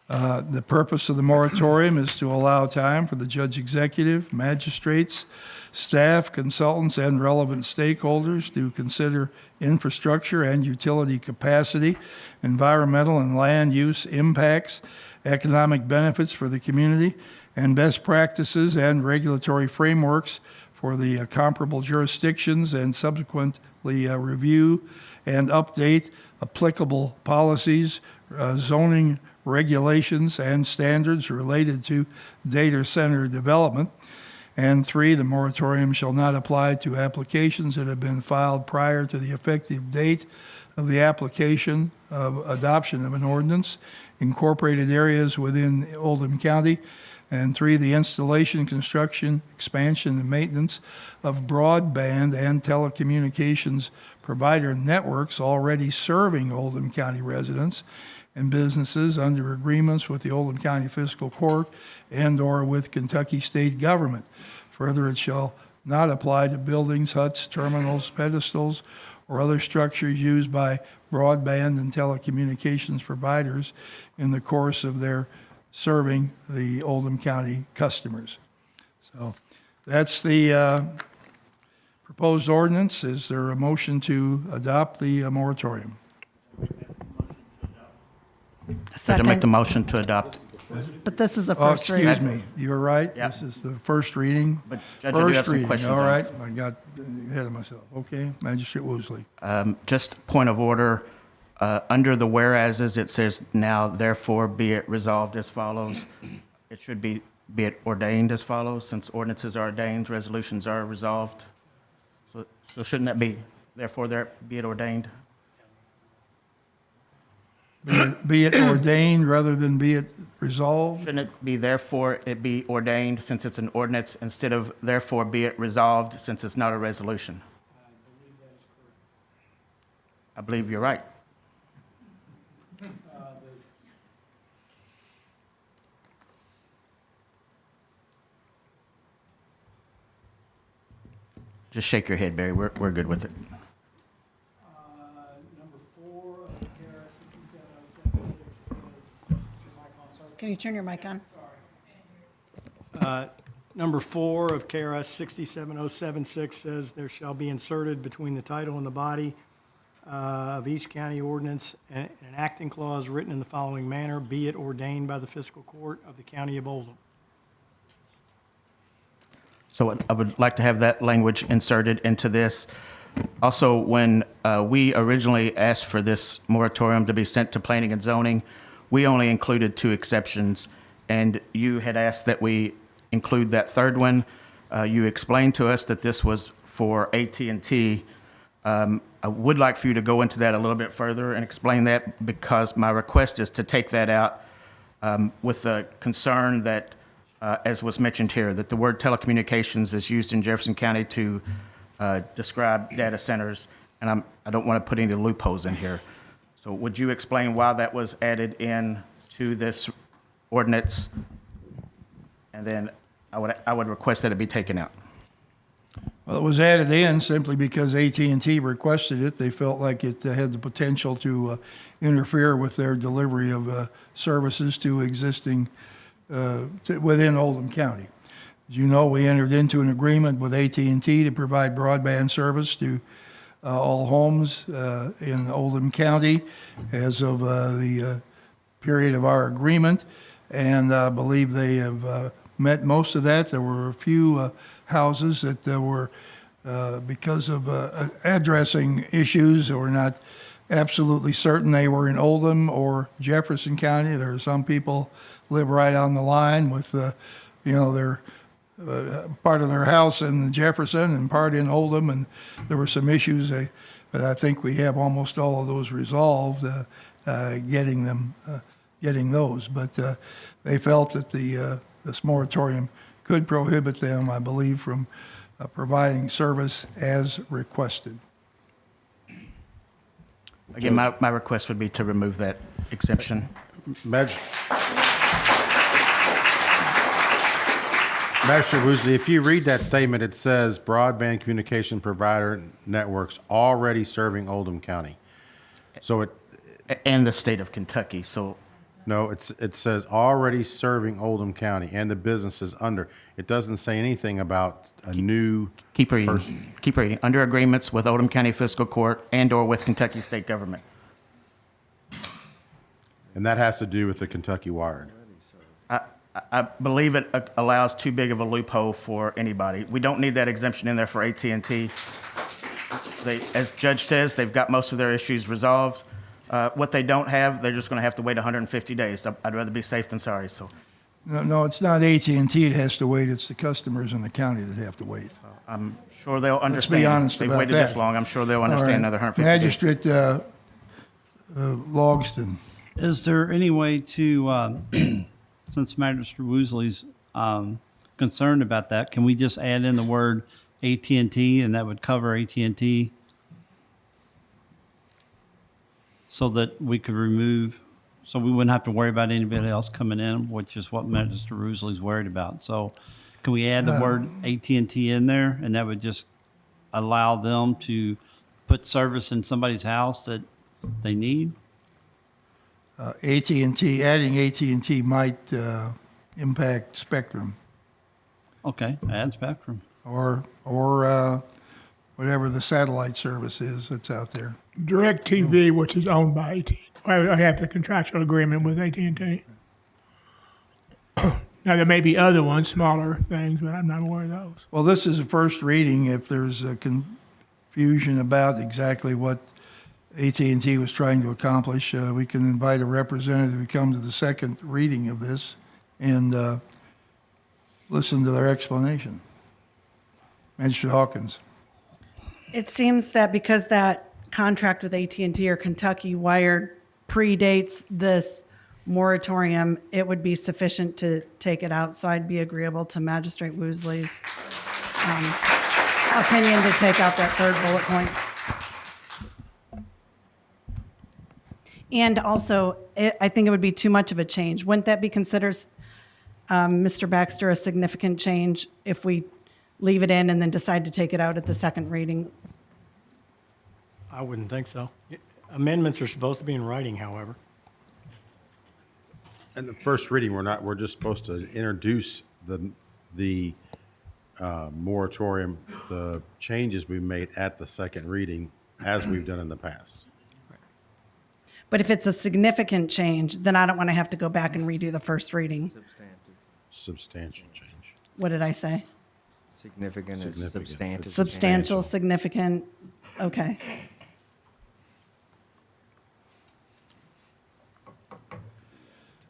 The purpose of the moratorium is to allow time for the judge executive, magistrates, staff, consultants, and relevant stakeholders to consider infrastructure and utility capacity, environmental and land use impacts, economic benefits for the community, and best practices and regulatory frameworks for the comparable jurisdictions, and subsequently review and update applicable policies, zoning regulations, and standards related to data center development. And 3, the moratorium shall not apply to applications that have been filed prior to the effective date of the application of adoption of an ordinance, incorporated areas within Oldham County. And 3, the installation, construction, expansion, and maintenance of broadband and telecommunications provider networks already serving Oldham County residents and businesses under agreements with the Oldham County Fiscal Court and/or with Kentucky State Government. Further, it shall not apply to buildings, huts, terminals, pedestals, or other structures used by broadband and telecommunications providers in the course of their serving the Oldham County customers. So that's the proposed ordinance. Is there a motion to adopt the moratorium? Judge, I make the motion to adopt. But this is a Oh, first reading. excuse me, you're right. Yeah. This is the first reading. But Judge, I do have some questions All on right, this. I got ahead of myself. Okay, Magistrate Woosley. Just point of order, under the whereases, it says now therefore be it resolved as follows. It should be it ordained as follows, since ordinances are ordained, resolutions are resolved. So shouldn't that be therefore there be it ordained? Be it ordained rather than be it resolved? Shouldn't it be therefore it be ordained since it's an ordinance instead of therefore be it resolved since it's not a resolution? I believe you're right. Just shake your head, Barry. We're good with it. Number 4 of KRS 67076 is, Can you turn your mic on? Number 4 of KRS 67076 says there shall be inserted between the title and the body of each county ordinance an enacting clause written in the following manner: be it ordained by the fiscal court of the county of Oldham. So I would like to have that language inserted into this. Also, when we originally asked for this moratorium to be sent to planning and zoning, we only included 2 exceptions, and you had asked that we include that third one. You explained to us that this was for AT&T. I would like for you to go into that a little bit further and explain that, because my request is to take that out with the concern that, as was mentioned here, that the word telecommunications is used in Jefferson County to describe data centers, and I don't want to put any loopholes in here. So would you explain why that was added in to this ordinance? And then I would request that it be taken out. Well, it was added in simply because AT&T requested it. They felt like it had the potential to interfere with their delivery of services to existing within Oldham County. As you know, we entered into an agreement with AT&T to provide broadband service to all homes in Oldham County as of the period of our agreement, and I believe they have met most of that. There were a few houses that were, because of addressing issues, or not absolutely certain they were in Oldham or Jefferson County. There are some people live right on the line with, their part of their house in Jefferson and part in Oldham, and there were some issues. But I think we have almost all of those resolved, getting those. But they felt that this moratorium could prohibit them, I believe, from providing service as requested. Again, my request would be to remove that exemption. Magistrate Woosley, if you read that statement, it says broadband communication provider networks already serving Oldham County. So and the state of Kentucky. So no, it says already serving Oldham County and the businesses under. It doesn't say anything about a new keep reading. person. Keep reading. Under agreements with Oldham County Fiscal Court and/or with Kentucky State Government. And that has to do with the Kentucky Wired. I believe it allows too big of a loophole for anybody. We don't need that exemption in there for AT&T. As Judge says, they've got most of their issues resolved. What they don't have, they're just going to have to wait 150 days. I'd rather be safe than sorry. So, No, it's not AT&T that has to wait. It's the customers in the county that have to wait. I'm sure they'll understand. Let's be honest They've about waited that. this long. I'm sure they'll understand another 150 Magistrate Logston. Is there any way to, since Magistrate Woosley's concerned about that, can we just add in the word AT&T, and that would cover AT&T, so that we could remove, so we wouldn't have to worry about anybody else coming in, which is what Magistrate Woosley's worried about. So can we add the word AT&T in there, and that would just allow them to put service in somebody's house that they need? Adding AT&T might impact Spectrum. Okay, add Spectrum. Or whatever the satellite service is that's out there. DirecTV, which is owned by AT&T. I have the contractual agreement with AT&T. Now, there may be other ones, smaller things, but I'm not aware of those. Well, this is a first reading. If there's a confusion about exactly what AT&T was trying to accomplish, we can invite a representative to come to the second reading of this and listen to their explanation. Magistrate Hawkins. It seems that because that contract with AT&T or Kentucky Wired predates this moratorium, it would be sufficient to take it out. So I'd be agreeable to Magistrate Woosley's opinion to take out that third bullet point. And also, I think it would be too much of a change. Wouldn't that be considered, Mr. Baxter, a significant change if we leave it in and then decide to take it out at the second reading? I wouldn't think so. Amendments are supposed to be in writing, however. And the first reading, we're just supposed to introduce the the moratorium, the changes we made at the second reading, as we've done in the past. But if it's a significant change, then I don't want to have to go back and redo the first reading. Substantial change. What did I say? Significant is Significant. substantive. Substantial, significant, okay.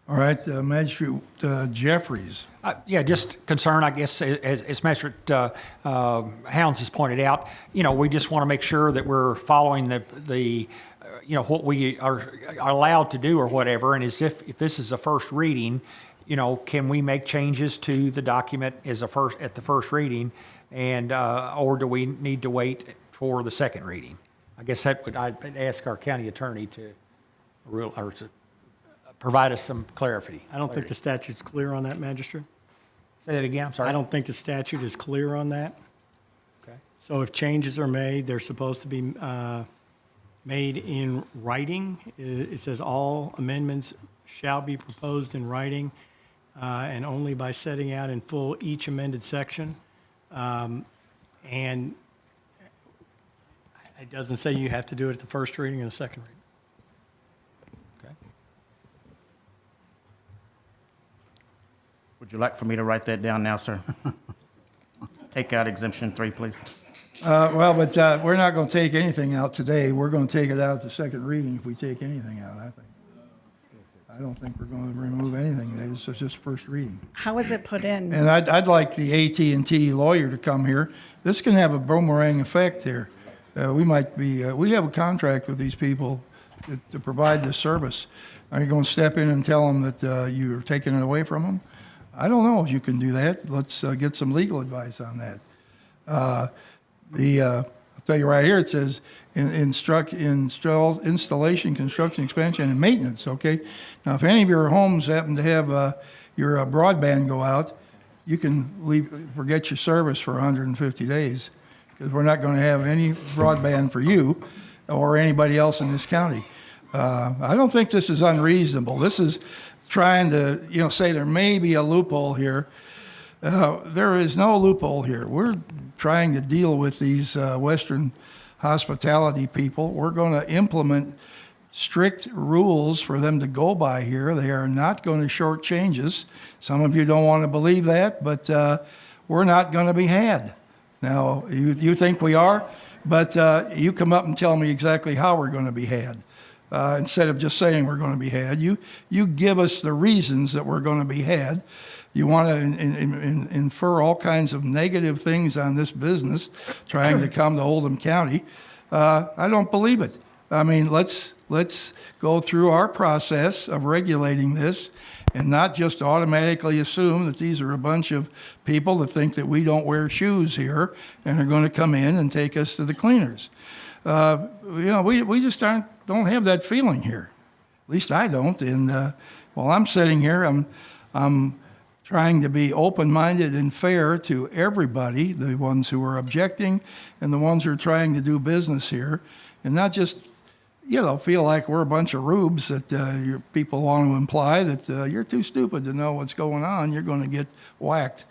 All right, Magistrate Jeffries. Yeah, just concern, I guess, as Magistrate Hounds has pointed out, we just want to make sure that we're following the what we are allowed to do or whatever. And as if this is a first reading, can we make changes to the document at the first reading, and or do we need to wait for the second reading? I guess I'd ask our county attorney to provide us some clarity. I don't think the statute's clear on that, Magistrate. Say that again, I'm sorry. I don't think the statute is clear on that. Okay. So if changes are made, they're supposed to be made in writing. It says all amendments shall be proposed in writing, and only by setting out in full each amended section. And it doesn't say you have to do it at the first reading or the second reading. Would you like for me to write that down now, sir? Take out exemption 3, please. Well, but we're not going to take anything out today. We're going to take it out at the second reading if we take anything out, I think. I don't think we're going to remove anything. It's just first reading. How is it put in? And I'd like the AT&T lawyer to come here. This can have a boomerang effect here. We have a contract with these people to provide this service. Are you going to step in and tell them that you're taking it away from them? I don't know if you can do that. Let's get some legal advice on that. I'll tell you right here, it says installation, construction, expansion, and maintenance, okay? Now, if any of your homes happen to have your broadband go out, you can forget your service for 150 days because we're not going to have any broadband for you or anybody else in this county. I don't think this is unreasonable. This is trying to, say there may be a loophole here. There is no loophole here. We're trying to deal with these Western hospitality people. We're going to implement strict rules for them to go by here. They are not going to shortchange us. Some of you don't want to believe that, but we're not going to be had. Now, you think we are, but you come up and tell me exactly how we're going to be had. Instead of just saying we're going to be had, you give us the reasons that we're going to be had. You want to infer all kinds of negative things on this business trying to come to Oldham County. I don't believe it. I mean, let's go through our process of regulating this and not just automatically assume that these are a bunch of people that think that we don't wear shoes here and are going to come in and take us to the cleaners. We just don't have that feeling here. At least I don't. And while I'm sitting here, I'm trying to be open-minded and fair to everybody, the ones who are objecting and the ones who are trying to do business here, and not just, feel like we're a bunch of rubes that your people want to imply that you're too stupid to know what's going on. You're going to get whacked.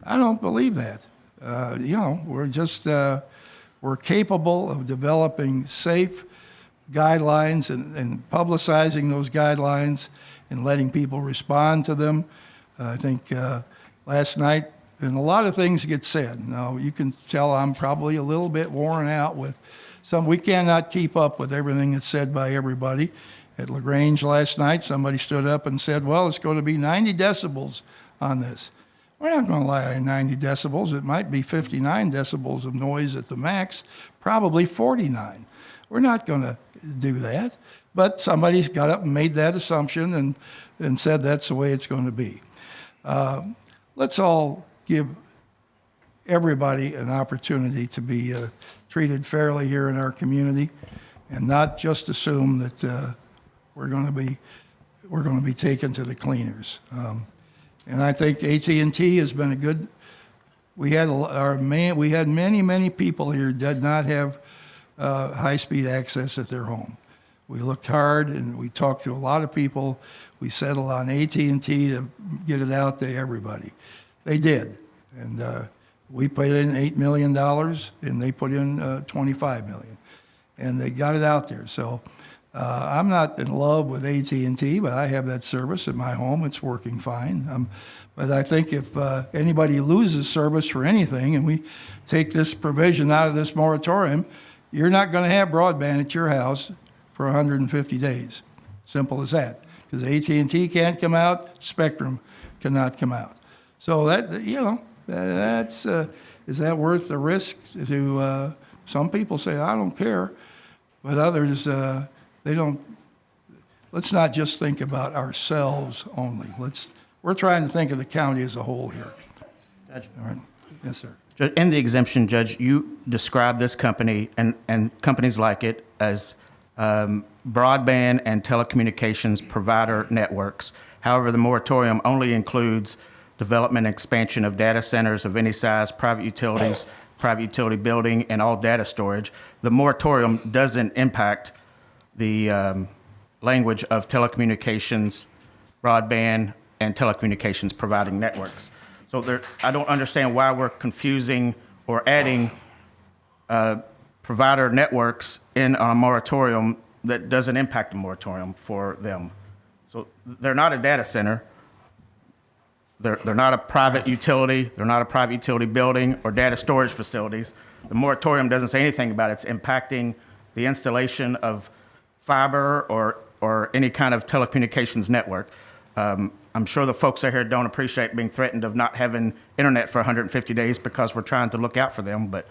I don't believe that. We're just... We're capable of developing safe guidelines and publicizing those guidelines and letting people respond to them. I think last night, and a lot of things get said. Now, you can tell I'm probably a little bit worn out with some. We cannot keep up with everything that's said by everybody. At LaGrange last night, somebody stood up and said, well, it's going to be 90 decibels on this. We're not going to lie at 90 decibels. It might be 59 decibels of noise at the max, probably 49. We're not going to do that. But somebody's got up and made that assumption and said that's the way it's going to be. Let's all give everybody an opportunity to be treated fairly here in our community and not just assume that we're going to be taken to the cleaners. And I think AT&T has been a good. We had many people here that did not have high-speed access at their home. We looked hard and we talked to a lot of people. We settled on AT&T to get it out to everybody. They did. And we put in $8 million, and they put in $25 million. And they got it out there. So I'm not in love with AT&T, but I have that service at my home. It's working fine. But I think if anybody loses service for anything, and we take this provision out of this moratorium, you're not going to have broadband at your house for 150 days. Simple as that. Because AT&T can't come out, Spectrum cannot come out. So that, that's is that worth the risk to? Some people say I don't care, but others they don't. Let's not just think about ourselves only. We're trying to think of the county as a whole here. Judge. All right. Yes, sir. In the exemption, Judge, you describe this company and companies like it as broadband and telecommunications provider networks. However, the moratorium only includes development and expansion of data centers of any size, private utilities, private utility building, and all data storage. The moratorium doesn't impact the language of telecommunications, broadband, and telecommunications providing networks. So I don't understand why we're confusing or adding provider networks in a moratorium that doesn't impact the moratorium for them. So they're not a data center. They're not a private utility. They're not a private utility building or data storage facilities. The moratorium doesn't say anything about it's impacting the installation of fiber or any kind of telecommunications network. I'm sure the folks out here don't appreciate being threatened of not having internet for 150 days because we're trying to look out for them, but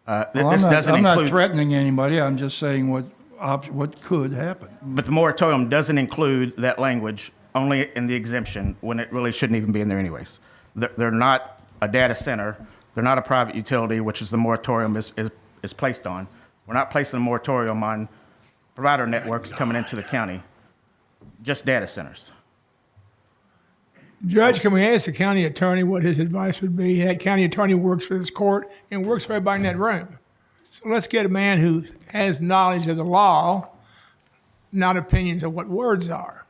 this doesn't I'm include... not threatening anybody. I'm just saying what could happen. But the moratorium doesn't include that language, only in the exemption, when it really shouldn't even be in there anyways. They're not a data center. They're not a private utility, which is the moratorium is placed on. We're not placing a moratorium on provider networks coming into the county, just data centers. Judge, can we ask the county attorney what his advice would be? That county attorney works for this court and works for everybody in that room. So let's get a man who has knowledge of the law, not opinions of what words are.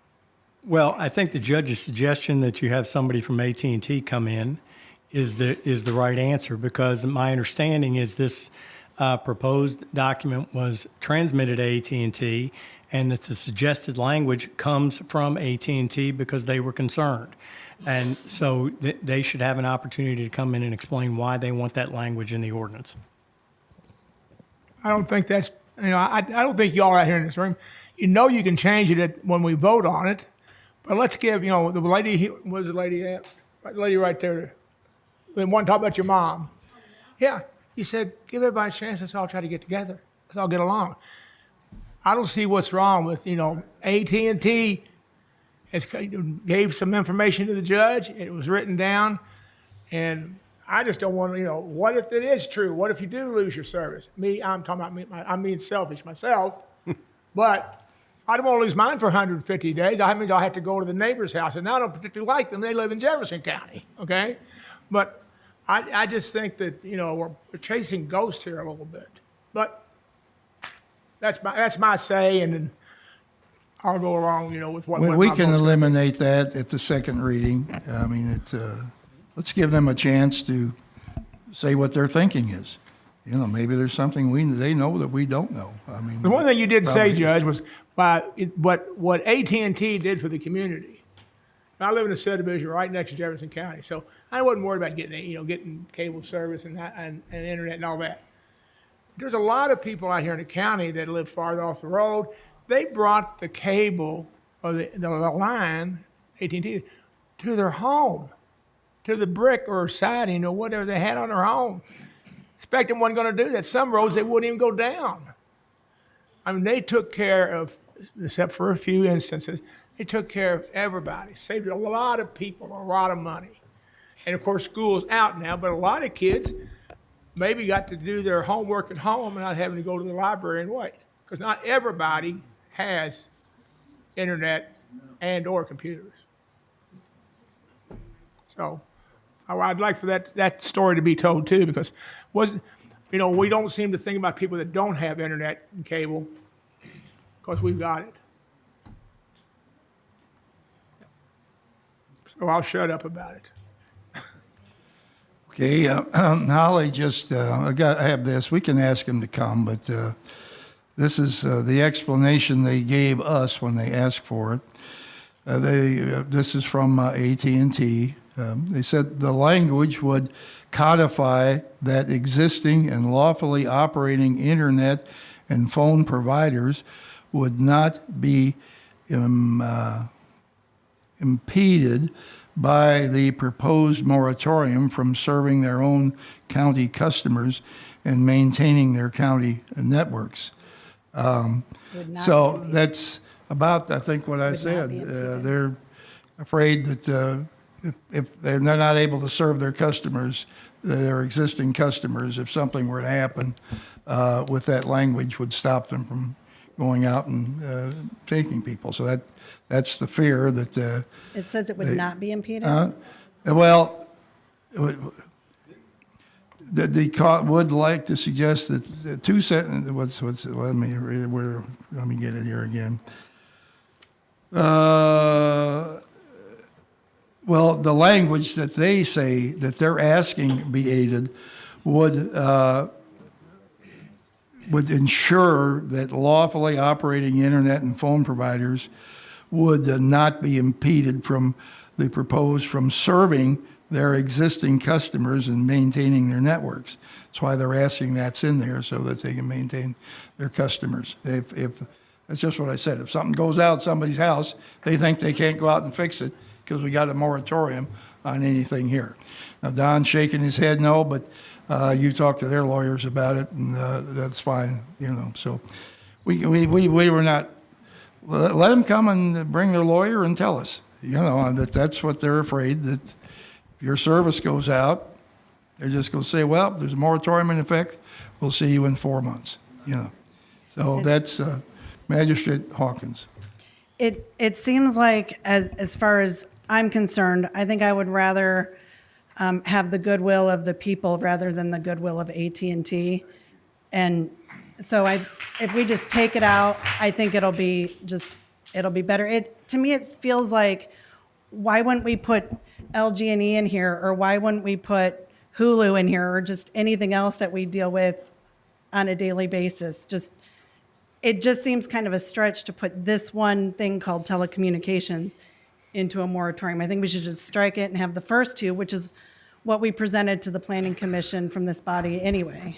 Well, I think the judge's suggestion that you have somebody from AT&T come in is the right answer, because my understanding is this proposed document was transmitted to AT&T, and that the suggested language comes from AT&T because they were concerned. And so they should have an opportunity to come in and explain why they want that language in the ordinance. I don't think that's, I don't think y'all out here in this room, you can change it when we vote on it. But let's give, the lady, where's the lady at? The lady right there. The one talk about your mom. Yeah, you said, give everybody a chance, let's all try to get together. Let's all get along. I don't see what's wrong with, AT&T gave some information to the judge. It was written down. And I just don't want to, what if it is true? What if you do lose your service? I'm talking about me, I'm being selfish myself. But I don't want to lose mine for 150 days. That means I'll have to go to the neighbor's house. And I don't particularly like them. They live in Jefferson County, okay? But I just think that, we're chasing ghosts here a little bit. But that's my say, and then I'll go along, with what We my can vote's gonna be. eliminate that at the second reading. I mean, let's give them a chance to say what their thinking is. Maybe there's something they know that we don't know. I mean, The one thing you did say, probably- Judge, was what AT&T did for the community. I live in a subdivision right next to Jefferson County, so I wasn't worried about getting cable service and internet and all that. There's a lot of people out here in the county that live farther off the road. They brought the cable or the line, AT&T, to their home, to the brick or siding or whatever they had on their home. Spectrum wasn't going to do that. Some roads they wouldn't even go down. I mean, they took care of, except for a few instances, they took care of everybody. Saved a lot of people a lot of money. And of course, school's out now, but a lot of kids maybe got to do their homework at home and not having to go to the library and wait. Because not everybody has internet and or computers. So I'd like for that story to be told too, because we don't seem to think about people that don't have internet and cable, because we've got it. So I'll shut up about it. Okay, Holly just, I have this, we can ask him to come, but this is the explanation they gave us when they asked for it. This is from AT&T. They said the language would codify that existing and lawfully operating internet and phone providers would not be impeded by the proposed moratorium from serving their own county customers and maintaining their county networks. So that's about, I think, what I said. They're afraid that if they're not able to serve their customers, their existing customers, if something were to happen with that language, would stop them from going out and taking people. So that's the fear that. It says it would not be impeded? Well, the court would like to suggest that the two sentences, let me get it here again. Well, the language that they say that they're asking be aided would ensure that lawfully operating internet and phone providers would not be impeded from serving their existing customers and maintaining their networks. That's why they're asking that's in there, so that they can maintain their customers. If that's just what I said. If something goes out somebody's house, they think they can't go out and fix it because we got a moratorium on anything here. Now, Don's shaking his head no, but you talk to their lawyers about it, and that's fine, So we were not, let them come and bring their lawyer and tell us, that's what they're afraid, that if your service goes out, they're just going to say, well, there's a moratorium in effect, we'll see you in 4 months, So that's Magistrate Hawkins. It seems like, as far as I'm concerned, I think I would rather have the goodwill of the people rather than the goodwill of AT&T. And so if we just take it out, I think it'll be better. To me, it feels like, why wouldn't we put LG&E in here, or why wouldn't we put Hulu in here, or just anything else that we deal with on a daily basis? It just seems kind of a stretch to put this one thing called telecommunications into a moratorium. I think we should just strike it and have the first two, which is what we presented to the Planning Commission from this body anyway.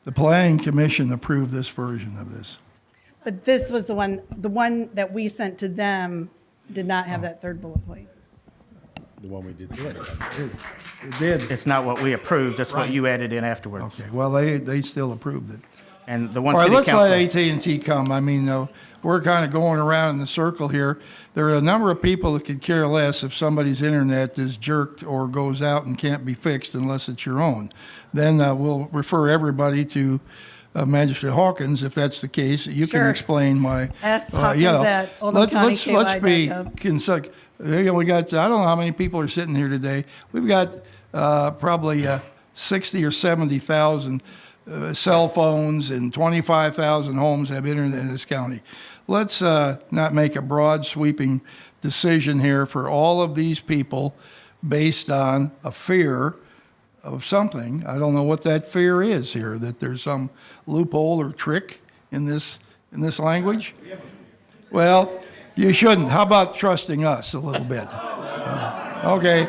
The Planning Commission approved this version of this. But this was the one that we sent to them did not have that third bullet point. The one we did. It did. It's not what we approved, that's what you added in afterwards. Okay, well, they still approved it. And the one All right, city let's council. let AT&T come. I mean, we're kind of going around in the circle here. There are a number of people that could care less if somebody's internet is jerked or goes out and can't be fixed unless it's your own. Then we'll refer everybody to Magistrate Hawkins if that's the case. You can Sure. explain why. S. Hawkins at Oldham County let's be KY.gov. we got, I don't know how many people are sitting here today. We've got probably 60 or 70,000 cell phones, and 25,000 homes have internet in this county. Let's not make a broad sweeping decision here for all of these people based on a fear of something. I don't know what that fear is here, that there's some loophole or trick in this language. Well, you shouldn't. How about trusting us a little bit? Okay,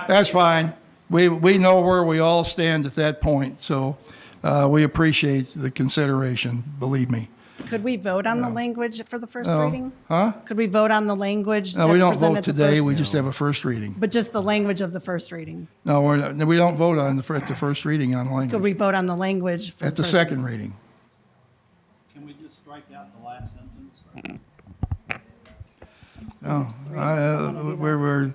that's fine. We know where we all stand at that point, so we appreciate the consideration, believe me. Could we vote on the language for the first No. reading? Huh? Could we vote on the language No, we that's don't presented vote at the today, first- we just have a first reading. But just the language of the first reading. No, we don't vote on at the first reading on Could language. we vote on the language for At the first second reading. Can we just strike out the last sentence? No, we're,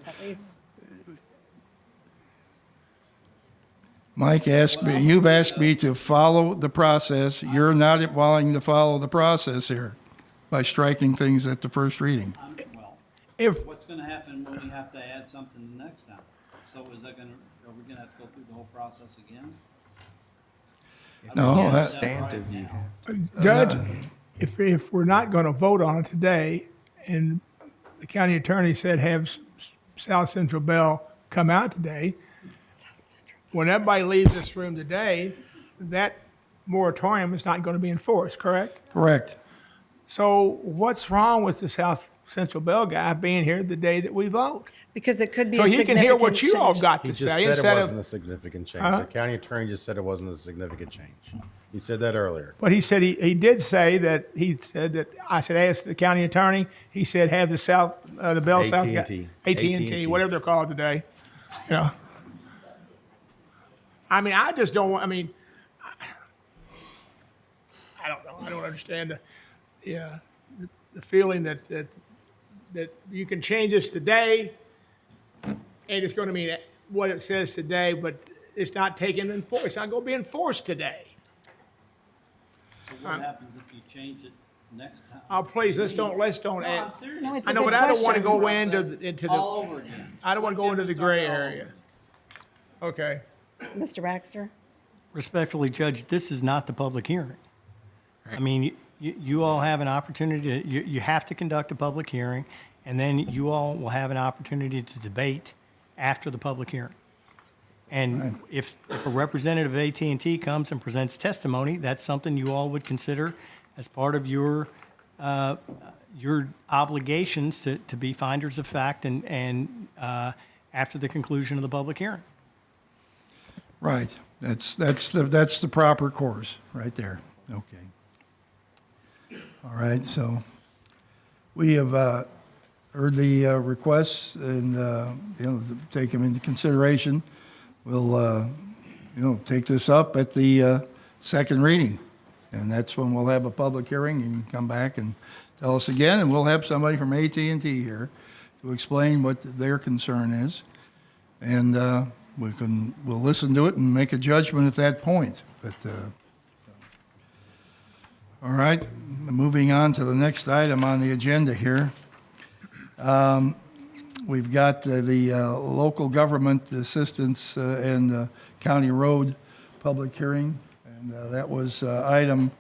Mike asked me, you've asked me to follow the process. You're not willing to follow the process here by striking things at the first reading. What's gonna happen when we have to add something the next time? So are we gonna have to go through the whole process again? No, that- Substantive, you. Judge, if we're not going to vote on it today, and the county attorney said have South Central Bell come out today, when everybody leaves this room today, that moratorium is not going to be enforced, correct? Correct. So what's wrong with the South Central Bell guy being here the day that we vote? Because it could be So a he can hear what significant you all change. got He to just say said it instead wasn't a of, significant change. Huh? The county attorney just said it wasn't a significant change. He said that earlier. but he said he did say that, I said, ask the county attorney, he said have the Bell South. AT&T. AT&T, whatever they're called today, you know. I mean, I just don't want, I mean, I don't know, I don't understand the feeling that you can change this today, and it's gonna mean what it says today, but it's not taken in force, it's not gonna be enforced today. So what happens if you change it next time? Oh, please, let's don't No, add. I'm serious. No, it's I a know, good but I don't want to question. go into All the, over again. I don't want to go into the gray area. Okay. Mr. Baxter? Respectfully, Judge, this is not the public hearing. I mean, you all have an opportunity, you have to conduct a public hearing, and then you all will have an opportunity to debate after the public hearing. And if a representative of AT&T comes and presents testimony, that's something you all would consider as part of your obligations to be finders of fact and after the conclusion of the public hearing. Right. That's the proper course, right there. Okay. All right, so we have heard the requests and, take them into consideration. We'll, take this up at the second reading. And that's when we'll have a public hearing and come back and tell us again. And we'll have somebody from AT&T here to explain what their concern is. And we'll listen to it and make a judgment at that point. But, all right, moving on to the next item on the agenda here. We've got the local government assistance and county road public hearing. And that was item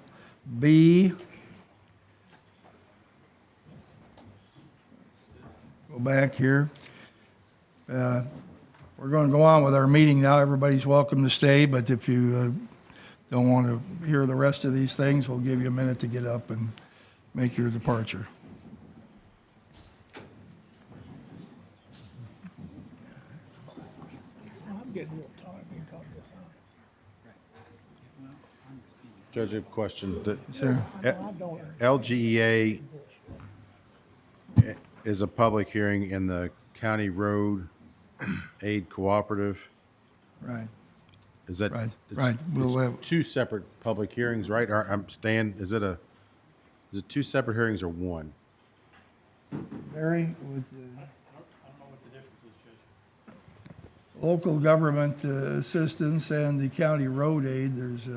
B. Go back here. We're going to go on with our meeting now. Everybody's welcome to stay, but if you don't want to hear the rest of these things, we'll give you a minute to get up and make your departure. I'm getting a little tired being called this on. Judge, I have a question. The Sir. LGEA is a public hearing in the county road aid cooperative. Right. Is that Right, it's- right. We'll it's have- two separate public hearings, right? Or is it two separate hearings or one? Barry, with the local government assistance and the county road aid, there's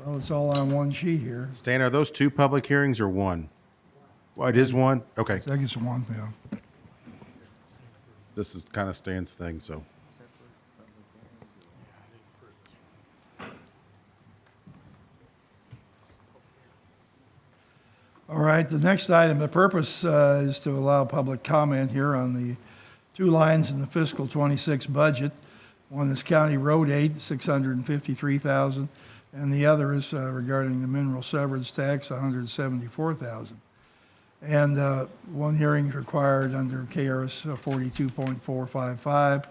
well, it's all on one sheet here. Stan, are those two public hearings or one? Well, it is one? Okay. I think it's one, yeah. This is kind of Stan's thing, so. All right, the next item, the purpose is to allow public comment here on the two lines in the fiscal 26 budget. One is county road aid, $653,000, and the other is regarding the mineral severance tax, $174,000. And one hearing is required under KRS 42.455,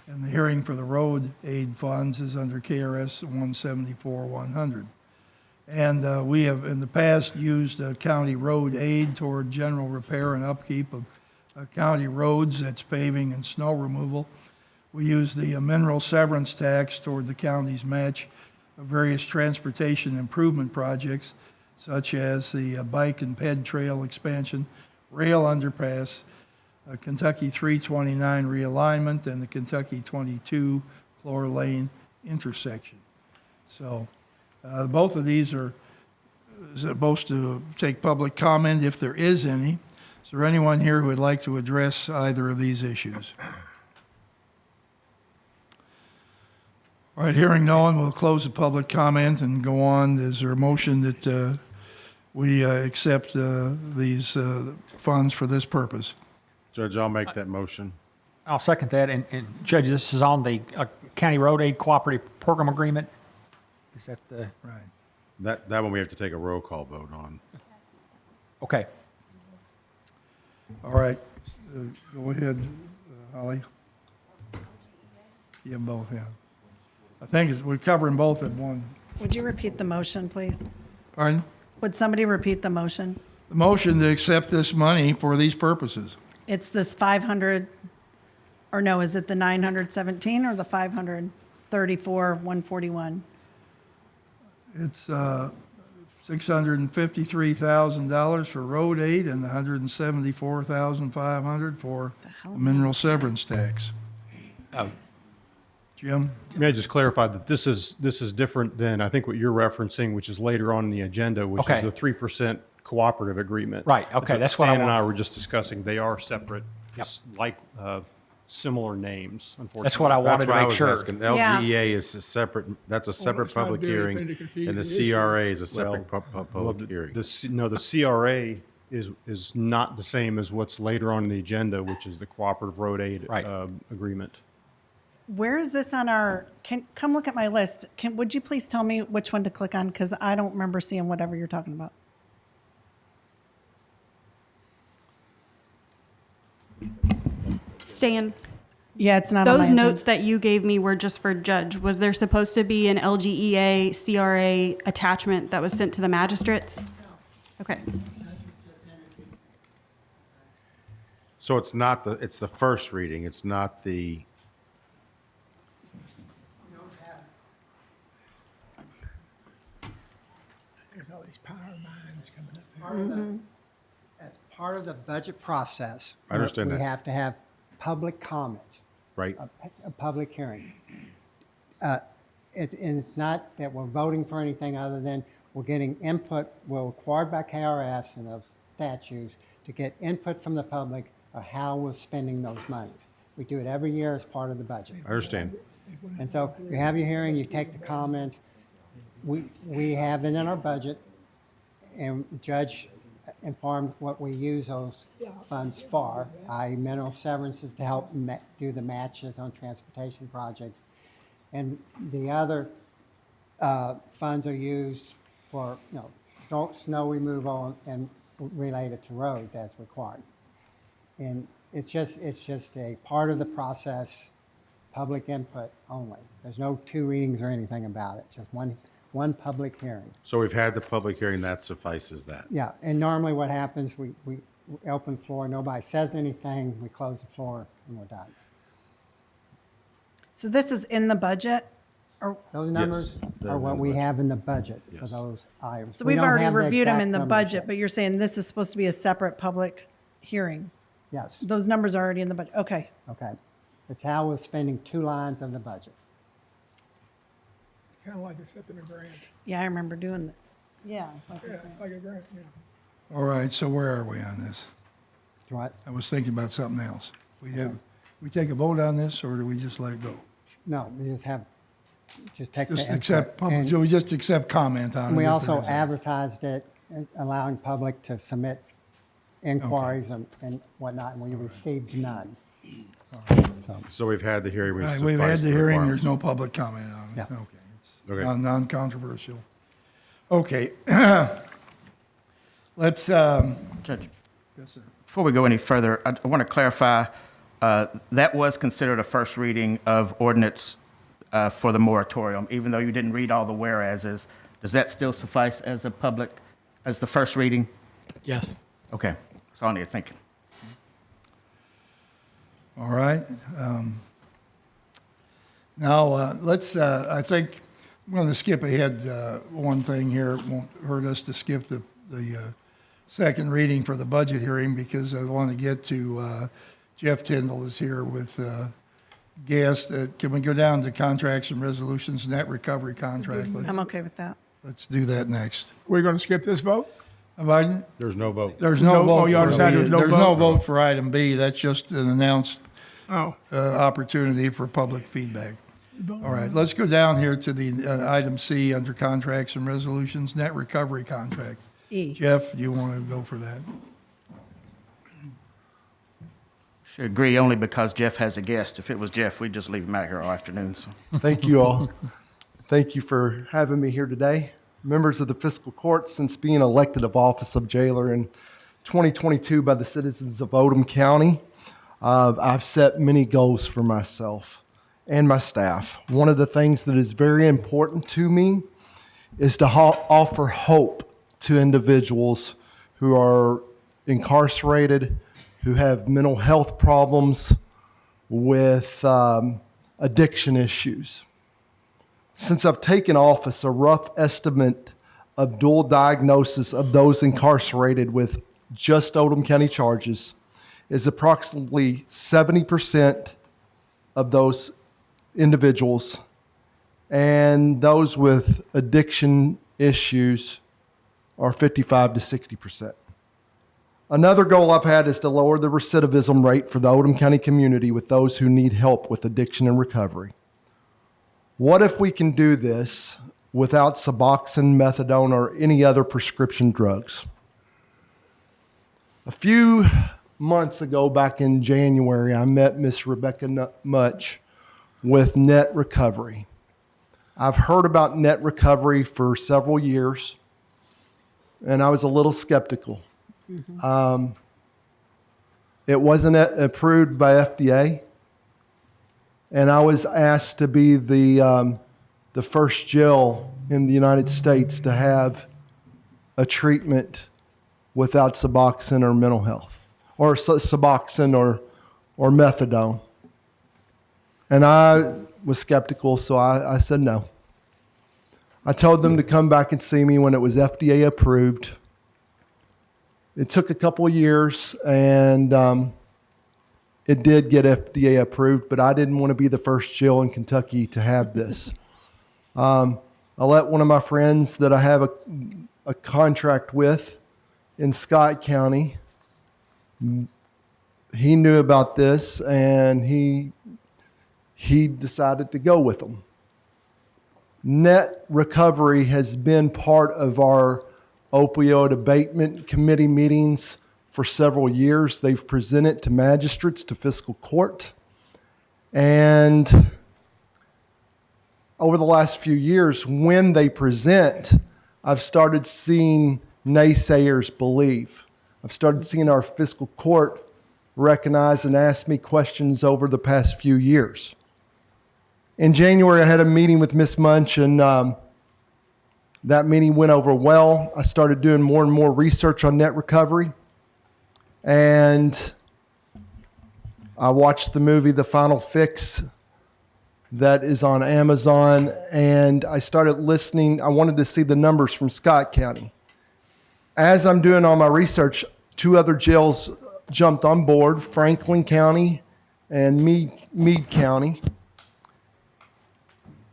and the hearing for the road aid funds is under KRS 174-100. And we have in the past used county road aid toward general repair and upkeep of county roads, that's paving and snow removal. We use the mineral severance tax toward the county's match of various transportation improvement projects, such as the bike and ped trail expansion, rail underpass, Kentucky 329 realignment, and the Kentucky 22 Clore Lane intersection. So both of these are supposed to take public comment if there is any. Is there anyone here who would like to address either of these issues? All right, hearing no one, we'll close the public comment and go on. Is there a motion that we accept these funds for this purpose? Judge, I'll make that motion. I'll second that. And Judge, this is on the County Road Aid Cooperative Program Agreement. Is that the? Right. That one we have to take a roll call vote on. Okay. All right, go ahead, Holly. Yeah, both, yeah. I think we're covering both at one. Would you repeat the motion, please? Pardon? Would somebody repeat the motion? The motion to accept this money for these purposes. It's this 500, or no, is it the 917 or the 534, 141? It's $653,000 for road aid and $174,500 for mineral severance tax. Jim? May I just clarify that this is different than, I think, what you're referencing, which is later on in the agenda, which is the 3% cooperative agreement. Right, okay, that's what I Stan and I want. were just discussing. They are separate, just like similar names, unfortunately. That's what I wanted That's to what make sure. I was asking. LGEA is a separate, that's a separate it's not public very hearing, friendly, confusing and the issue. CRA is a separate Well, public hearing. The CRA is not the same as what's later on in the agenda, which is the cooperative road aid agreement. Where is this on our, come look at my list. Would you please tell me which one to click on? Because I don't remember seeing whatever you're talking about. Stan, Yeah, it's not on my those agenda. notes that you gave me were just for Judge. Was there supposed to be an LGEA CRA attachment that was sent to the magistrates? Okay. So it's not it's the first reading, it's not the, There's all these power lines coming up here. Part of as part of the budget process. I understand we that. have to have public comment, right? a public hearing. And it's not that we're voting for anything other than we're getting input. We're required by KRS and those statutes to get input from the public of how we're spending those monies. We do it every year as part of the budget. I understand. And so you have your hearing, you take the comment. We have it in our budget, and the judge informed what we use those funds for, i.e. mineral severances to help do the matches on transportation projects. And the other funds are used for snow removal and related to roads as required. And it's just a part of the process, public input only. There's no two readings or anything about it, just one public hearing. So we've had the public hearing, that suffices that. Yeah, and normally what happens, we open floor, nobody says anything, we close the floor, and we're done. So this is in the budget? Or Those numbers are what we have in the budget for those items. So We we've don't already have the reviewed them exact in the numbers budget, yet. but you're saying this is supposed to be a separate public hearing? Yes. Those numbers are already in the budget, okay. Okay. It's how we're spending two lines of the budget. It's kind of like accepting a grant. Yeah, I remember doing that. Yeah. Yeah, it's like a grant, yeah. All right, so where are we on this? What? I was thinking about something else. We take a vote on this, or do we just let it go? No, we just take the Just input. accept, And do we just accept comment on it? we if there also is? advertised it, allowing public to submit inquiries and whatnot, and we received none. So we've had the hearing, Right, we've had the hearing, there's no public comment on it. Yeah. Okay, it's Okay. non-controversial. Okay. Let's, Judge, yes, sir. before we go any further, I want to clarify, that was considered a first reading of ordinance for the moratorium, even though you didn't read all the whereases. Does that still suffice as as the first reading? Yes. Okay, that's all I need to think. All right. Now, let's, I think, I'm going to skip ahead one thing here. It won't hurt us to skip the second reading for the budget hearing because I want to get to, Jeff Tyndall is here with guests. Can we go down to contracts and resolutions, net recovery contract? I'm okay with that. Let's do that next. We're going to skip this vote? Biden? There's no vote. There's no vote. Oh, you already decided there's no There's no vote? vote for item B. That's just an announced Oh. opportunity for public feedback. All right, let's go down here to the item C under contracts and resolutions, net recovery contract. E. Jeff, do you want to go for that? Should agree only because Jeff has a guest. If it was Jeff, we'd just leave him out here all afternoon. So. Thank you all. Thank you for having me here today. Members of the Fiscal Court, since being elected of office of jailer in 2022 by the citizens of Oldham County, I've set many goals for myself and my staff. One of the things that is very important to me is to offer hope to individuals who are incarcerated, who have mental health problems, with addiction issues. Since I've taken office, a rough estimate of dual diagnosis of those incarcerated with just Oldham County charges is approximately 70% of those individuals, and those with addiction issues are 55 to 60%. Another goal I've had is to lower the recidivism rate for the Oldham County community with those who need help with addiction and recovery. What if we can do this without Suboxone, methadone, or any other prescription drugs? A few months ago, back in January, I met Miss Rebecca Much with Net Recovery. I've heard about Net Recovery for several years, and I was a little skeptical. It wasn't approved by FDA, and I was asked to be the first jail in the United States to have a treatment without Suboxone or mental health, or Suboxone or methadone. And I was skeptical, so I said no. I told them to come back and see me when it was FDA approved. It took a couple of years, and it did get FDA approved, but I didn't want to be the first jail in Kentucky to have this. I let one of my friends that I have a contract with in Scott County, he knew about this, and he decided to go with them. Net Recovery has been part of our opioid abatement committee meetings for several years. They've presented to magistrates, to fiscal court. And over the last few years, when they present, I've started seeing naysayers believe. I've started seeing our fiscal court recognize and ask me questions over the past few years. In January, I had a meeting with Ms. Munch, and that meeting went over well. I started doing more and more research on Net Recovery, and I watched the movie The Final Fix that is on Amazon, and I started listening. I wanted to see the numbers from Scott County. As I'm doing all my research, two other jails jumped on board, Franklin County and Meade County.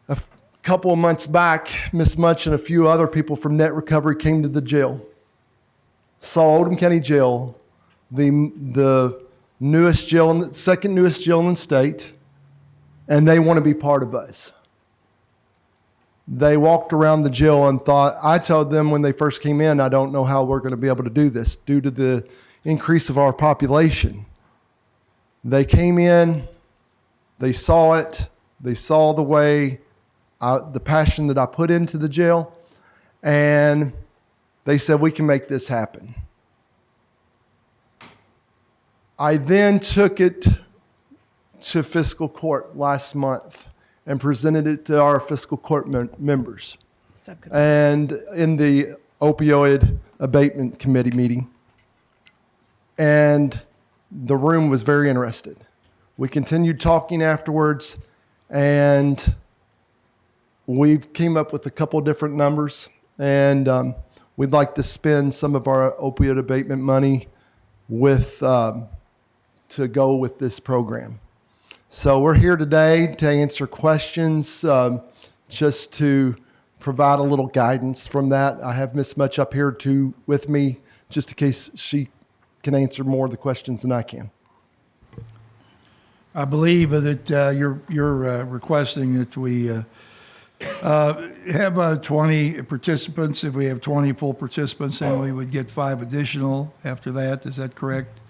A couple of months back, Ms. Munch and a few other people from Net Recovery came to the jail. Saw Oldham County Jail, the newest jail, second newest jail in the state, and they want to be part of us. They walked around the jail and thought, I told them when they first came in, I don't know how we're going to be able to do this due to the increase of our population. They came in, they saw it, they saw the way, the passion that I put into the jail, and they said, we can make this happen. I then took it to fiscal court last month and presented it to our fiscal court members. And in the opioid abatement committee meeting. And the room was very interested. We continued talking afterwards, and we came up with a couple different numbers, and we'd like to spend some of our opioid abatement money with to go with this program. So we're here today to answer questions, just to provide a little guidance from that. I have Ms. Much up here with me, just in case she can answer more of the questions than I can. I believe that you're requesting that we have 20 participants. If we have 20 full participants, then we would get 5 additional after that. Is that correct?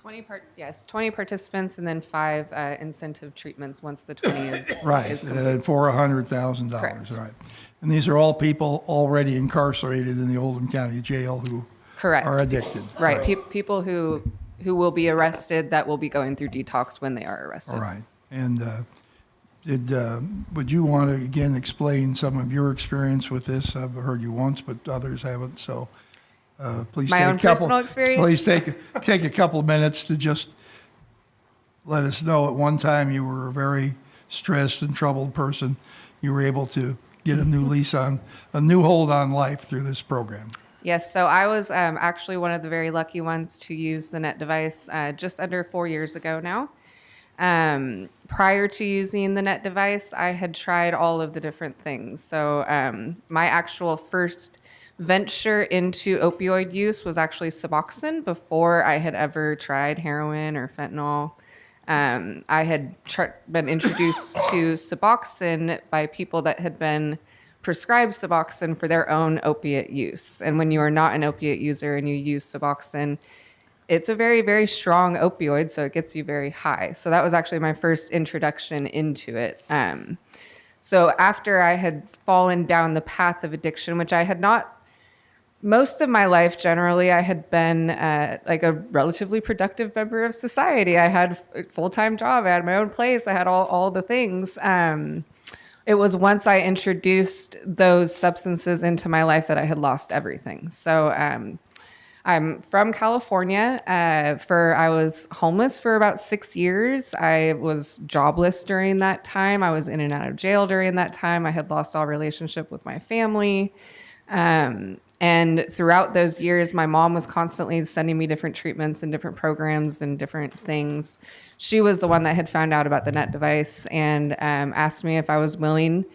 20 participants and then 5 incentive treatments once the 20 is Right, is complete. for $100,000. Correct. Right. And these are all people already incarcerated in the Oldham County Jail who Correct. are addicted. Right. People who will be arrested that will be going through detox when they are arrested. All right. And would you want to again explain some of your experience with this? I've heard you once, but others haven't. So please My take own a couple. personal experience? Please take a couple of minutes to just let us know. At one time, you were a very stressed and troubled person. You were able to get a new new hold on life through this program. Yes, so I was actually one of the very lucky ones to use the NET device just under 4 years ago now. Prior to using the NET device, I had tried all of the different things. So my actual first venture into opioid use was actually Suboxone before I had ever tried heroin or fentanyl. I had been introduced to Suboxone by people that had been prescribed Suboxone for their own opiate use. And when you are not an opiate user and you use Suboxone, it's a very, very strong opioid, so it gets you very high. So that was actually my first introduction into it. So after I had fallen down the path of addiction, which I had not, most of my life generally, I had been like a relatively productive member of society. I had a full-time job, I had my own place, I had all the things. It was once I introduced those substances into my life that I had lost everything. So I'm from California. I was homeless for about 6 years. I was jobless during that time. I was in and out of jail during that time. I had lost all relationship with my family. And throughout those years, my mom was constantly sending me different treatments and different programs and different things. She was the one that had found out about the NET device and asked me if I was willing,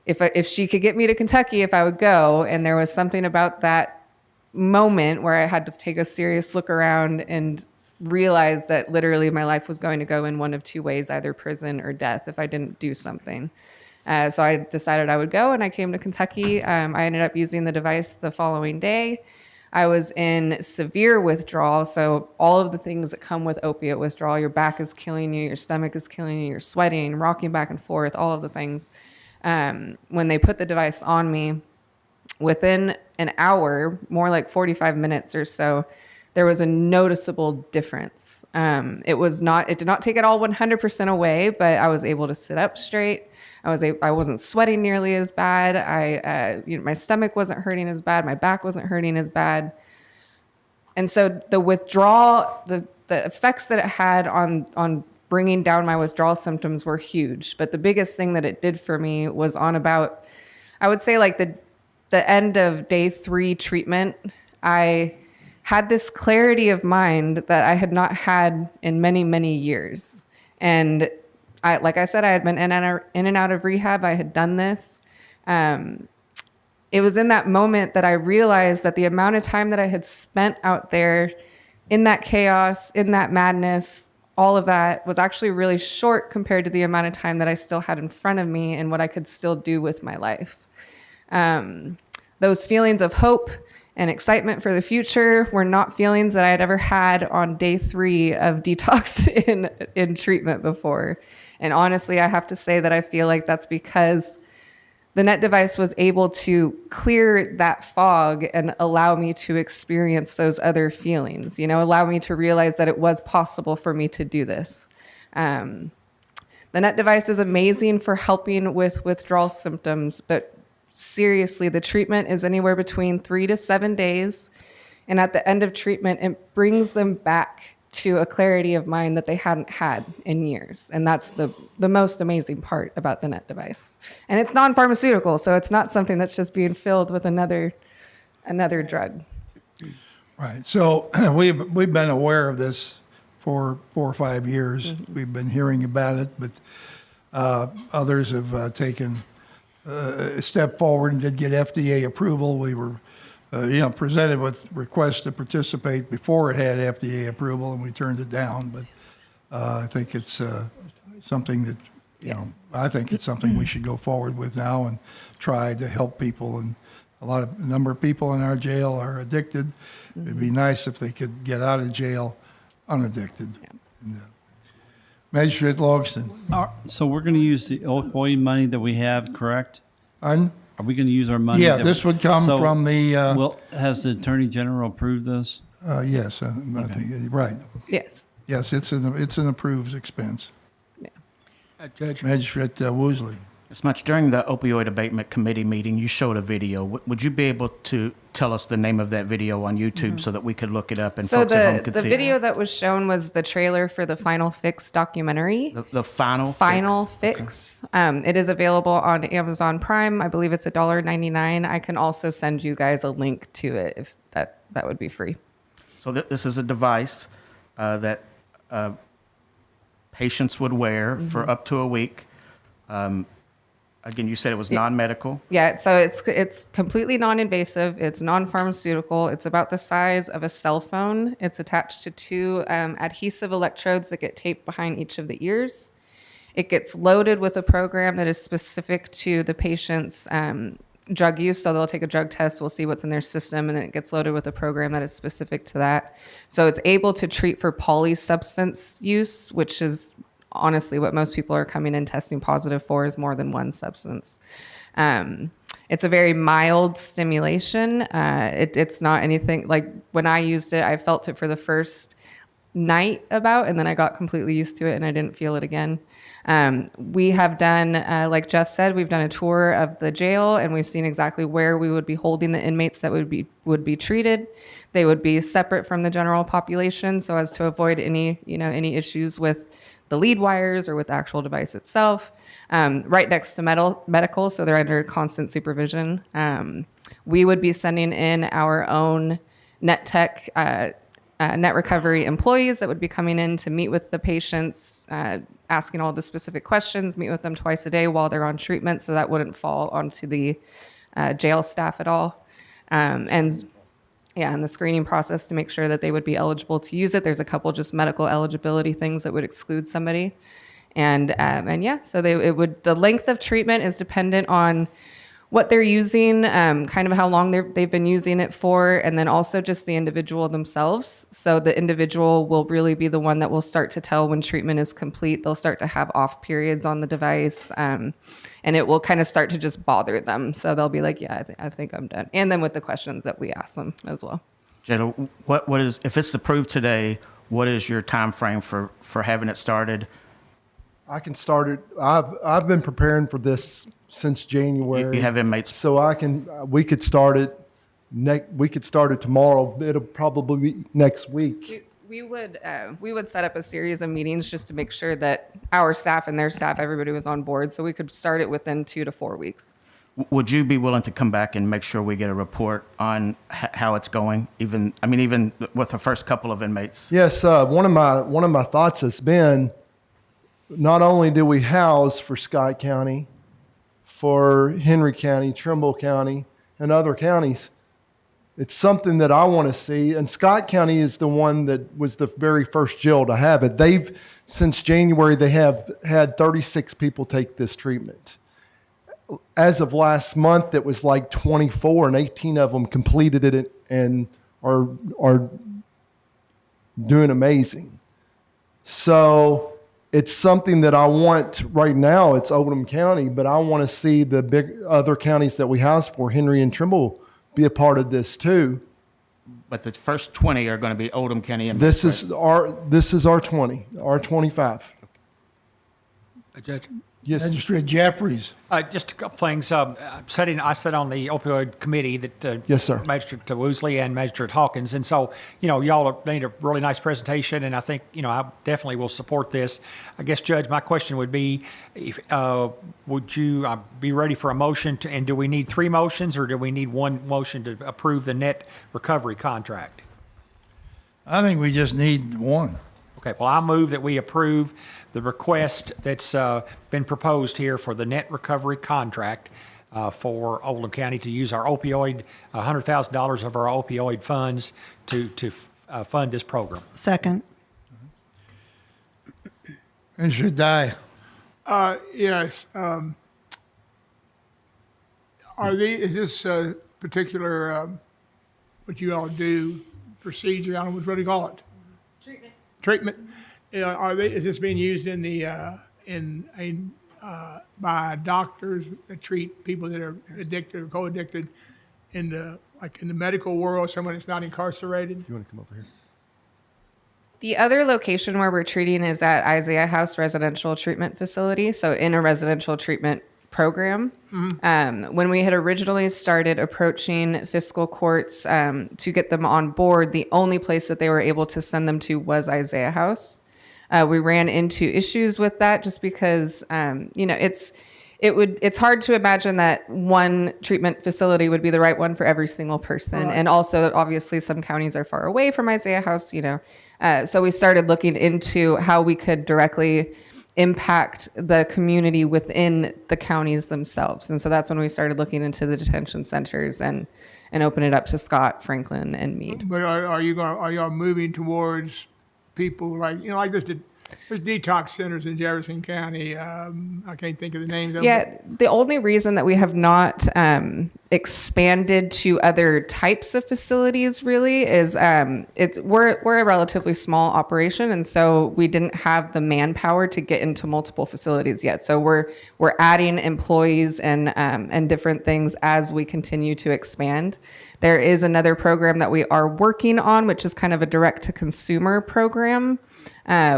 if she could get me to Kentucky, if I would go. And there was something about that moment where I had to take a serious look around and realize that literally my life was going to go in one of 2 ways, either prison or death, if I didn't do something. So I decided I would go, and I came to Kentucky. I ended up using the device the following day. I was in severe withdrawal, so all of the things that come with opiate withdrawal, your back is killing you, your stomach is killing you, you're sweating, rocking back and forth, all of the things. When they put the device on me, within an hour, more like 45 minutes or so, there was a noticeable difference. It did not take it all 100% away, but I was able to sit up straight. I wasn't sweating nearly as bad. My stomach wasn't hurting as bad. My back wasn't hurting as bad. And so the withdrawal, the effects that it had on bringing down my withdrawal symptoms were huge. But the biggest thing that it did for me was on about, I would say like the end of day 3 treatment, I had this clarity of mind that I had not had in many, many years. And like I said, I had been in and out of rehab. I had done this. It was in that moment that I realized that the amount of time that I had spent out there in that chaos, in that madness, all of that was actually really short compared to the amount of time that I still had in front of me and what I could still do with my life. Those feelings of hope and excitement for the future were not feelings that I had ever had on day 3 of detox in treatment before. And honestly, I have to say that I feel like that's because the NET device was able to clear that fog and allow me to experience those other feelings, allow me to realize that it was possible for me to do this. The NET device is amazing for helping with withdrawal symptoms, but seriously, the treatment is anywhere between 3 to 7 days. And at the end of treatment, it brings them back to a clarity of mind that they hadn't had in years. And that's the most amazing part about the NET device. And it's non-pharmaceutical, so it's not something that's just being filled with another drug. Right. So we've been aware of this for 4 or 5 years. Mm-hmm. We've been hearing about it, but others have taken a step forward and did get FDA approval. We were presented with requests to participate before it had FDA approval, and we turned it down. I think it's something that, I think it's something we should go forward with now and try to help people. And a number of people in our jail are addicted. It'd be nice if they could get out of jail unaddicted. And, Magistrate Logston. So we're going to use the opioid money that we have, correct? Pardon? Are we going to use our money? Yeah, this would come from the. Well, has the Attorney General approved this? Yes, I think, right. Yes. Yes, it's an approved expense. Judge? Magistrate Woosley. As much during the opioid abatement committee meeting, you showed a video. Would you be able to tell us the name of that video on YouTube so that we could look it up and So folks at home could the see video it? that was shown was the trailer for the Final Fix documentary. The Final Fix. It is available on Amazon Prime. I believe it's $1.99. I can also send you guys a link to it if that would be free. So this is a device that patients would wear for up to a week. Again, you said it was non-medical. Yeah, so it's completely non-invasive. It's non-pharmaceutical. It's about the size of a cell phone. It's attached to two adhesive electrodes that get taped behind each of the ears. It gets loaded with a program that is specific to the patient's drug use. So they'll take a drug test, we'll see what's in their system, and then it gets loaded with a program that is specific to that. So it's able to treat for polysubstance use, which is honestly what most people are coming in testing positive for, is more than one substance. It's a very mild stimulation. It's not anything like when I used it, I felt it for the first night and then I got completely used to it and I didn't feel it again. We have done, like Jeff said, we've done a tour of the jail and we've seen exactly where we would be holding the inmates that would be treated. They would be separate from the general population so as to avoid any issues with the lead wires or with the actual device itself. Right next to medical, so they're under constant supervision. We would be sending in our own net tech, net recovery employees that would be coming in to meet with the patients, asking all the specific questions, meet with them twice a day while they're on treatment, so that wouldn't fall onto the jail staff at all. And the screening process to make sure that they would be eligible to use it. There's a couple just medical eligibility things that would exclude somebody. So the length of treatment is dependent on what they're using, kind of how long they've been using it for, and then also just the individual themselves. So the individual will really be the one that will start to tell when treatment is complete. They'll start to have off periods on the device, and it will kind of start to just bother them. So they'll be like, yeah, I think I'm done. And then with the questions that we ask them as well. Jada, what is, if it's approved today, what is your time frame for having it started? I can start it. I've been preparing for this since January. You have inmates. So we could start it tomorrow. It'll probably be next week. We would set up a series of meetings just to make sure that our staff and their staff, everybody was on board, so we could start it within 2 to 4 weeks. Would you be willing to come back and make sure we get a report on how it's going, even with the first couple of inmates? Yes, one of my thoughts has been, not only do we house for Scott County, for Henry County, Trimble County, and other counties, it's something that I want to see. And Scott County is the one that was the very first jail to have it. Since January, they have had 36 people take this treatment. As of last month, it was like 24, and 18 of them completed it and are doing amazing. So it's something that I want right now. It's Oldham County, but I want to see the big other counties that we house for, Henry and Trimble, be a part of this too. But the first 20 are going to be Oldham County inmates. This is our 20, our 25. Judge? Yes. Magistrate Jeffries. Just a couple things. I sat on the opioid committee that yes, sir. Magistrate Woosley and Magistrate Hawkins, and so y'all have made a really nice presentation, and I think I definitely will support this. I guess, Judge, my question would be, would you be ready for a motion? And do we need 3 motions, or do we need 1 motion to approve the net recovery contract? I think we just need 1. Okay, well, I move that we approve the request that's been proposed here for the net recovery contract for Oldham County to use our opioid, $100,000 of our opioid funds to fund this program. Second. And should die. Yes. Is this particular, what you all do, procedure, I don't know what you call it? Treatment. Is this being used in by doctors that treat people that are addicted or co-addicted in the medical world, someone that's not incarcerated? You want to come over here? The other location where we're treating is at Isaiah House Residential Treatment Facility, so in a residential treatment program. When we had originally started approaching fiscal courts to get them on board, the only place that they were able to send them to was Isaiah House. We ran into issues with that just because, it's hard to imagine that one treatment facility would be the right one for every single person. Right. And also, obviously, some counties are far away from Isaiah House, So we started looking into how we could directly impact the community within the counties themselves. And so that's when we started looking into the detention centers and open it up to Scott, Franklin, and Meade. But are y'all moving towards people like there's detox centers in Jefferson County. I can't think of the names of them. Yeah, the only reason that we have not expanded to other types of facilities really is we're a relatively small operation, and so we didn't have the manpower to get into multiple facilities yet. So we're adding employees and different things as we continue to expand. There is another program that we are working on, which is kind of a direct to consumer program.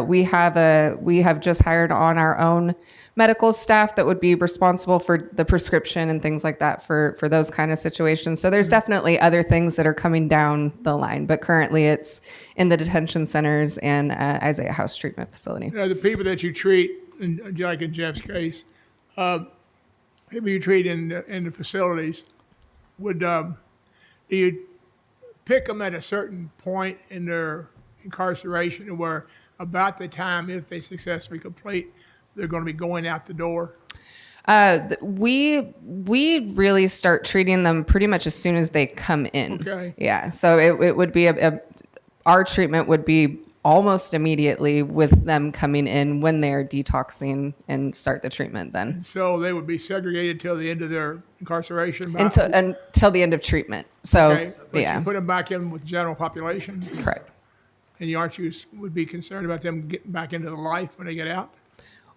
We have just hired on our own medical staff that would be responsible for the prescription and things like that for those kind of situations. So there's definitely other things that are coming down the line, but currently it's in the detention centers and Isaiah House Treatment Facility. The people that you treat, like in Jeff's case, people you treat in the facilities, do you pick them at a certain point in their incarceration where about the time, if they successfully complete, they're going to be going out the door? We really start treating them pretty much as soon as they come in. Okay. Yeah. So it would be our treatment would be almost immediately with them coming in when they're detoxing and start the treatment then. So they would be segregated till the end of their incarceration? Until the end of treatment. So, Okay, but yeah. you put them back in with the general population? Correct. And you would be concerned about them getting back into the life when they get out?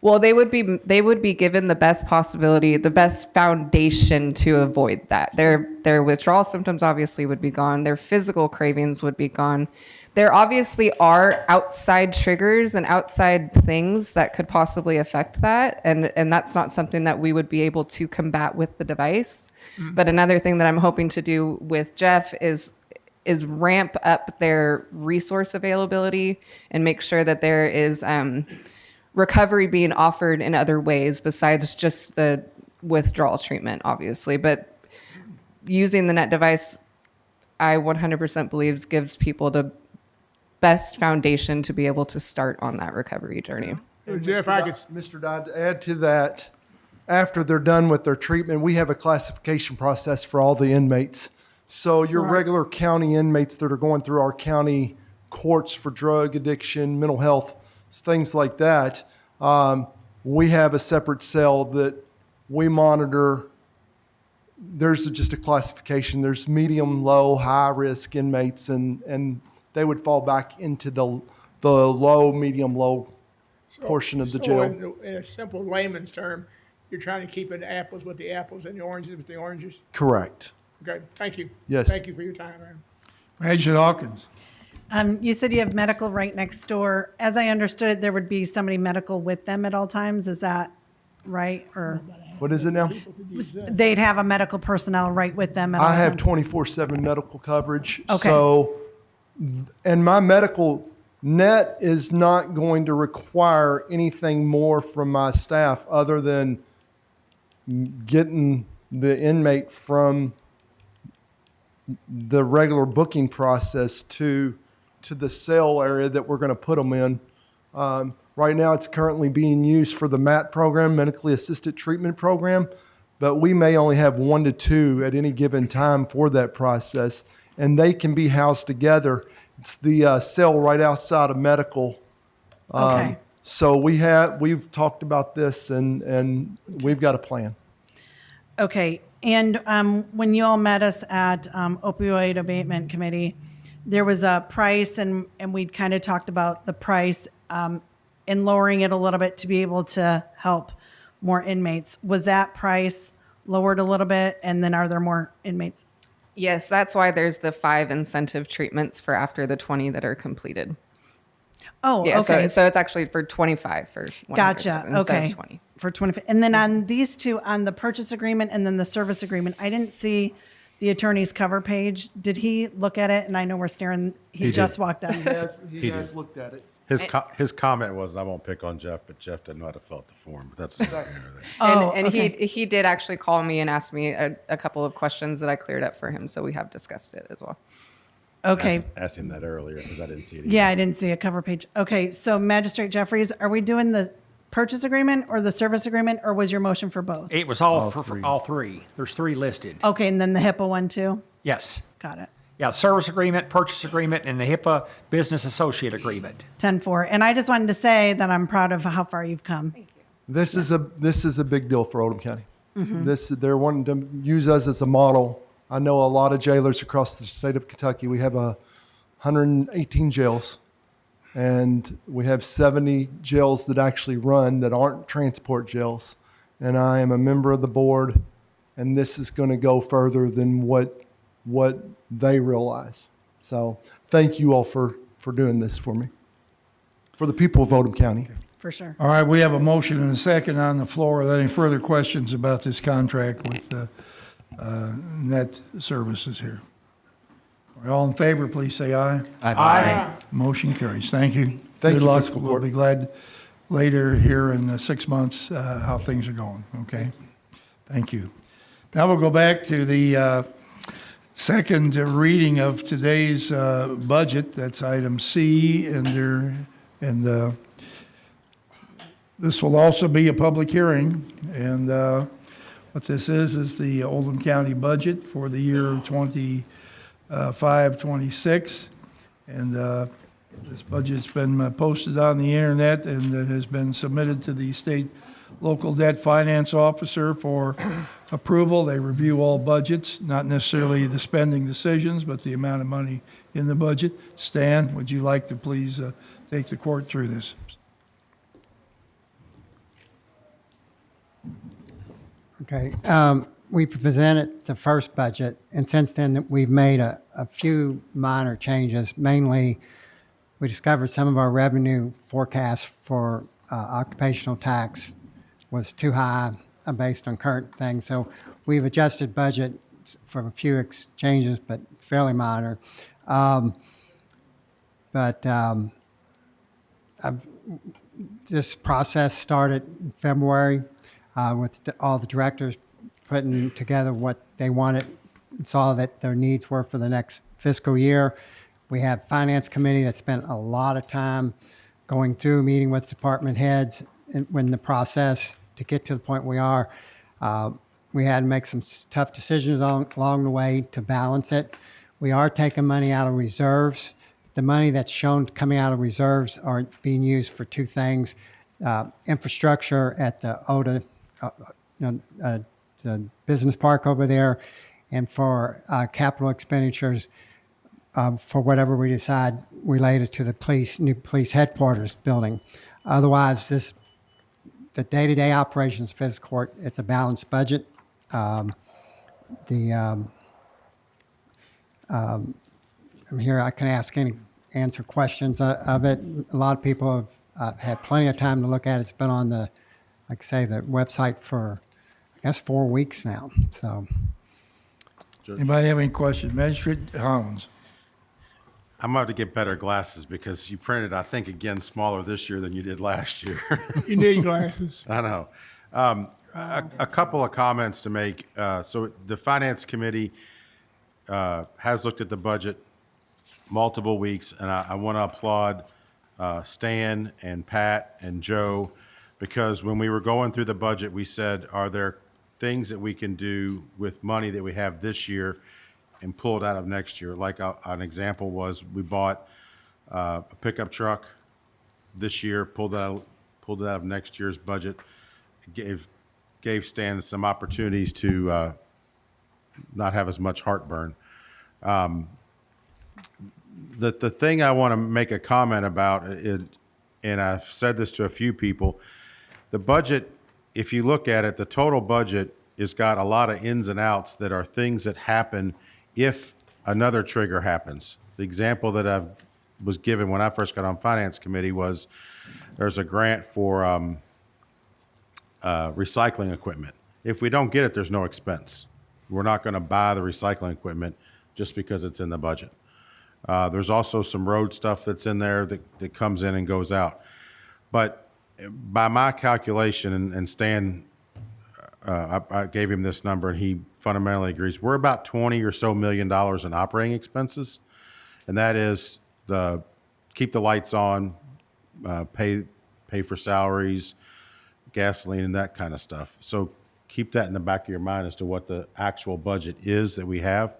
Well, they would be given the best possibility, the best foundation to avoid that. Their withdrawal symptoms obviously would be gone. Their physical cravings would be gone. There obviously are outside triggers and outside things that could possibly affect that. And that's not something that we would be able to combat with the device. Mm-hmm. But another thing that I'm hoping to do with Jeff is ramp up their resource availability and make sure that there is recovery being offered in other ways besides just the withdrawal treatment, obviously. But using the NET device, I 100% believes gives people the best foundation to be able to start on that recovery journey. Jeff, Mr. Dodd, to add to that, after they're done with their treatment, we have a classification process for all the inmates. So your regular county inmates that are going through our county courts for drug addiction, mental health, things like that, we have a separate cell that we monitor. There's just a classification. There's medium, low, high risk inmates, and they would fall back into the low, medium, low portion of the jail. In a simple layman's term, you're trying to keep the apples with the apples and the oranges with the oranges? Correct. Okay, thank you. Yes. Thank you for your time, Aaron. Magistrate Hawkins. You said you have medical right next door. As I understood it, there would be somebody medical with them at all times. Is that right? Or What is it now? they'd have a medical personnel right with them at all I have times? 24/7 medical coverage. Okay. So, and my medical net is not going to require anything more from my staff other than getting the inmate from the regular booking process to the cell area that we're going to put them in. Right now, it's currently being used for the MAT program, medically assisted treatment program, but we may only have 1 to 2 at any given time for that process, and they can be housed together. It's the cell right outside of medical. Okay. So we've talked about this and we've got a plan. Okay, and when you all met us at opioid abatement committee, there was a price, and we'd kind of talked about the price and lowering it a little bit to be able to help more inmates. Was that price lowered a little bit, and then are there more inmates? Yes, that's why there's the 5 incentive treatments for after the 20 that are completed. Oh, Yeah, okay. so it's actually for 25 for 100 Gotcha. instead of Okay. 20. For 20. And then on these two, on the purchase agreement and then the service agreement, I didn't see the attorney's cover page. Did he look at it? And I know we're staring, he just did. walked out. He has looked at it. His comment was, I won't pick on Jeff, but Jeff didn't know how to fill out the form, but that's neither here nor there. And okay. he did actually call me and ask me a couple of questions that I cleared up for him, so we have discussed it as well. Okay. Asked him that earlier because I didn't see it. Yeah, I didn't see a cover page. Okay, so Magistrate Jeffries, are we doing the purchase agreement or the service agreement, or was your motion for both? It was all for all three. There's 3 listed. Okay, and then the HIPAA one too? Yes. Got it. Yeah, service agreement, purchase agreement, and the HIPAA business associate agreement. 10-4. And I just wanted to say that I'm proud of how far you've come. This is a big deal for Oldham County. Mhm. They're wanting to use us as a model. I know a lot of jailers across the state of Kentucky. We have 118 jails, and we have 70 jails that actually run that aren't transport jails. And I am a member of the board, and this is going to go further than what they realize. So thank you all for doing this for me, for the people of Oldham County. For sure. All right, we have a motion and a second on the floor. Are there any further questions about this contract with Net Services here? All in favor, please say aye. Aye. Motion carries. Thank you. Thank Good you, luck. Fiscal We'll Court. be glad later here in 6 months how things are going, okay? Thank you. Now we'll go back to the second reading of today's budget. That's item C, and this will also be a public hearing. And what this is the Oldham County budget for the year 25-26. And this budget's been posted on the internet, and it has been submitted to the state local debt finance officer for approval. They review all budgets, not necessarily the spending decisions, but the amount of money in the budget. Stan, would you like to please take the court through this? Okay, we presented the first budget, and since then we've made a few minor changes. Mainly, we discovered some of our revenue forecasts for occupational tax was too high based on current things. So we've adjusted budget for a few changes, but fairly minor. This process started in February with all the directors putting together what they wanted, and saw that their needs were for the next fiscal year. We have finance committee that spent a lot of time going through, meeting with department heads in the process to get to the point we are. We had to make some tough decisions along the way to balance it. We are taking money out of reserves. The money that's shown coming out of reserves are being used for 2 things. Infrastructure at the ODA, the business park over there, and for capital expenditures for whatever we decide related to the new police headquarters building. Otherwise, the day-to-day operations of Fiscal Court, it's a balanced budget. I'm here, I can answer questions of it. A lot of people have had plenty of time to look at it. It's been on the website for, I guess, 4 weeks now, so. Anybody have any questions? Magistrate Hollins. I'm going to have to get better glasses because you printed, I think, again, smaller this year than you did last year. You need glasses. I know. A couple of comments to make. So the Finance Committee has looked at the budget multiple weeks, and I want to applaud Stan and Pat and Joe, because when we were going through the budget, we said, are there things that we can do with money that we have this year and pull it out of next year? Like an example was we bought a pickup truck this year, pulled it out pulled it out of next year's budget. Gave Stan some opportunities to not have as much heartburn. The thing I want to make a comment about, and I've said this to a few people, the budget, if you look at it, the total budget has got a lot of ins and outs that are things that happen if another trigger happens. The example that I was given when I first got on Finance Committee was there's a grant for recycling equipment. If we don't get it, there's no expense. We're not going to buy the recycling equipment just because it's in the budget. There's also some road stuff that's in there that comes in and goes out. But by my calculation, and Stan, I gave him this number and he fundamentally agrees, we're about $20 or so million in operating expenses. And that is keep the lights on, pay for salaries, gasoline, and that kind of stuff. So keep that in the back of your mind as to what the actual budget is that we have.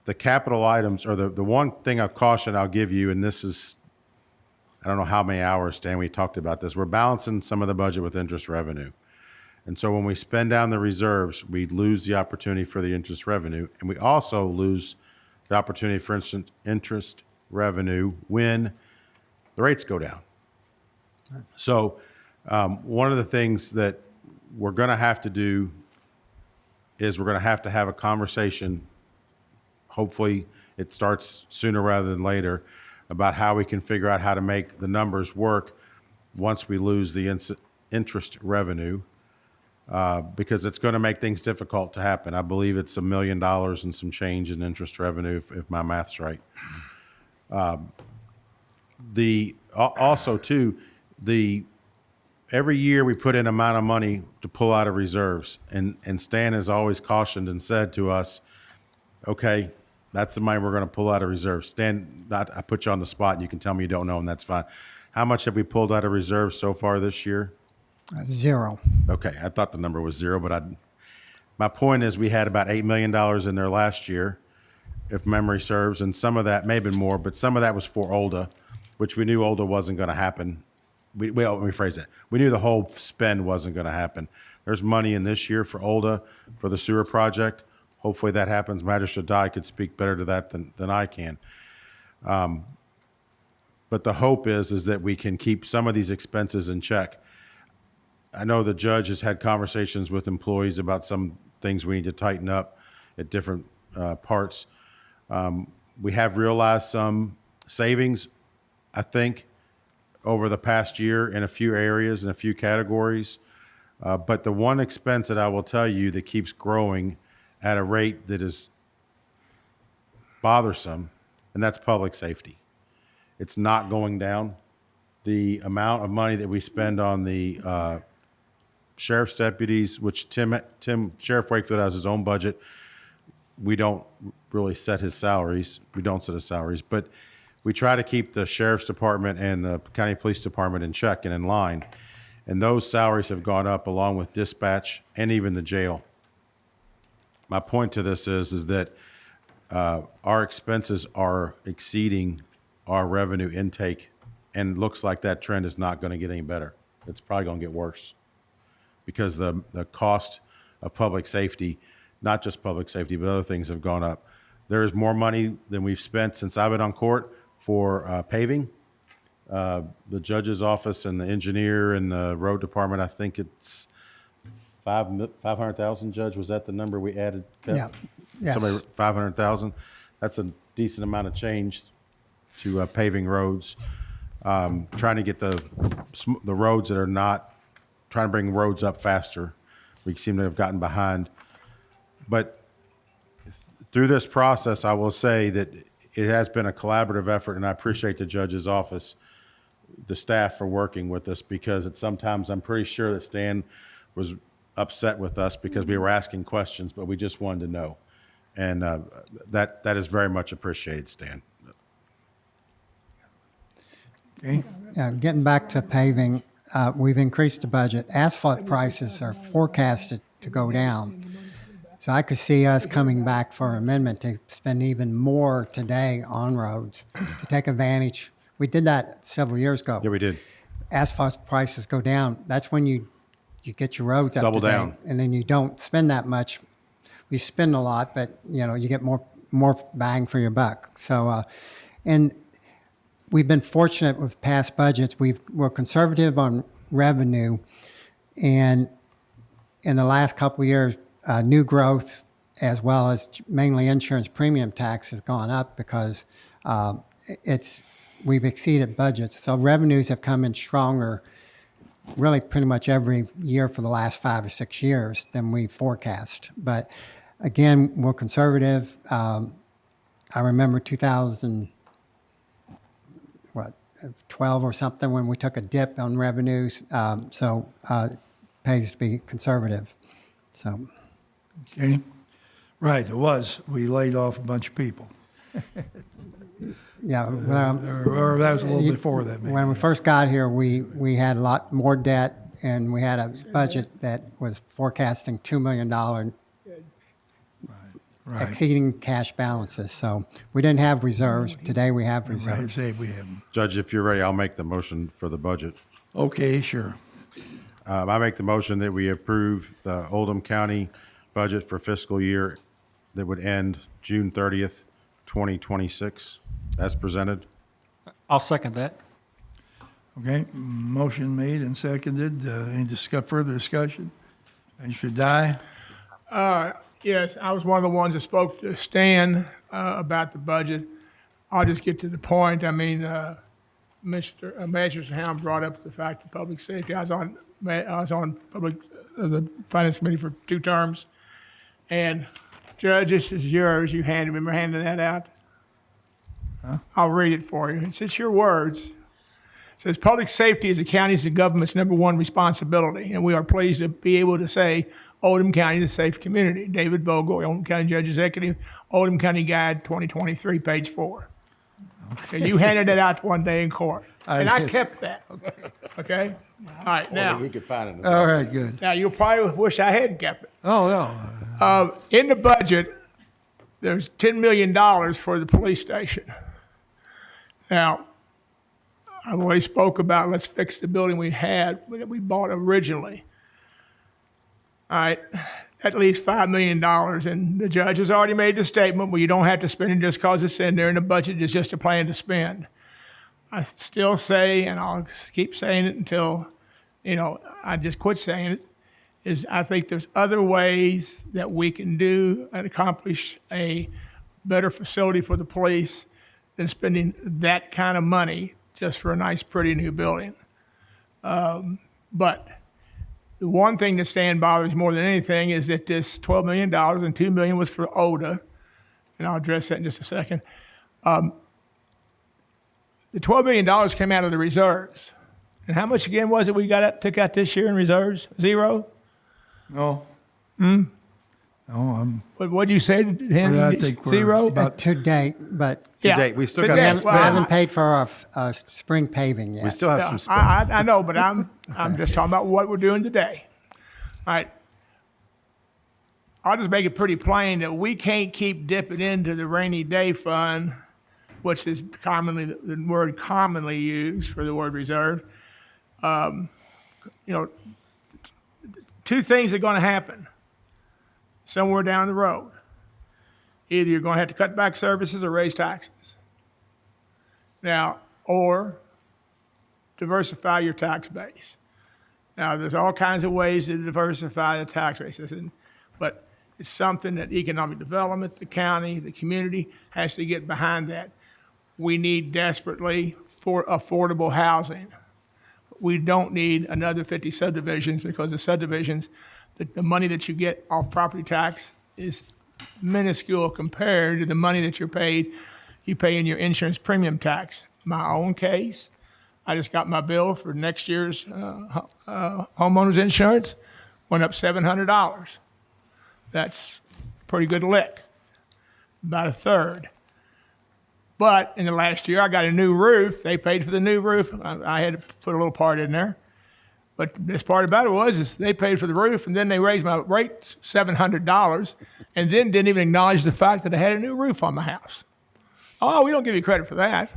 The capital items, or the one thing of caution I'll give you, and this is, I don't know how many hours, Stan, we talked about this. We're balancing some of the budget with interest revenue. And so when we spend down the reserves, we lose the opportunity for the interest revenue. And we also lose the opportunity for interest revenue when the rates go down. So one of the things that we're going to have to do is we're going to have a conversation. Hopefully it starts sooner rather than later about how we can figure out how to make the numbers work once we lose the interest revenue, because it's going to make things difficult to happen. I believe it's $1 million and some change in interest revenue, if my math's right. Every year we put in an amount of money to pull out of reserves, and Stan has always cautioned and said to us, okay, that's the money we're going to pull out of reserves. Stan, I put you on the spot, and you can tell me you don't know, and that's fine. How much have we pulled out of reserves so far this year? 0. Okay, I thought the number was 0, but my point is we had about $8 million in there last year, if memory serves, and some of that may have been more, but some of that was for Oldham, which we knew Oldham wasn't going to happen. Well, let me rephrase that. We knew the whole spend wasn't going to happen. There's money in this year for Oldham for the sewer project. Hopefully that happens. Magistrate Dye could speak better to that than I can. But the hope is that we can keep some of these expenses in check. I know the judge has had conversations with employees about some things we need to tighten up at different parts. We have realized some savings, I think, over the past year in a few areas and a few categories. But the one expense that I will tell you that keeps growing at a rate that is bothersome, and that's public safety. It's not going down. The amount of money that we spend on the sheriff's deputies, which Sheriff Wakefield has his own budget, we don't really set his salaries. We don't set his salaries, but we try to keep the sheriff's department and the county police department in check and in line. And those salaries have gone up along with dispatch and even the jail. My point to this is that our expenses are exceeding our revenue intake, and looks like that trend is not going to get any better. It's probably going to get worse because the cost of public safety, not just public safety, but other things have gone up. There is more money than we've spent since I've been on court for paving. The judge's office and the engineer and the road department, I think it's 500,000, Judge, was that the number we added? Yeah. Yes. Somebody, 500,000. That's a decent amount of change to paving roads. Trying to get the roads that are not, trying to bring roads up faster. We seem to have gotten behind. But through this process, I will say that it has been a collaborative effort, and I appreciate the judge's office, the staff for working with us, because sometimes I'm pretty sure that Stan was upset with us because we were asking questions, but we just wanted to know. And that is very much appreciated, Stan. Okay. Getting back to paving, we've increased the budget. Asphalt prices are forecasted to go down. So I could see us coming back for an amendment to spend even more today on roads to take advantage. We did that several years ago. Yeah, we did. asphalt prices go down, that's when you get your roads up Double to date. down. And then you don't spend that much. We spend a lot, but you get more bang for your buck. So, and we've been fortunate with past budgets. We're conservative on revenue, and in the last couple of years, new growth as well as mainly insurance premium tax has gone up because we've exceeded budgets. So revenues have come in stronger really pretty much every year for the last 5 or 6 years than we forecast. But again, we're conservative. I remember 2012 or something when we took a dip on revenues. So it pays to be conservative. So. Okay. Right, it was. We laid off a bunch of people. Yeah, Or that was a little before that, maybe. When we first got here, we had a lot more debt, and we had a budget that was forecasting $2 million, Right. exceeding cash balances. So we didn't have reserves. Today we have reserves. Say we have them. Judge, if you're ready, I'll make the motion for the budget. Okay, sure. I make the motion that we approve the Oldham County budget for fiscal year that would end June 30th, 2026, as presented. I'll second that. Okay, motion made and seconded. Any further discussion? Any should die? Yes, I was one of the ones that spoke to Stan about the budget. I'll just get to the point. I mean, Mr. Magistrate Hound brought up the fact of public safety. I was on the Finance Committee for 2 terms. And Judge, this is yours. You remember handing that out? Huh? I'll read it for you. It's your words. It says, public safety is the county's and government's #1 responsibility, and we are pleased to be able to say Oldham County is a safe community. David Bogle, Oldham County Judge Executive, Oldham County Guide 2023, page 4. Okay, you handed it out one day in court, and I kept that. Okay? All right, now. He could find it. All right, good. Now, you'll probably wish I hadn't kept it. Oh, no. In the budget, there's $10 million for the police station. Now, I've always spoke about let's fix the building we we bought originally. All right, at least $5 million, and the judge has already made the statement, well, you don't have to spend it just because it's in there, and the budget is just a plan to spend. I still say, and I'll keep saying it until, I just quit saying it, is I think there's other ways that we can do and accomplish a better facility for the police than spending that kind of money just for a nice, pretty new building. But the one thing that Stan bothers more than anything is that this $12 million and $2 million was for ODA, and I'll address that in just a second. The $12 million came out of the reserves. And how much again was it we took out this year in reserves? 0? No. Hmm? No, What'd you say to him? Well, I think we're 0? about- To date, but To date, we still To got date. some we Well, haven't paid for our spring paving yet. We still have some spend. I know, but I'm just talking about what we're doing today. All right. I'll just make it pretty plain that we can't keep dipping into the rainy day fund, which is commonly the word commonly used for the word reserve. 2 things are going to happen somewhere down the road. Either you're going to have to cut back services or raise taxes. Now, or diversify your tax base. Now, there's all kinds of ways to diversify the tax base, but it's something that economic development, the county, the community has to get behind that. We need desperately for affordable housing. We don't need another 50 subdivisions because the subdivisions, the money that you get off property tax is minuscule compared to the money that you pay in your insurance premium tax. My own case, I just got my bill for next year's homeowner's insurance, went up $700. That's a pretty good lick, about a third. But in the last year, I got a new roof. They paid for the new roof. I had to put a little part in there. But the best part about it is they paid for the roof, and then they raised my rate $700, and then didn't even acknowledge the fact that I had a new roof on my house. Oh, we don't give you credit for that.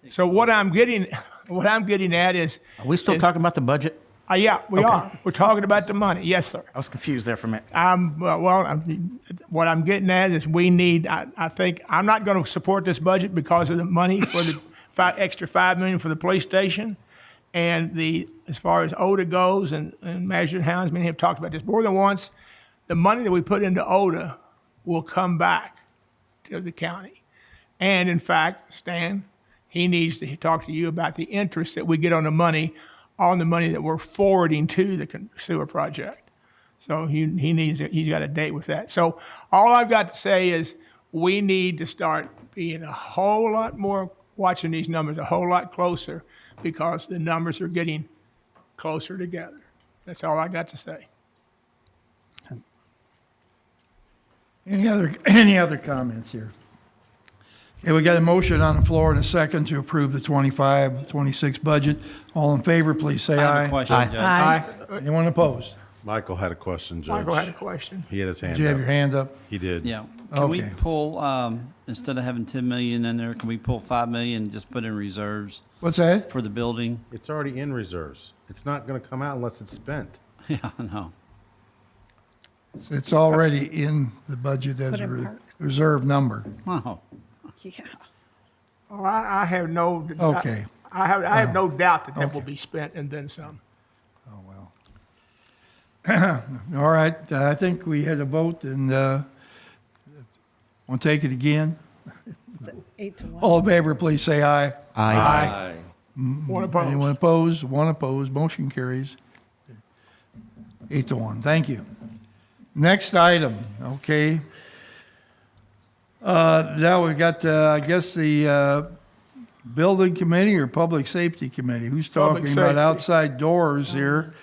So what I'm getting what I'm getting at is. Are we still talking about the budget? Yeah, we Okay. are. We're talking about the money. Yes, sir. I was confused there for a minute. What I'm getting at is we need, I think, I'm not going to support this budget because of the money for the extra $5 million for the police station. And as far as ODA goes, and Manager Hounds, many have talked about this more than once, the money that we put into ODA will come back to the county. And in fact, Stan, he needs to talk to you about the interest that we get on the money that we're forwarding to the sewer project. So he's got a date with that. So all I've got to say is we need to start being a whole lot more, watching these numbers a whole lot closer, because the numbers are getting closer together. That's all I got to say. Any other comments here? Okay, we got a motion on the floor and a second to approve the 25-26 budget. All in favor, please say aye. I have a question, Judge. Aye. Anyone opposed? Michael had a question, Judge. Michael had a question. He had his hand up. Did you have your hand up? He did. Yeah. Can we Okay. pull, instead of having 10 million in there, can we pull 5 million and just put in reserves What's that? for the building? It's already in reserves. It's not going to come out unless it's spent. Yeah, I know. It's already in the budget as a reserve number. Wow. Yeah. Well, I have no. Okay. I have no doubt that will be spent and then some. All right, I think we had a vote, and want to take it again? It's 8-1. All in favor, please say aye. Aye. One opposed. Anyone opposed? One opposed. Motion carries 8-1. Thank you. Next item, okay. Now we've got, I guess, the Building Committee or Public Safety Committee. Who's Public talking about Safety. outside doors here?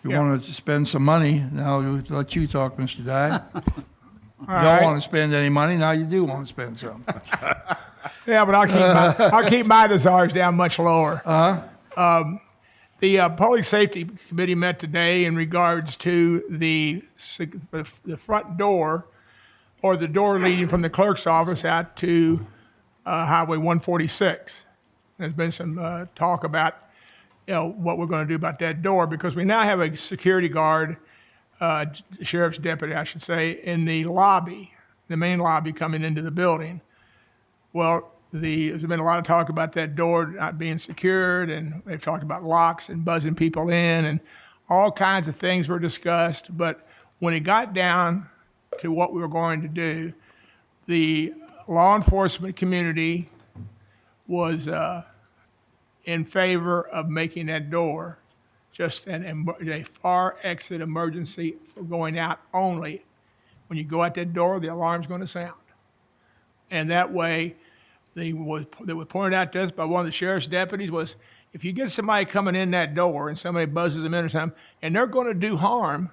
You Yeah. want to spend some money, now we'll let you talk, Mr. Dye. Don't right. want to spend any money, now you do want to spend some. Yeah, but I'll keep my desires down much lower. The Public Safety Committee met today in regards to the front door, or the door leading from the clerk's office out to Highway 146. There's been some talk about, what we're going to do about that door, because we now have a security guard, sheriff's deputy, I should say, in the lobby, the main lobby coming into the building. Well, there's been a lot of talk about that door not being secured, and they've talked about locks and buzzing people in, and all kinds of things were discussed. But when it got down to what we were going to do, the law enforcement community was in favor of making that door just a far exit emergency for going out only. When you go out that door, the alarm's going to sound. And that way, they was pointed out to us by one of the sheriff's deputies was, if you get somebody coming in that door and somebody buzzes them in or something, and they're going to do harm,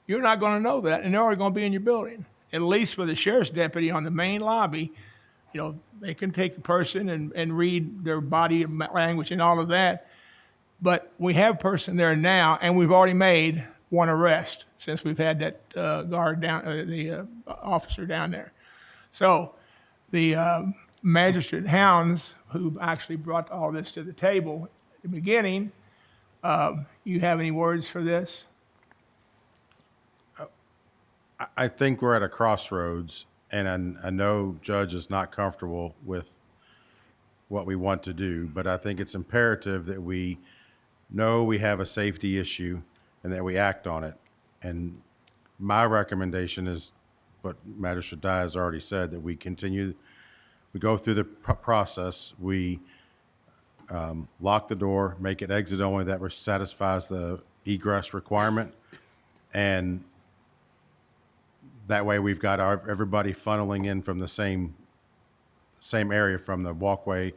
you're not going to know that, and they're already going to be in your building. At least for the sheriff's deputy on the main lobby, they can take the person and read their body language and all of that. But we have a person there now, and we've already made one arrest since we've had that guard down, the officer down there. So the Magistrate Hounds, who actually brought all this to the table at the beginning, you have any words for this? I think we're at a crossroads, and I know Judge is not comfortable with what we want to do, but I think it's imperative that we know we have a safety issue and that we act on it. And my recommendation is what Magistrate Dye has already said, that we go through the process, we lock the door, make it exit only, that satisfies the egress requirement, and that way we've got everybody funneling in from the same area from the walkway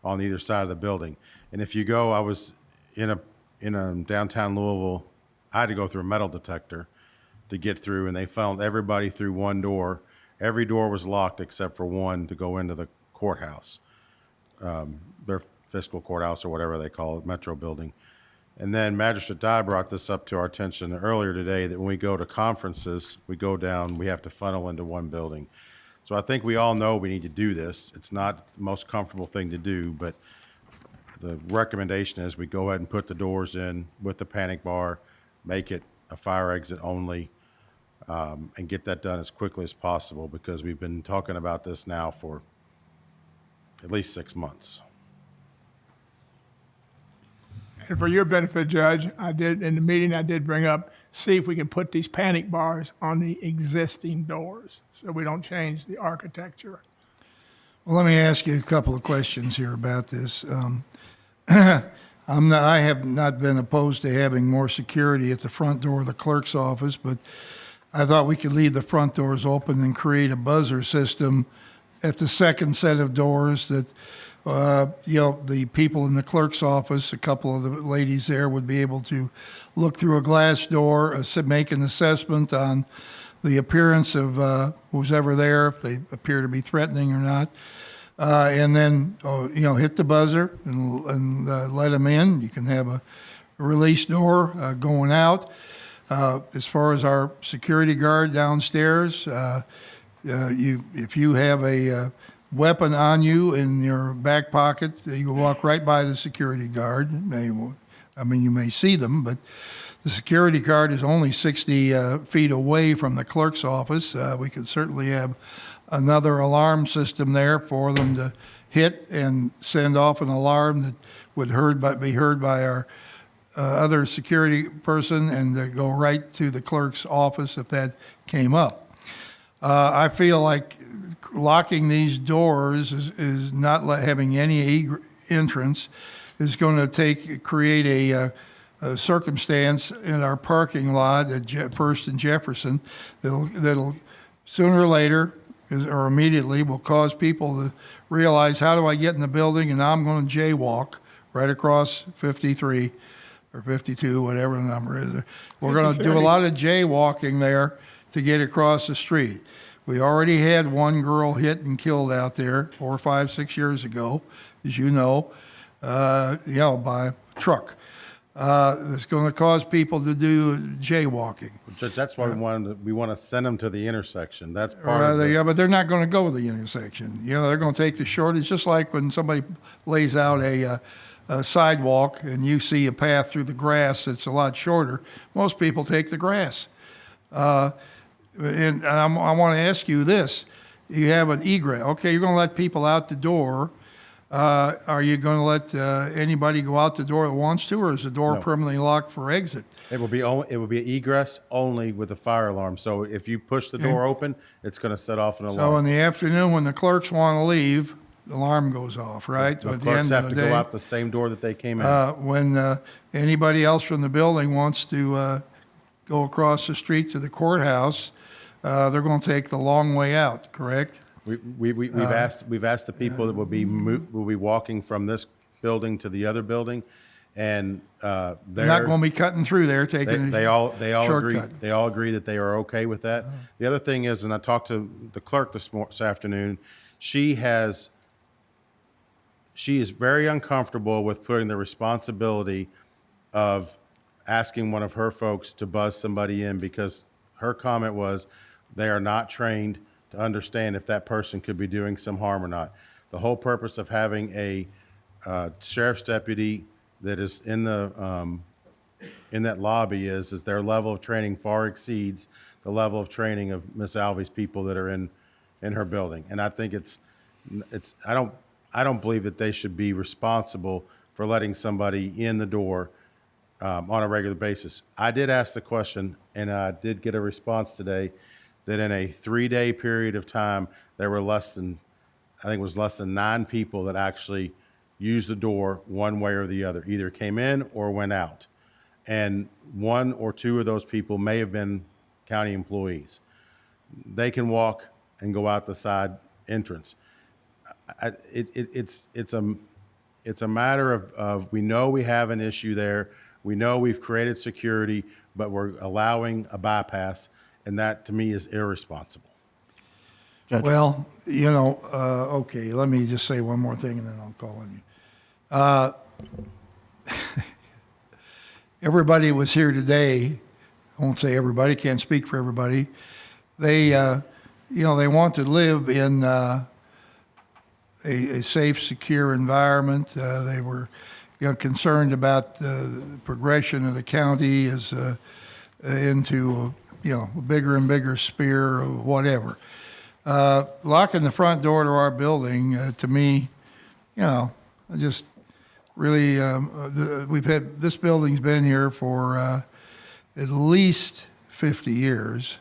on either side of the building. And if you go, I was in a downtown Louisville, I had to go through a metal detector to get through, and they funneled everybody through one door. Every door was locked except for one to go into the courthouse, their fiscal courthouse or whatever they call it, Metro building. And then Magistrate Dye brought this up to our attention earlier today, that when we go to conferences, we go down, we have to funnel into one building. So I think we all know we need to do this. It's not the most comfortable thing to do, but the recommendation is we go ahead and put the doors in with the panic bar, make it a fire exit only, and get that done as quickly as possible, because we've been talking about this now for at least 6 months. And for your benefit, Judge, in the meeting, I did bring up, see if we can put these panic bars on the existing doors so we don't change the architecture. Well, let me ask you a couple of questions here about this. I have not been opposed to having more security at the front door of the clerk's office, but I thought we could leave the front doors open and create a buzzer system at the second set of doors that, the people in the clerk's office, a couple of the ladies there would be able to look through a glass door, make an assessment on the appearance of who's ever there, if they appear to be threatening or not. And then, hit the buzzer and let them in. You can have a release door going out. As far as our security guard downstairs, if you have a weapon on you in your back pocket, you walk right by the security guard. You may see them, but the security guard is only 60 feet away from the clerk's office. We could certainly have another alarm system there for them to hit and send off an alarm that would be heard by our other security person and go right to the clerk's office if that came up. I feel like locking these doors is not having any entrance is going to create a circumstance in our parking lot at First and Jefferson that'll sooner or later or immediately will cause people to realize, how do I get in the building? And now I'm going to jaywalk right across 53 or 52, whatever the number is. We're going to do a lot of jaywalking there to get across the street. We already had one girl hit and killed out there 4, 5, 6 years ago, as you know, by a truck. It's going to cause people to do jaywalking. Judge, that's why we want to send them to the intersection. That's part of it. Yeah, but they're not going to go to the intersection. They're going to take the short. It's just like when somebody lays out a sidewalk and you see a path through the grass that's a lot shorter. Most people take the grass. And I want to ask you this. You have an egress. Okay, you're going to let people out the door. Are you going to let anybody go out the door that wants to, or is the door permanently locked for exit? It will be egress only with a fire alarm. So if you push the door open, it's going to set off an alarm. So in the afternoon when the clerks want to leave, the alarm goes off, right? The At the clerks end have of to the day, go out the same door that they came in. when anybody else from the building wants to go across the street to the courthouse, they're going to take the long way out, correct? We've asked the people that will be walking from this building to the other building, and they're not going to be cutting through there, taking they all shortcut. agree. They all agree that they are okay with that. The other thing is, and I talked to the clerk this afternoon. She is very uncomfortable with putting the responsibility of asking one of her folks to buzz somebody in, because her comment was they are not trained to understand if that person could be doing some harm or not. The whole purpose of having a sheriff's deputy that is in that lobby is their level of training far exceeds the level of training of Miss Alvey's people that are in her building. And I think I don't believe that they should be responsible for letting somebody in the door on a regular basis. I did ask the question, and I did get a response today that in a 3-day period of time, there were less than 9 people that actually used the door one way or the other, either came in or went out. And 1 or 2 of those people may have been county employees. They can walk and go out the side entrance. It's a matter of we know we have an issue there. We know we've created security, but we're allowing a bypass, and that to me is irresponsible. Judge. Well, okay, let me just say one more thing and then I'll call on you. Everybody was here today. I won't say everybody, can't speak for everybody. They want to live in a safe, secure environment. They were, concerned about the progression of the county as into, a bigger and bigger sphere of whatever. Locking the front door to our building, to me, just really, this building's been here for at least 50 years,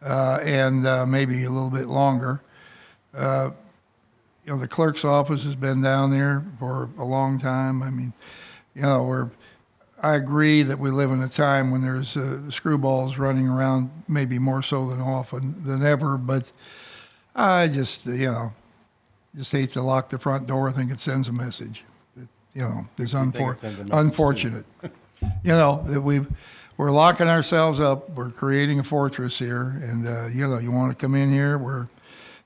and maybe a little bit longer. The clerk's office has been down there for a long time. I mean, I agree that we live in a time when there's screwballs running around, maybe more so than ever, but I just hate to lock the front door. I think it sends a message that, is unfortunate. That we're locking ourselves up. We're creating a fortress here, and, you want to come in here,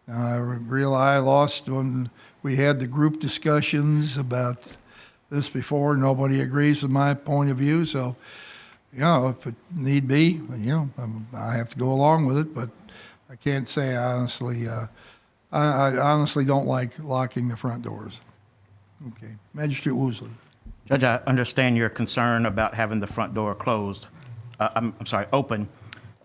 I lost when we had the group discussions about this before. Nobody agrees with my point of view, so, if it need be, I have to go along with it, but I can't say I honestly don't like locking the front doors. Okay. Magistrate Woosley. Judge, I understand your concern about having the front door closed. I'm sorry, open.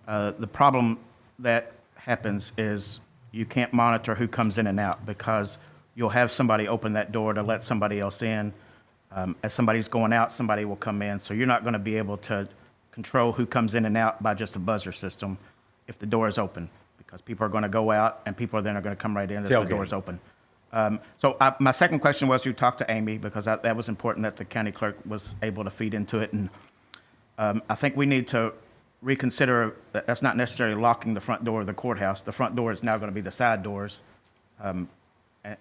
The problem that happens is you can't monitor who comes in and out because you'll have somebody open that door to let somebody else in. As somebody's going out, somebody will come in. So you're not going to be able to control who comes in and out by just a buzzer system if the door is open, because people are going to go out and people then are going to come right in as the door is open. My second question was, you talked to Amy, because that was important that the county clerk was able to feed into it. And I think we need to reconsider that that's not necessarily locking the front door of the courthouse. The front door is now going to be the side doors, and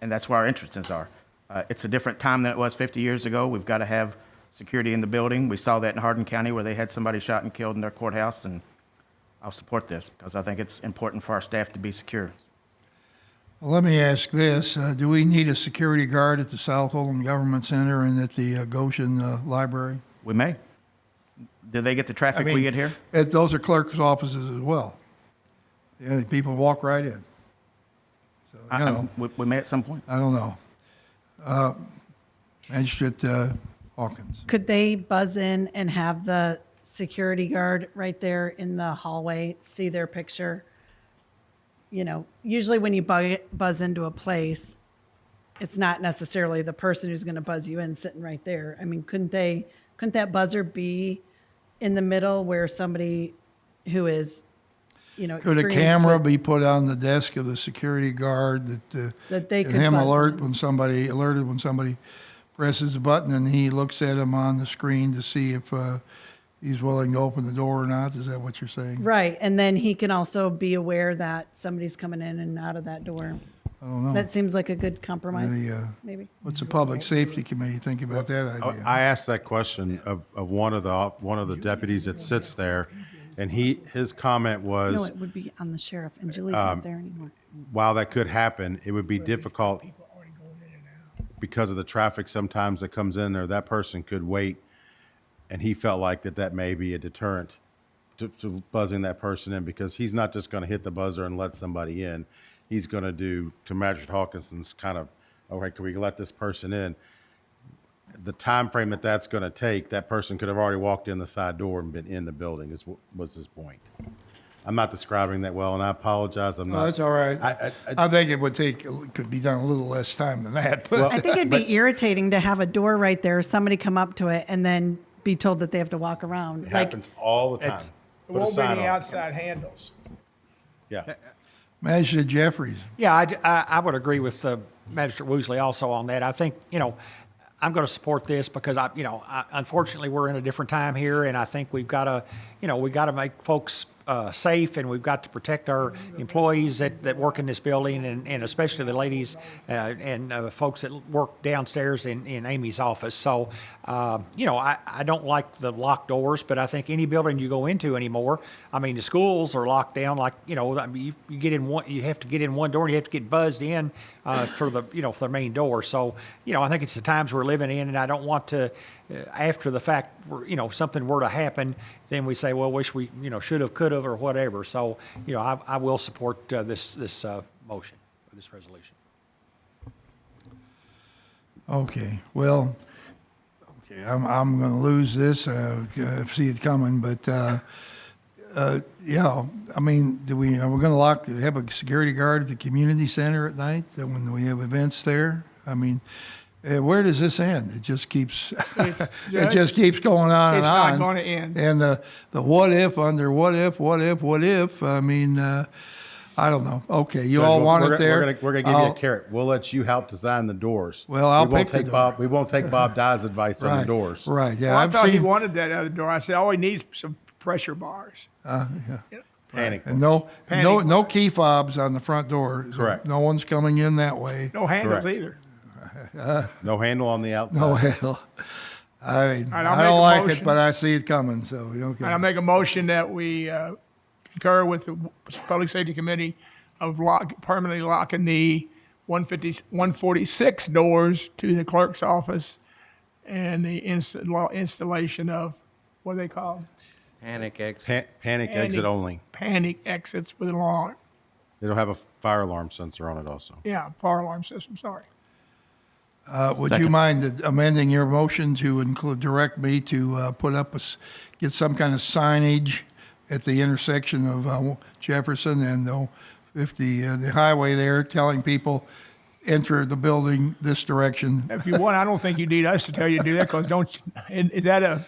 that's where our entrances are. It's a different time than it was 50 years ago. We've got to have security in the building. We saw that in Hardin County where they had somebody shot and killed in their courthouse, and I'll support this because I think it's important for our staff to be secure. Well, let me ask this. Do we need a security guard at the South Oldham Government Center and at the Goshen Library? We may. Do they get the traffic we get here? Those are clerk's offices as well. Yeah, people walk right in. So, we may at some point. I don't know. Magistrate Hawkins. Could they buzz in and have the security guard right there in the hallway see their picture? Usually when you buzz into a place, it's not necessarily the person who's going to buzz you in sitting right there. I mean, couldn't that buzzer be in the middle where somebody who is, could a camera be put on the desk of the security guard that they could him buzz alerted in? when somebody presses a button and he looks at him on the screen to see if he's willing to open the door or not? Is that what you're saying? Right, and then he can also be aware that somebody's coming in and out of that door. I don't know. That seems like a good compromise, maybe. What's the Public Safety Committee think about that idea? I asked that question of one of the deputies that sits there, and his comment was, No, it would be on the sheriff, and Julie's not there anymore. while that could happen, it would be difficult because of the traffic sometimes that comes in there. That person could wait, and he felt like that may be a deterrent to buzzing that person in, because he's not just going to hit the buzzer and let somebody in. He's going to do, to Magistrate Hawkinson's kind of, okay, can we let this person in? The time frame that's going to take, that person could have already walked in the side door and been in the building, was his point. I'm not describing that well, and I apologize. I'm not. No, that's all right. I think it could be done a little less time than that. But I think it'd be irritating to have a door right there, somebody come up to it, and then be told that they have to walk around. It happens all the time. It won't be the outside handles. Yeah. Magistrate Jeffries. Yeah, I would agree with Magistrate Woosley also on that. I think, I'm going to support this because unfortunately we're in a different time here, and I think we've got to make folks safe, and we've got to protect our employees that work in this building, and especially the ladies and folks that work downstairs in Amy's office. So, I don't like the locked doors, but I think any building you go into anymore, the schools are locked down. Like, you get in one, you have to get in one door, and you have to get buzzed in for the main door. So, I think it's the times we're living in, and I don't want to, after the fact, something were to happen, then we say, well, wish we, should have, could have, or whatever. So, I will support this motion, or this resolution. Okay, well, okay, I'm gonna lose this, see it coming, but, yeah, I mean, are we gonna have a security guard at the community center at night, that when we have events there? I mean, where does this end? It just keeps, it Judge, just keeps going on and on. It's not gonna end. And the what if, under what if, I mean, I don't know. Okay, you all want it there? We're gonna give you a carrot. We'll let you help design the doors. Well, I'll we won't pick the take door. Bob. We won't take Bob Dye's advice on the doors. Right, yeah. Well, I I've thought he seen, wanted that other door. I said, all he needs is some pressure bars. yeah. Panic. And no key fobs on the front door. So Correct. no one's coming in that way. No handles Correct. either. No handle on the outside. No hell. I mean, All right, I'll I make don't a like it, motion. but I see it coming, so, okay. And I make a motion that we concur with the Public Safety Committee of permanently locking the 146 doors to the clerk's office and the installation of, what are they called? Panic exit. Panic exit only. Panic exits with alarm. It'll have a fire alarm sensor on it also. Yeah, fire alarm system, sorry. Would you mind amending your motion to direct me to put up get some kind of signage at the intersection of Jefferson and 50, the highway there, telling people, enter the building this direction? If you want, I don't think you need us to tell you to do that, because don't you, is that a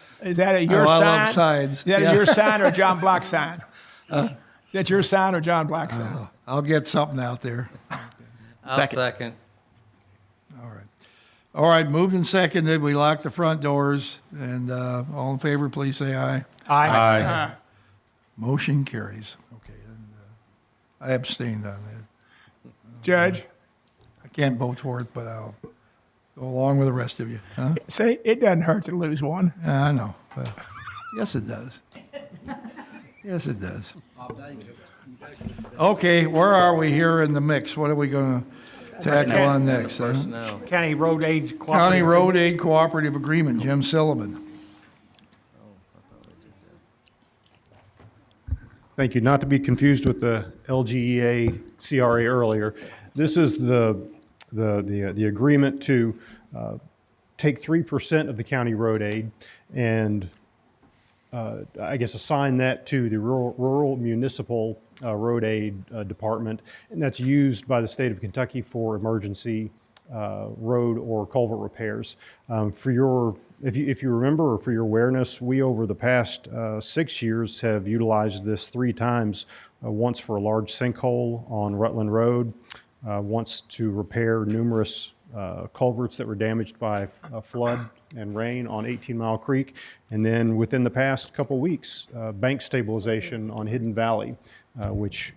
your I sign? love signs. Is that Yeah. a your sign or a John Black sign? Is that your sign or John Black sign? I'll get something out there. I'll second. All right, moved and seconded. We lock the front doors, and all in favor, please say aye. Aye. Motion carries. Okay, and I abstained on that. Judge, I can't vote for it, but I'll go along with the rest of you. Huh? say, it doesn't hurt to lose one. Yeah, I know. But yes, it does. Yes, it does. Okay, where are we here in the mix? What are we going to tackle on next? Huh? Personnel. County Road Aid Cooperative. County Road Aid Cooperative Agreement, Jim Sullivan. Thank you. Not to be confused with the LGEA CRA earlier. This is the agreement to take 3% of the county road aid and I guess assign that to the rural municipal road aid department, and that's used by the state of Kentucky for emergency road or culvert repairs. If you remember, or for your awareness, we over the past 6 years have utilized this 3 times. Once for a large sinkhole on Rutland Road, once to repair numerous culverts that were damaged by flood and rain on 18 Mile Creek, and then within the past couple weeks, bank stabilization on Hidden Valley, which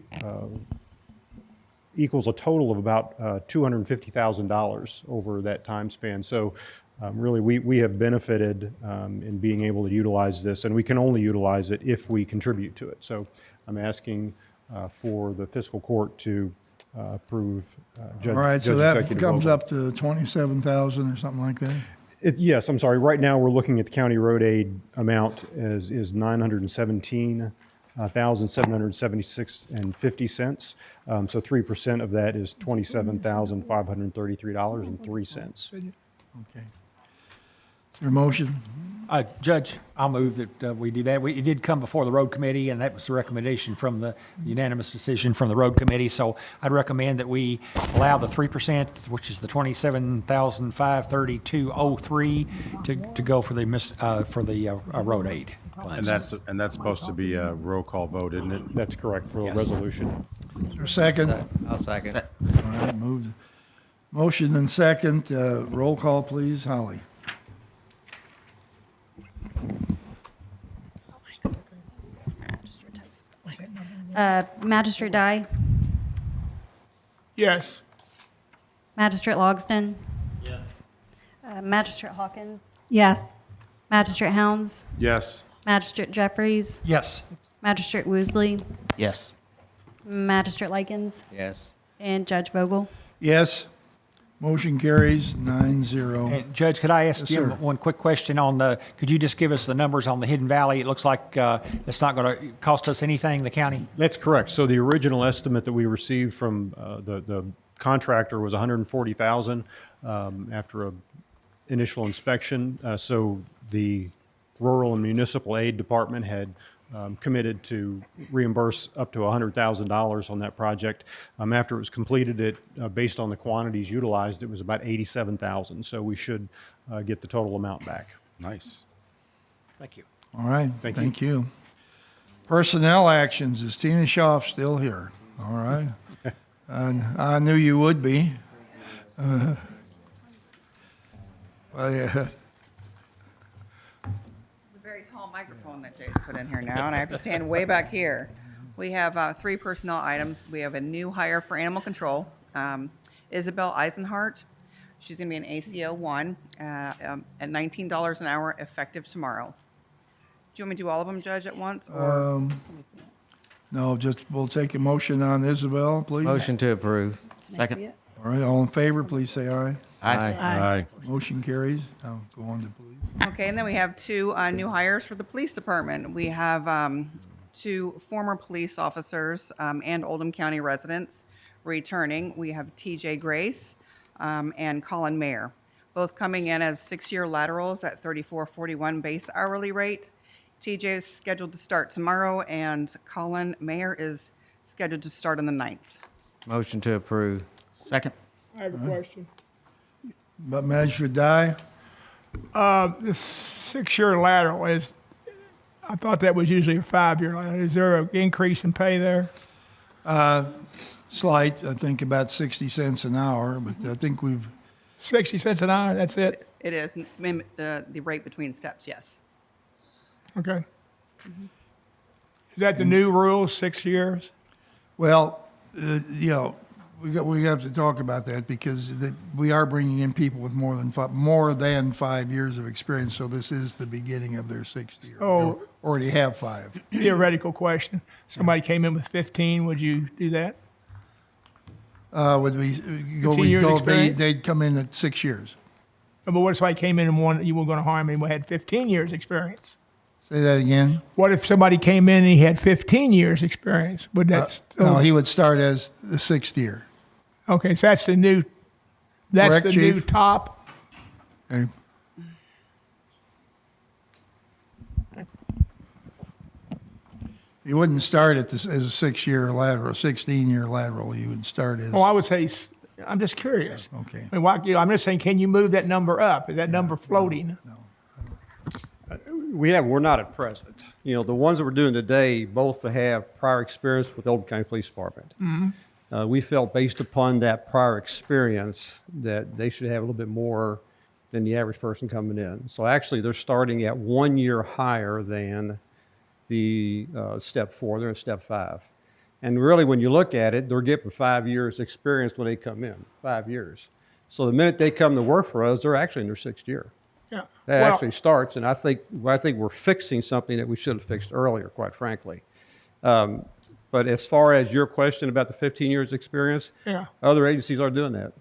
equals a total of about $250,000 over that time span. So really, we have benefited in being able to utilize this, and we can only utilize it if we contribute to it. So I'm asking for the fiscal court to approve Judge All right, so Executive that comes Vogel. up to 27,000 or something like that? Yes, I'm sorry. Right now, we're looking at the county road aid amount is $917,776.50. So 3% of that is $27,533.03. Okay. Is there a motion? Judge, I'll move that we do that. It did come before the road committee, and that was the recommendation from the unanimous decision from the road committee. So I'd recommend that we allow the 3%, which is the $27,532.03, to go for the road aid. And that's supposed to be a roll call vote, isn't it? That's correct for the resolution. Is there a second? I'll second. All right, moved. Motion and second. Roll call, please. Holly. Magistrate Dye, Yes. Magistrate Logston. Yes. Magistrate Hawkins, Yes. Magistrate Hounds, Yes. Magistrate Jeffries, Yes. Magistrate Woosley, Yes. Magistrate Likens, Yes. and Judge Vogel. Yes. Motion carries 9-0. And Judge, could I ask Yes, Jim sir. one quick question on could you just give us the numbers on the Hidden Valley? It looks like it's not going to cost us anything, the county? That's correct. So the original estimate that we received from the contractor was $140,000. After initial inspection. So the Rural and Municipal Aid Department had committed to reimburse up to $100,000 on that project. After it was completed, based on the quantities utilized, it was about $87,000. So we should get the total amount back. Nice. Thank you. All right, Thank thank you. Personnel actions, is Tina Schaaf still here? All right. And I knew you would be. Well, yeah. It's a very tall microphone that Jay's put in here now, and I have to stand way back here. We have 3 personnel items. We have a new hire for animal control, Isabel Eisenhart. She's going to be an ACO 1 at $19 an hour, effective tomorrow. Do you want me to do all of them, Judge, at once? Or let me see. No, just, we'll take a motion on Isabel, please. Motion to approve. Second. All right, all in favor, please say aye. Aye. Aye. Motion carries. Now, go on to police. Okay, and then we have 2 new hires for the police department. We have 2 former police officers and Oldham County residents returning. We have TJ Grace and Colin Mayer, both coming in as 6-year laterals at $34.41 base hourly rate. TJ is scheduled to start tomorrow, and Colin Mayer is scheduled to start on the 9th. Motion to approve. Second. I have a question. But Magistrate Dye? This 6-year lateral is, I thought that was usually a 5-year lateral. Is there an increase in pay there? Slight, I think about 60 cents an hour, but I think we've, 60 cents an hour, that's it? It is the rate between steps, yes. Okay. Is that the new rule, 6 years? well, you know, we have to talk about that because we are bringing in people with more than 5 years of experience, so this is the beginning of their 6th year. Oh. They already have 5. Theoretical question. Somebody came in with 15, would you do that? Would we 15 years experience? they'd come in at 6 years. But what if somebody came in and one, you were going to hire him and had 15 years experience? Say that again? What if somebody came in and he had 15 years experience? Would that No, he would start as the 6th year. Okay, so that's the new, that's Correct, the Chief? new top. Okay. You wouldn't start at this as a 6-year lateral, 16-year lateral. You would start as. Oh, I would say, I'm just curious. Okay. I mean, why, I'm just saying, can you move that number up? Is that number floating? We're not at present. You know, the ones that we're doing today both have prior experience with the Oldham County Police Department. We felt based upon that prior experience that they should have a little bit more than the average person coming in. So actually, they're starting at 1 year higher than the step 4. They're in step 5. And really, when you look at it, they're getting 5 years experience when they come in, 5 years. So the minute they come to work for us, they're actually in their 6th year. Yeah. That Well, actually starts, and I think we're fixing something that we should have fixed earlier, quite frankly. But as far as your question about the 15 years experience, Yeah. other agencies are doing that.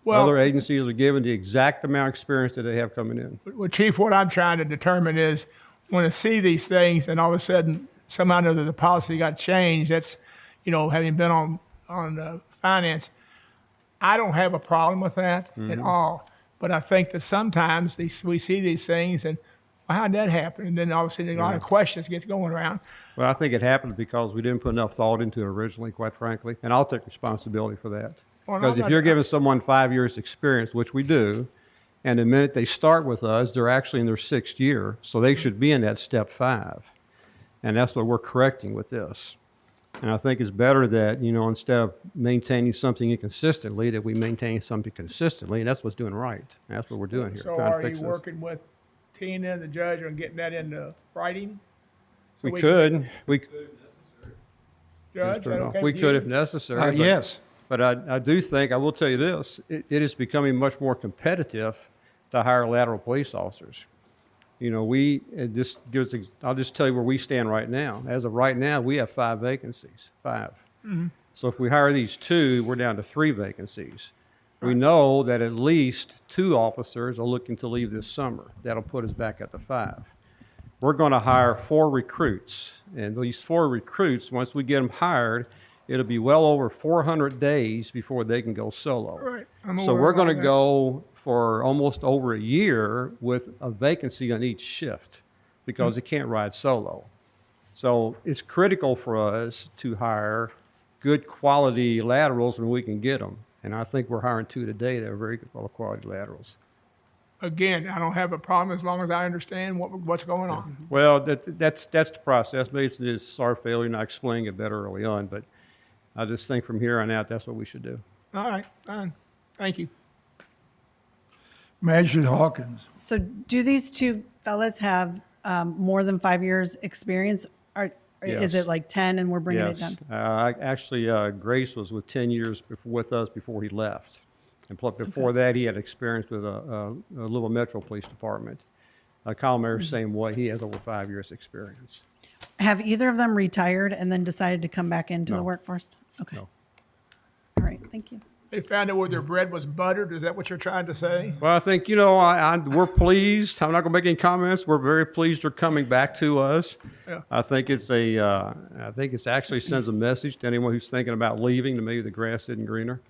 Well- Other agencies are giving the exact amount of experience that they have coming in. Well, Chief, what I'm trying to determine is when I see these things and all of a sudden somehow or another the policy got changed, that's, you know, having been on finance, I don't have a problem with that at all. But I think that sometimes we see these things and, well, how'd that happen? And then all of a sudden a lot of questions gets going around. Well, I think it happened because we didn't put enough thought into it originally, quite frankly, and I'll take responsibility for that. Well, no, Because if I'm you're not- giving someone 5 years experience, which we do, and the minute they start with us, they're actually in their 6th year, so they should be in that step 5. And that's what we're correcting with this. And I think it's better that, you know, instead of maintaining something inconsistently, that we maintain something consistently, and that's what's doing right. That's what we're doing here, So trying to are fix you this. working with Tina, the judge, on getting that into writing? So We could. Judge, is that okay We with could you? if necessary. but- Yes. But I do think, I will tell you this, it is becoming much more competitive to hire lateral police officers. You know, I'll just tell you where we stand right now. As of right now, we have 5 vacancies, 5. So if we hire these 2, we're down to 3 vacancies. We know that at least 2 officers are looking to leave this summer. That'll put us back at the 5. We're going to hire 4 recruits. And these 4 recruits, once we get them hired, it'll be well over 400 days before they can go solo. Right. I'm So aware we're of going all to that. go for almost over a year with a vacancy on each shift because he can't ride solo. So it's critical for us to hire good quality laterals when we can get them. And I think we're hiring 2 today that are very good quality laterals. Again, I don't have a problem as long as I understand what's going on. Well, that's the process. Maybe it's our failure not explaining it better early on, but I just think from here on out, that's what we should do. All right, fine. Thank you. Magistrate Hawkins. So do these two fellas have more than 5 years experience? Or is Yes. it like 10 and we're bringing it down? Actually, Grace was with 10 years with us before he left. And before that, he had experience with a Louisville Metro Police Department. Colin same way. He has over 5 years experience. Have either of them retired and then decided to come back into No. the workforce? Okay. No. All right, thank you. They found out where their bread was buttered. Is that what you're trying to say? Well, I think, we're pleased. I'm not going to make any comments. We're very pleased they're coming back to us. Yeah. I think it's actually sends a message to anyone who's thinking about leaving that maybe the grass isn't greener,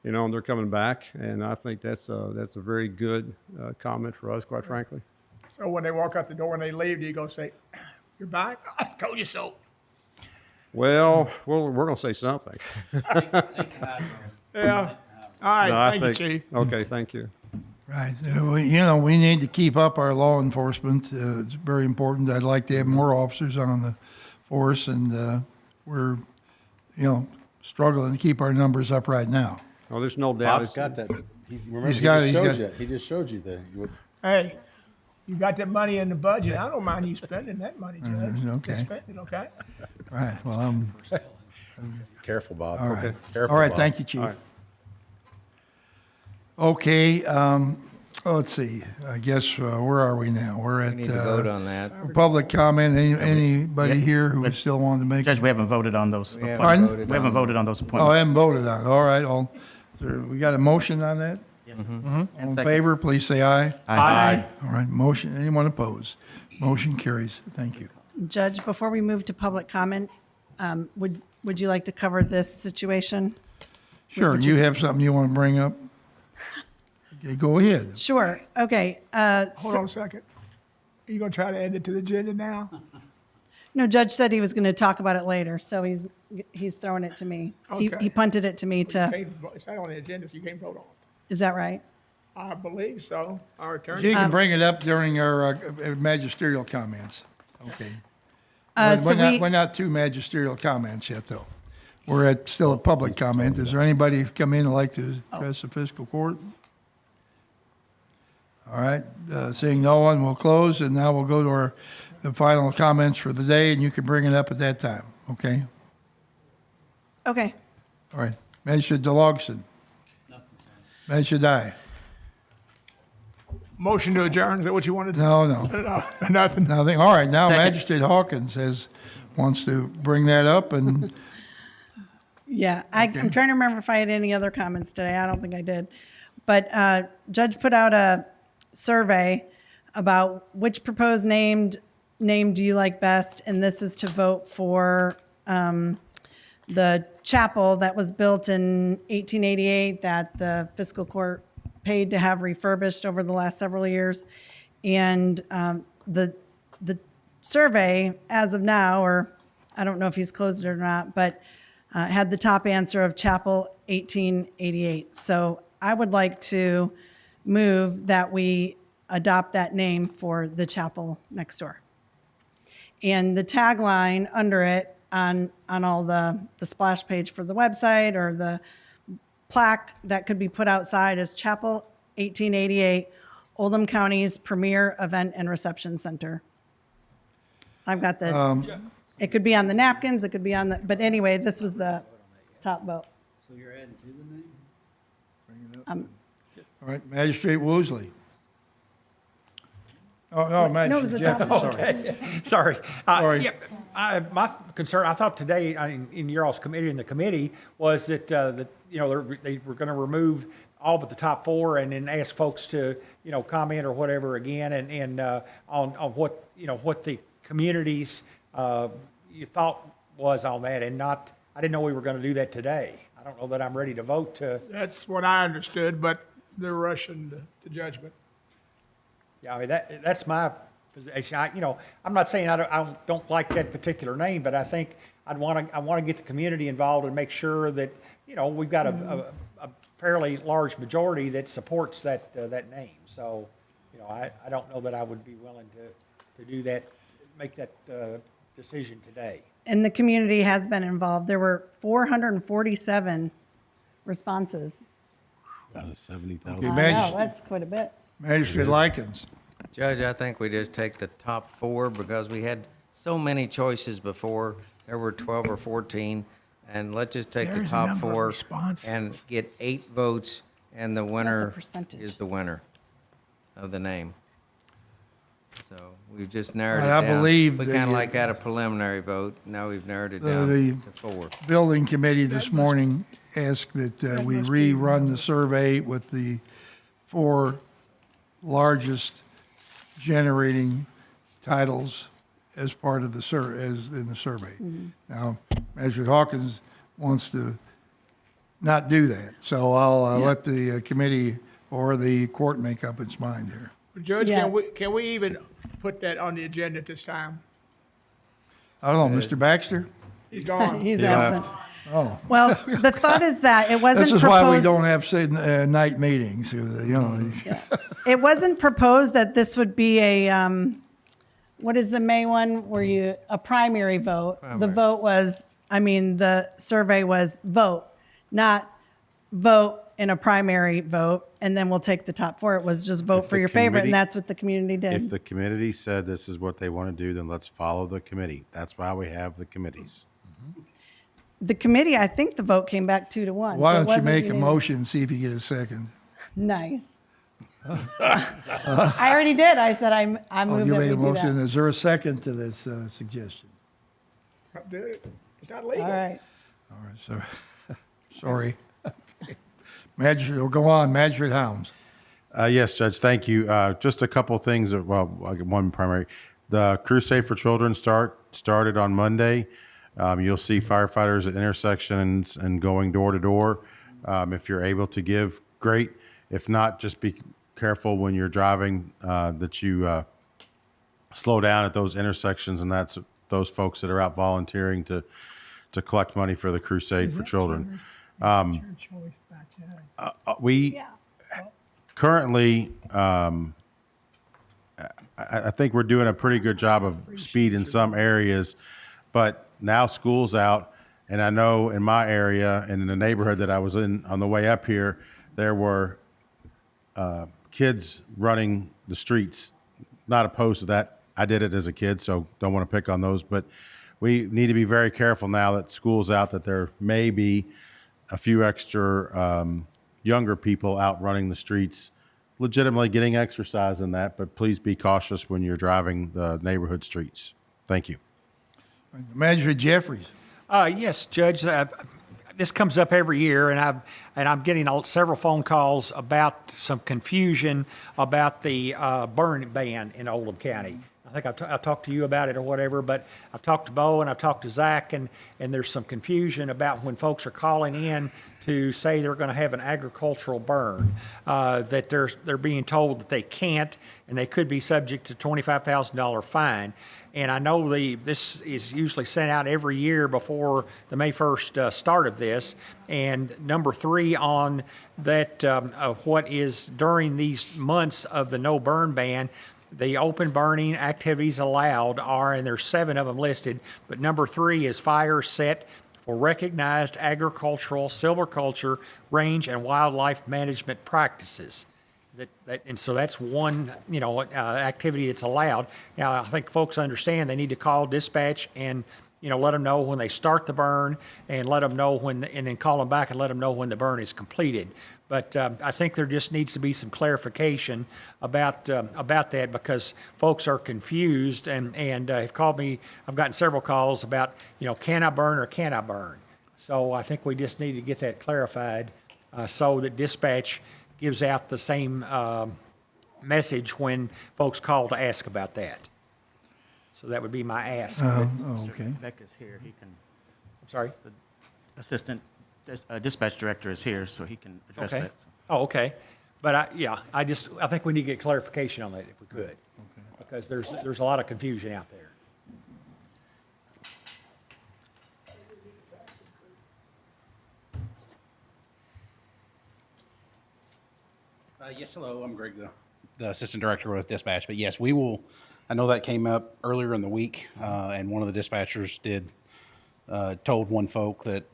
and they're coming back. And I think that's a very good comment for us, quite frankly. So when they walk out the door and they leave, do you go say, "You're back? I told you so." Well, we're going to say something. Yeah. All right. No, I Thank you, think- Chief. Okay, thank you. Right. We need to keep up our law enforcement. It's very important. I'd like to have more officers on the force, and we're, struggling to keep our numbers up right now. Oh, there's no doubt. Bob's got that. He just showed you the. Hey, you got that money in the budget. I don't mind you spending that money, Judge. Okay. Just spend it, okay? Right. Well, Careful, Bob. all right. Careful, All right. Bob. Thank you, Chief. All right. Okay. Let's see. I guess where are we now? We're at We need to vote on that. public comment. Anybody here who still wanted to make? Judge, we haven't voted on those We haven't appointments. voted We haven't on voted on those Oh, I appointments. haven't voted on it. All right. We got a motion on that? Mm-hmm. All in second. favor, please say aye. Aye. All right. Motion. Anyone opposed? Motion carries. Thank you. Judge, before we move to public comment, would you like to cover this situation? Sure. You have something you want to bring up? Okay, go ahead. Sure. Okay. Hold on a second. Are you going to try to add it to the agenda now? No, Judge said he was going to talk about it later, so he's throwing it to me. Okay. He punted it to me to, It's not on the agenda, so you can't vote on it. is that right? I believe so. Our attorney. You can bring it up during our magisterial comments. Okay. So We're not to magisterial comments yet, though. We're still at public comment. Is there anybody who come in and like to address the fiscal court? All right. Seeing no one, we'll close, and now we'll go to the final comments for the day, and you can bring it up at that time. Okay? Okay. All right. Magistrate DeLogson. Magistrate Dye. Motion to adjourn, is that what you wanted? No. No, nothing. Nothing. All right. Now Second. Magistrate Hawkins wants to bring that up, and Yeah, I'm trying to remember if I had any other comments today. I don't think I did. But Judge put out a survey about which proposed name do you like best, and this is to vote for the chapel that was built in 1888 that the fiscal court paid to have refurbished over the last several years. And the survey, as of now, or I don't know if he's closed it or not, but had the top answer of Chapel 1888. So I would like to move that we adopt that name for the chapel next door. And the tagline under it on all the splash page for the website or the plaque that could be put outside is Chapel 1888, Oldham County's premier event and reception center. I've got it could be on the napkins, it could be on but anyway, this was the top vote. So you're adding to the name? all right, Magistrate Woosley. Oh, no, No, it was the Magistrate top Jeffrey, sorry. Sorry. Sorry. My concern, I thought today in your all's committee, in the committee, was that, they were going to remove all but the top four and then ask folks to, comment or whatever again and on what, what the communities you thought was on that and not, I didn't know we were going to do that today. I don't know that I'm ready to vote to. That's what I understood, but they're rushing to judgment. Yeah, I mean, that's my position. I'm not saying I don't like that particular name, but I think I want to get the community involved and make sure that, we've got a fairly large majority that supports that name. So, I don't know that I would be willing to do that, make that decision today. And the community has been involved. There were 447 responses. Out of 70,000. Okay, I know, that's quite a bit. Magistrate Likens. Judge, I think we just take the top 4 because we had so many choices before. There were 12 or 14. And let's just take the There's a top number of 4 responses. and get 8 votes, and the winner percentage. is the winner of the name. So we've just narrowed it But I down. believe We the- kind of like had a preliminary vote. Now we've narrowed it The down to 4. building committee this morning asked that we rerun the survey with the 4 largest generating titles as part of the as in the survey. Now, Magistrate Hawkins wants to not do that, so I'll let the committee or the court make up its mind there. Judge, Yeah. can we even put that on the agenda at this time? I don't know, Mr. Baxter? He's gone. He's He absent. left. Oh. Well, the thought is that it wasn't This is proposed. why we don't have, say, night meetings, It wasn't proposed that this would be a, what is the May one, where a primary vote? The vote was, the survey was vote, not vote in a primary vote, and then we'll take the top 4. It was just vote for the your favorite, committee- and that's what the community If did. the committee said this is what they want to do, then let's follow the committee. That's why we have the committees. The committee, I think the vote came back 2-1. Why so it don't you wasn't make a unanimous. motion and see if you get a second? Nice. I already did. I said I Oh, moved you that we made a do motion. that. Is there a second to this suggestion? It's not legal. All right. All right, so, sorry. Magistrate, we'll go on. Magistrate Hounds. Yes, Judge, thank you. Just a couple things. I get one primary. The Crusade for Children started on Monday. You'll see firefighters at intersections and going door to door. If you're able to give, great. If not, just be careful when you're driving that you slow down at those intersections, and that's those folks that are out volunteering to collect money for the Crusade for Children. We currently, I think we're doing a pretty good job of speed in some areas, but now school's out, and I know in my area and in the neighborhood that I was in on the way up here, there were kids running the streets. Not opposed to that. I did it as a kid, so don't want to pick on those, but we need to be very careful now that school's out, that there may be a few extra younger people out running the streets, legitimately getting exercise in that, but please be cautious when you're driving the neighborhood streets. Thank you. Magistrate Jeffries. Yes, Judge. This comes up every year, and I'm getting several phone calls about some confusion about the burn ban in Oldham County. I think I've talked to you about it or whatever, but I've talked to Bo and I've talked to Zach, and there's some confusion about when folks are calling in to say they're going to have an agricultural burn, that they're being told that they can't, and they could be subject to $25,000 fine. And I know this is usually sent out every year before the May 1st start of this. And number 3 on that, what is during these months of the no burn ban, the open burning activities allowed are, and there's 7 of them listed, but number 3 is fires set for recognized agricultural, silviculture, range, and wildlife management practices. And so that's one, activity that's allowed. Now, I think folks understand they need to call dispatch and, let them know when they start the burn, and let them know and then call them back and let them know when the burn is completed. But I think there just needs to be some clarification about that, because folks are confused and have called me. I've gotten several calls about, can I burn or can't I burn? So I think we just need to get that clarified so that dispatch gives out the same message when folks call to ask about that. So that would be my ask. Okay. Beck is here. He can. I'm sorry? The assistant dispatch director is here, so he can address Okay. that. Oh, okay. But I think we need to get clarification on that if we could. Because there's a lot of confusion out there. Yes, hello, I'm Greg, the Assistant Director with Dispatch. But yes, we will, I know that came up earlier in the week, and one of the dispatchers told one folk that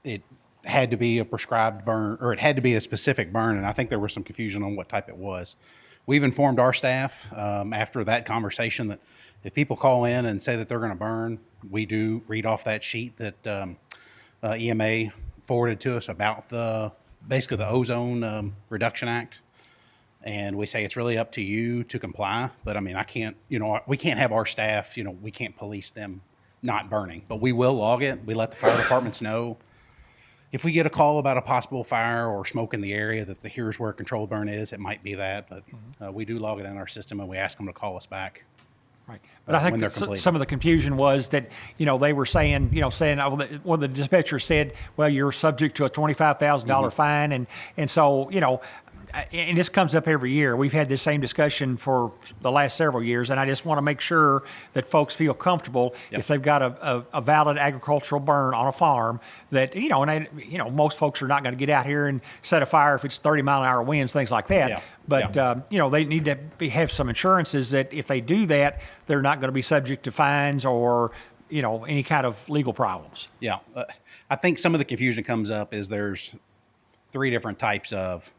it had to be a prescribed burn, or it had to be a specific burn, and I think there was some confusion on what type it was. We've informed our staff after that conversation that if people call in and say that they're going to burn, we do read off that sheet that EMA forwarded to us about basically the Ozone Reduction Act. And we say it's really up to you to comply. But I mean, we can't have our staff, we can't police them not burning. But we will log it. We let the fire departments know. If we get a call about a possible fire or smoke in the area, that here's where a controlled burn is, it might be that. But we do log it in our system, and we ask them to call us back. Right. But I think some of the confusion was that, they were saying, one of the dispatchers said, well, you're subject to a $25,000 fine. And so, and this comes up every year. We've had this same discussion for the last several years, and I just want to make sure that folks feel comfortable if they've got a valid agricultural burn on a farm that, most folks are not going to get out here and set a fire if it's 30-mile-an-hour winds, things like that. Yeah. But, they need to have some assurances that if they do that, they're not going to be subject to fines or, any kind of legal problems. Yeah. I think some of the confusion comes up is there's 3 different types of,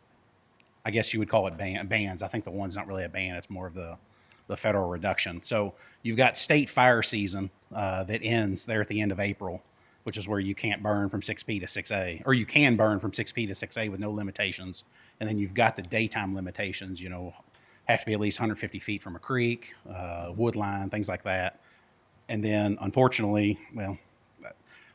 I guess you would call it bans. I think the one's not really a ban. It's more of the federal reduction. So you've got state fire season that ends there at the end of April, which is where you can't burn from 6P to 6A, or you can burn from 6P to 6A with no limitations. And then you've got the daytime limitations, have to be at least 150 feet from a creek, wood line, things like that. And then, unfortunately,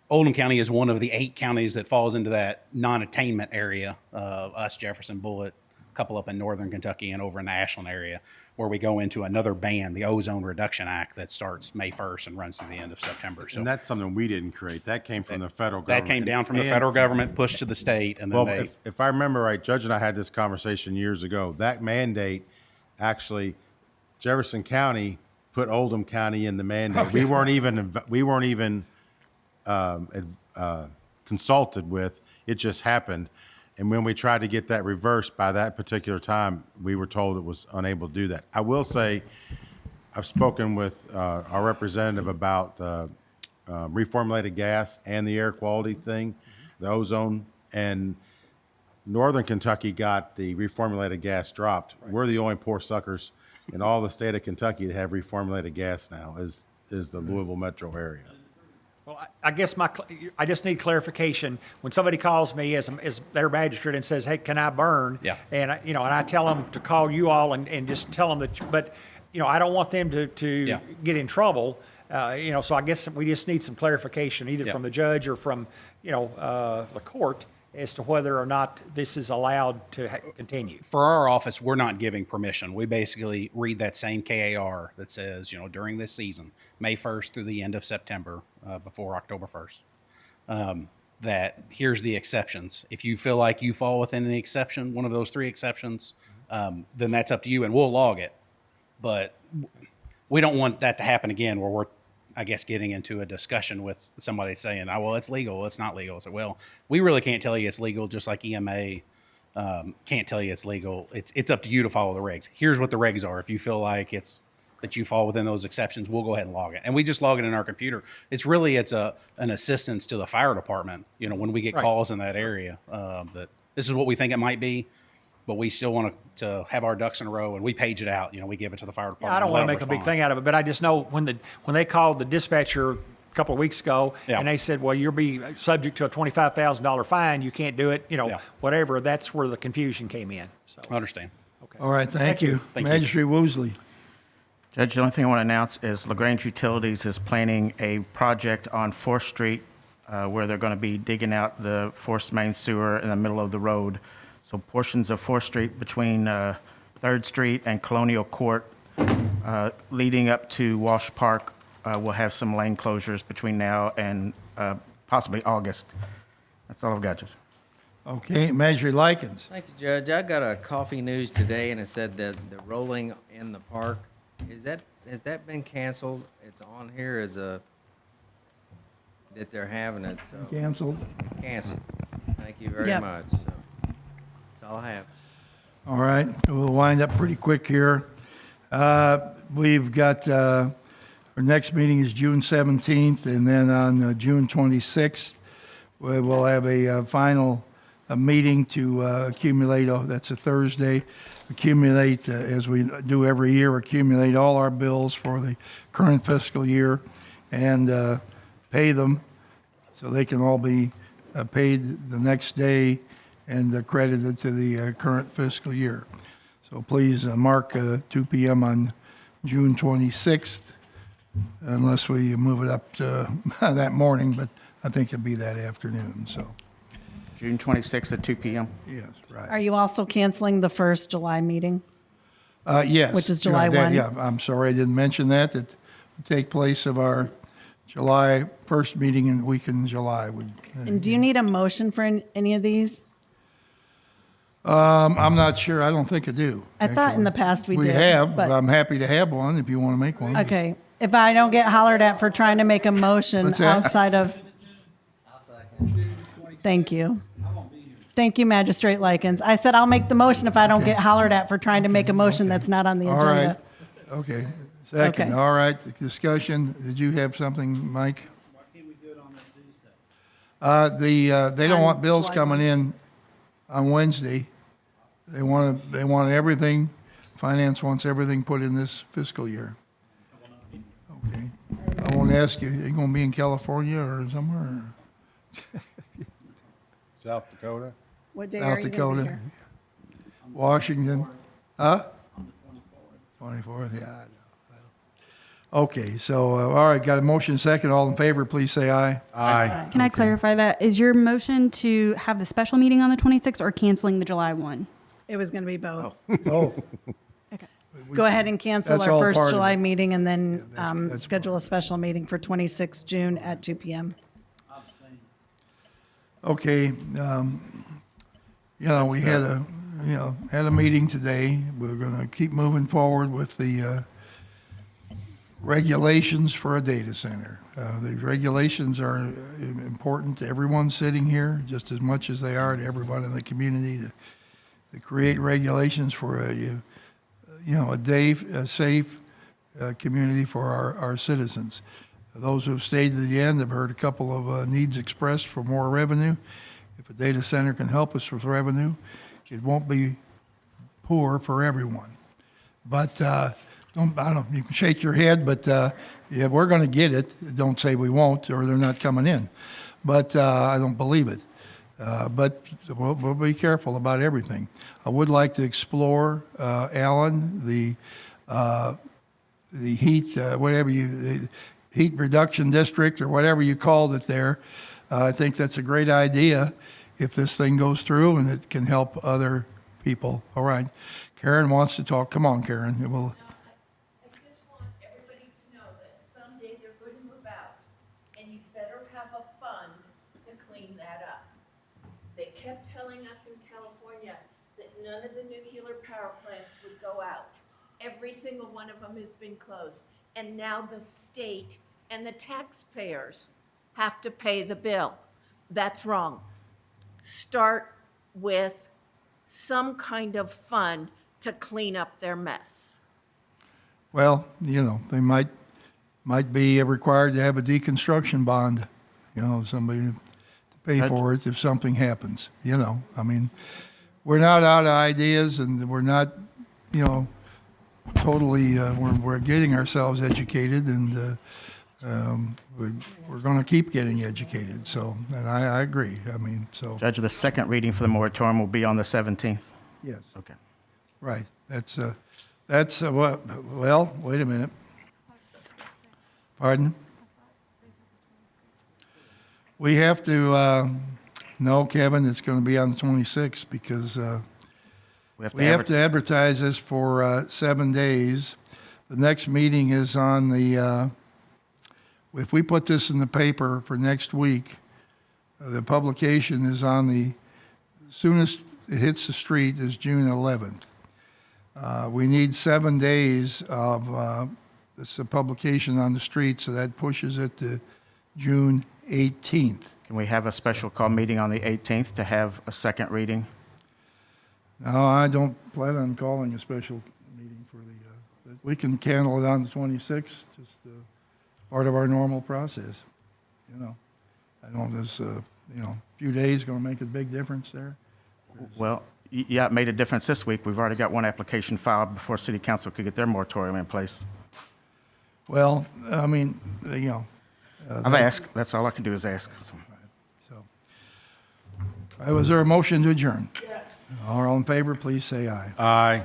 Oldham County is one of the 8 counties that falls into that non-attainment area, us, Jefferson, Bullitt, a couple up in northern Kentucky and over in the Ashland area, where we go into another ban, the Ozone Reduction Act, that starts May 1st and runs through the end of September. So And that's something we didn't create. That came from the federal government. that came down from the federal government, pushed to the state, and then if I remember right, Judge and I had this conversation years ago. That mandate, actually, Jefferson County put Oldham County in the mandate. We weren't even consulted with. It just happened. And when we tried to get that reversed by that particular time, we were told it was unable to do that. I will say, I've spoken with our representative about reformulated gas and the air quality thing, the ozone, and Northern Kentucky got the reformulated gas dropped. Right. We're the only poor suckers in all the state of Kentucky that have reformulated gas now, is the Louisville metro area. Well, I guess I just need clarification. When somebody calls me as their magistrate and says, "Hey, can I burn?" Yeah. And I tell them to call you all and just tell them that. But I don't want them to get in trouble. So I guess we just need some clarification, either from the judge or from the court, as to whether or not this is allowed to continue. For our office, we're not giving permission. We basically read that same KAR that says, during this season, May 1st through the end of September, before October 1st, that here's the exceptions. If you feel like you fall within an exception, one of those 3 exceptions, then that's up to you, and we'll log it. But we don't want that to happen again, where we're, I guess, getting into a discussion with somebody saying, "Oh, well, it's legal, it's not legal." So, well, we really can't tell you it's legal, just like EMA can't tell you it's legal. It's up to you to follow the regs. Here's what the regs are. If you feel like that you fall within those exceptions, we'll go ahead and log it. And we just log it in our computer. It's an assistance to the fire department, when we get calls in that area, that this is what we think it might be, but we still want to have our ducks in a row, and we page it out. We give it to the fire department. I don't want to make a big thing out of it, but I just know when they called the dispatcher a couple of weeks ago, and they said, "Well, you'll be subject to a $25,000 fine. You can't do it." Whatever. That's where the confusion came in. So I understand. Okay. All right. Thank you. Magistrate Woosley. Judge, the only thing I want to announce is LaGrange Utilities is planning a project on 4th Street where they're going to be digging out the forced main sewer in the middle of the road. So portions of 4th Street between 3rd Street and Colonial Court leading up to Walsh Park will have some lane closures between now and possibly August. That's all I've got, Judge. Okay, Magistrate Likens. Thank you, Judge. I got a coffee news today, and it said that the rolling in the park, has that been canceled? It's on here as that they're having it, so. Canceled. Canceled. Thank you very Yep. much. So, that's all I have. All right, we'll wind up pretty quick here. We've got, our next meeting is June 17th, and then on June 26th, we'll have a final meeting to accumulate, that's a Thursday, accumulate, as we do every year, accumulate all our bills for the current fiscal year and pay them so they can all be paid the next day and credited to the current fiscal year. So please mark 2 p.m. on June 26th, unless we move it up to that morning, but I think it'll be that afternoon, so. June 26th at 2 p.m. Yes, right. Are you also canceling the first July meeting? Yes. Which is July 1? Yeah, I'm sorry I didn't mention that. It will take place of our July first meeting in week in July. And do you need a motion for any of these? I'm not sure. I don't think I do. I thought in the past we did. We have, but but- I'm happy to have one if you want to make one. Okay, if I don't get hollered at for trying to make a motion What's that? outside of. Thank you. Thank you, Magistrate Likens. I said I'll make the motion if I don't get hollered at for trying to make a motion that's not on the All right. agenda. Okay. Second. Okay. All right. The discussion. Did you have something, Mike? Why can't we do it on that Tuesday? They don't On want bills July coming in on Wednesday. They want everything, finance wants everything put in this fiscal year. Okay. I won't ask you, you going to be in California or somewhere? Or? South Dakota? What day South are you Dakota? gonna be here? Washington? Huh? 24th, yeah, I know. Okay, so, all right, got a motion second. All in favor, please say aye. Aye. Can I clarify that? Is your motion to have the special meeting on the 26th or canceling the July one? It was going to be both. Oh, Okay. Go ahead and cancel That's our all first part of July it. mean and then schedule a special meeting for 26 June at 2 p.m. okay, we had a meeting today. We're going to keep moving forward with the regulations for a data center. The regulations are important to everyone sitting here, just as much as they are to everyone in the community to create regulations for a safe community for our citizens. Those who have stayed to the end have heard a couple of needs expressed for more revenue. If a data center can help us with revenue, it won't be poor for everyone. But you can shake your head, but yeah, we're going to get it. Don't say we won't, or they're not coming in. But I don't believe it. But we'll be careful about everything. I would like to explore, Alan, the heat, the heat reduction district or whatever you called it there. I think that's a great idea if this thing goes through and it can help other people. All right. Karen wants to talk. Come on, Karen. We'll, I just want everybody to know that someday they're going to move out, and you better have a fund to clean that up. They kept telling us in California that none of the nuclear power plants would go out. Every single one of them has been closed, and now the state and the taxpayers have to pay the bill. That's wrong. Start with some kind of fund to clean up their mess. well, they might be required to have a deconstruction bond, somebody to pay for it if something happens, I mean, we're not out of ideas and we're not, totally, we're getting ourselves educated and we're going to keep getting educated. So, and I agree. I mean, so. Judge, the second reading for the moratorium will be on the 17th. Yes. Okay. Right. That's what, well, wait a minute. Pardon? We have to, no, Kevin, it's going to be on the 26th because we have to advertise this for 7 days. The next meeting is on the, if we put this in the paper for next week, the publication is on the soonest it hits the street is June 11th. We need 7 days of this publication on the street, so that pushes it to June 18th. Can we have a special call meeting on the 18th to have a second reading? No, I don't plan on calling a special meeting for the, we can cancel it on the 26th, just part of our normal process, you know. I don't, this, few days going to make a big difference there. Well, yeah, it made a difference this week. We've already got one application filed before City Council could get their moratorium in place. Well, I mean, I've asked. That's all I can do is ask. Was there a motion to adjourn? Yes. All in favor, please say aye. Aye.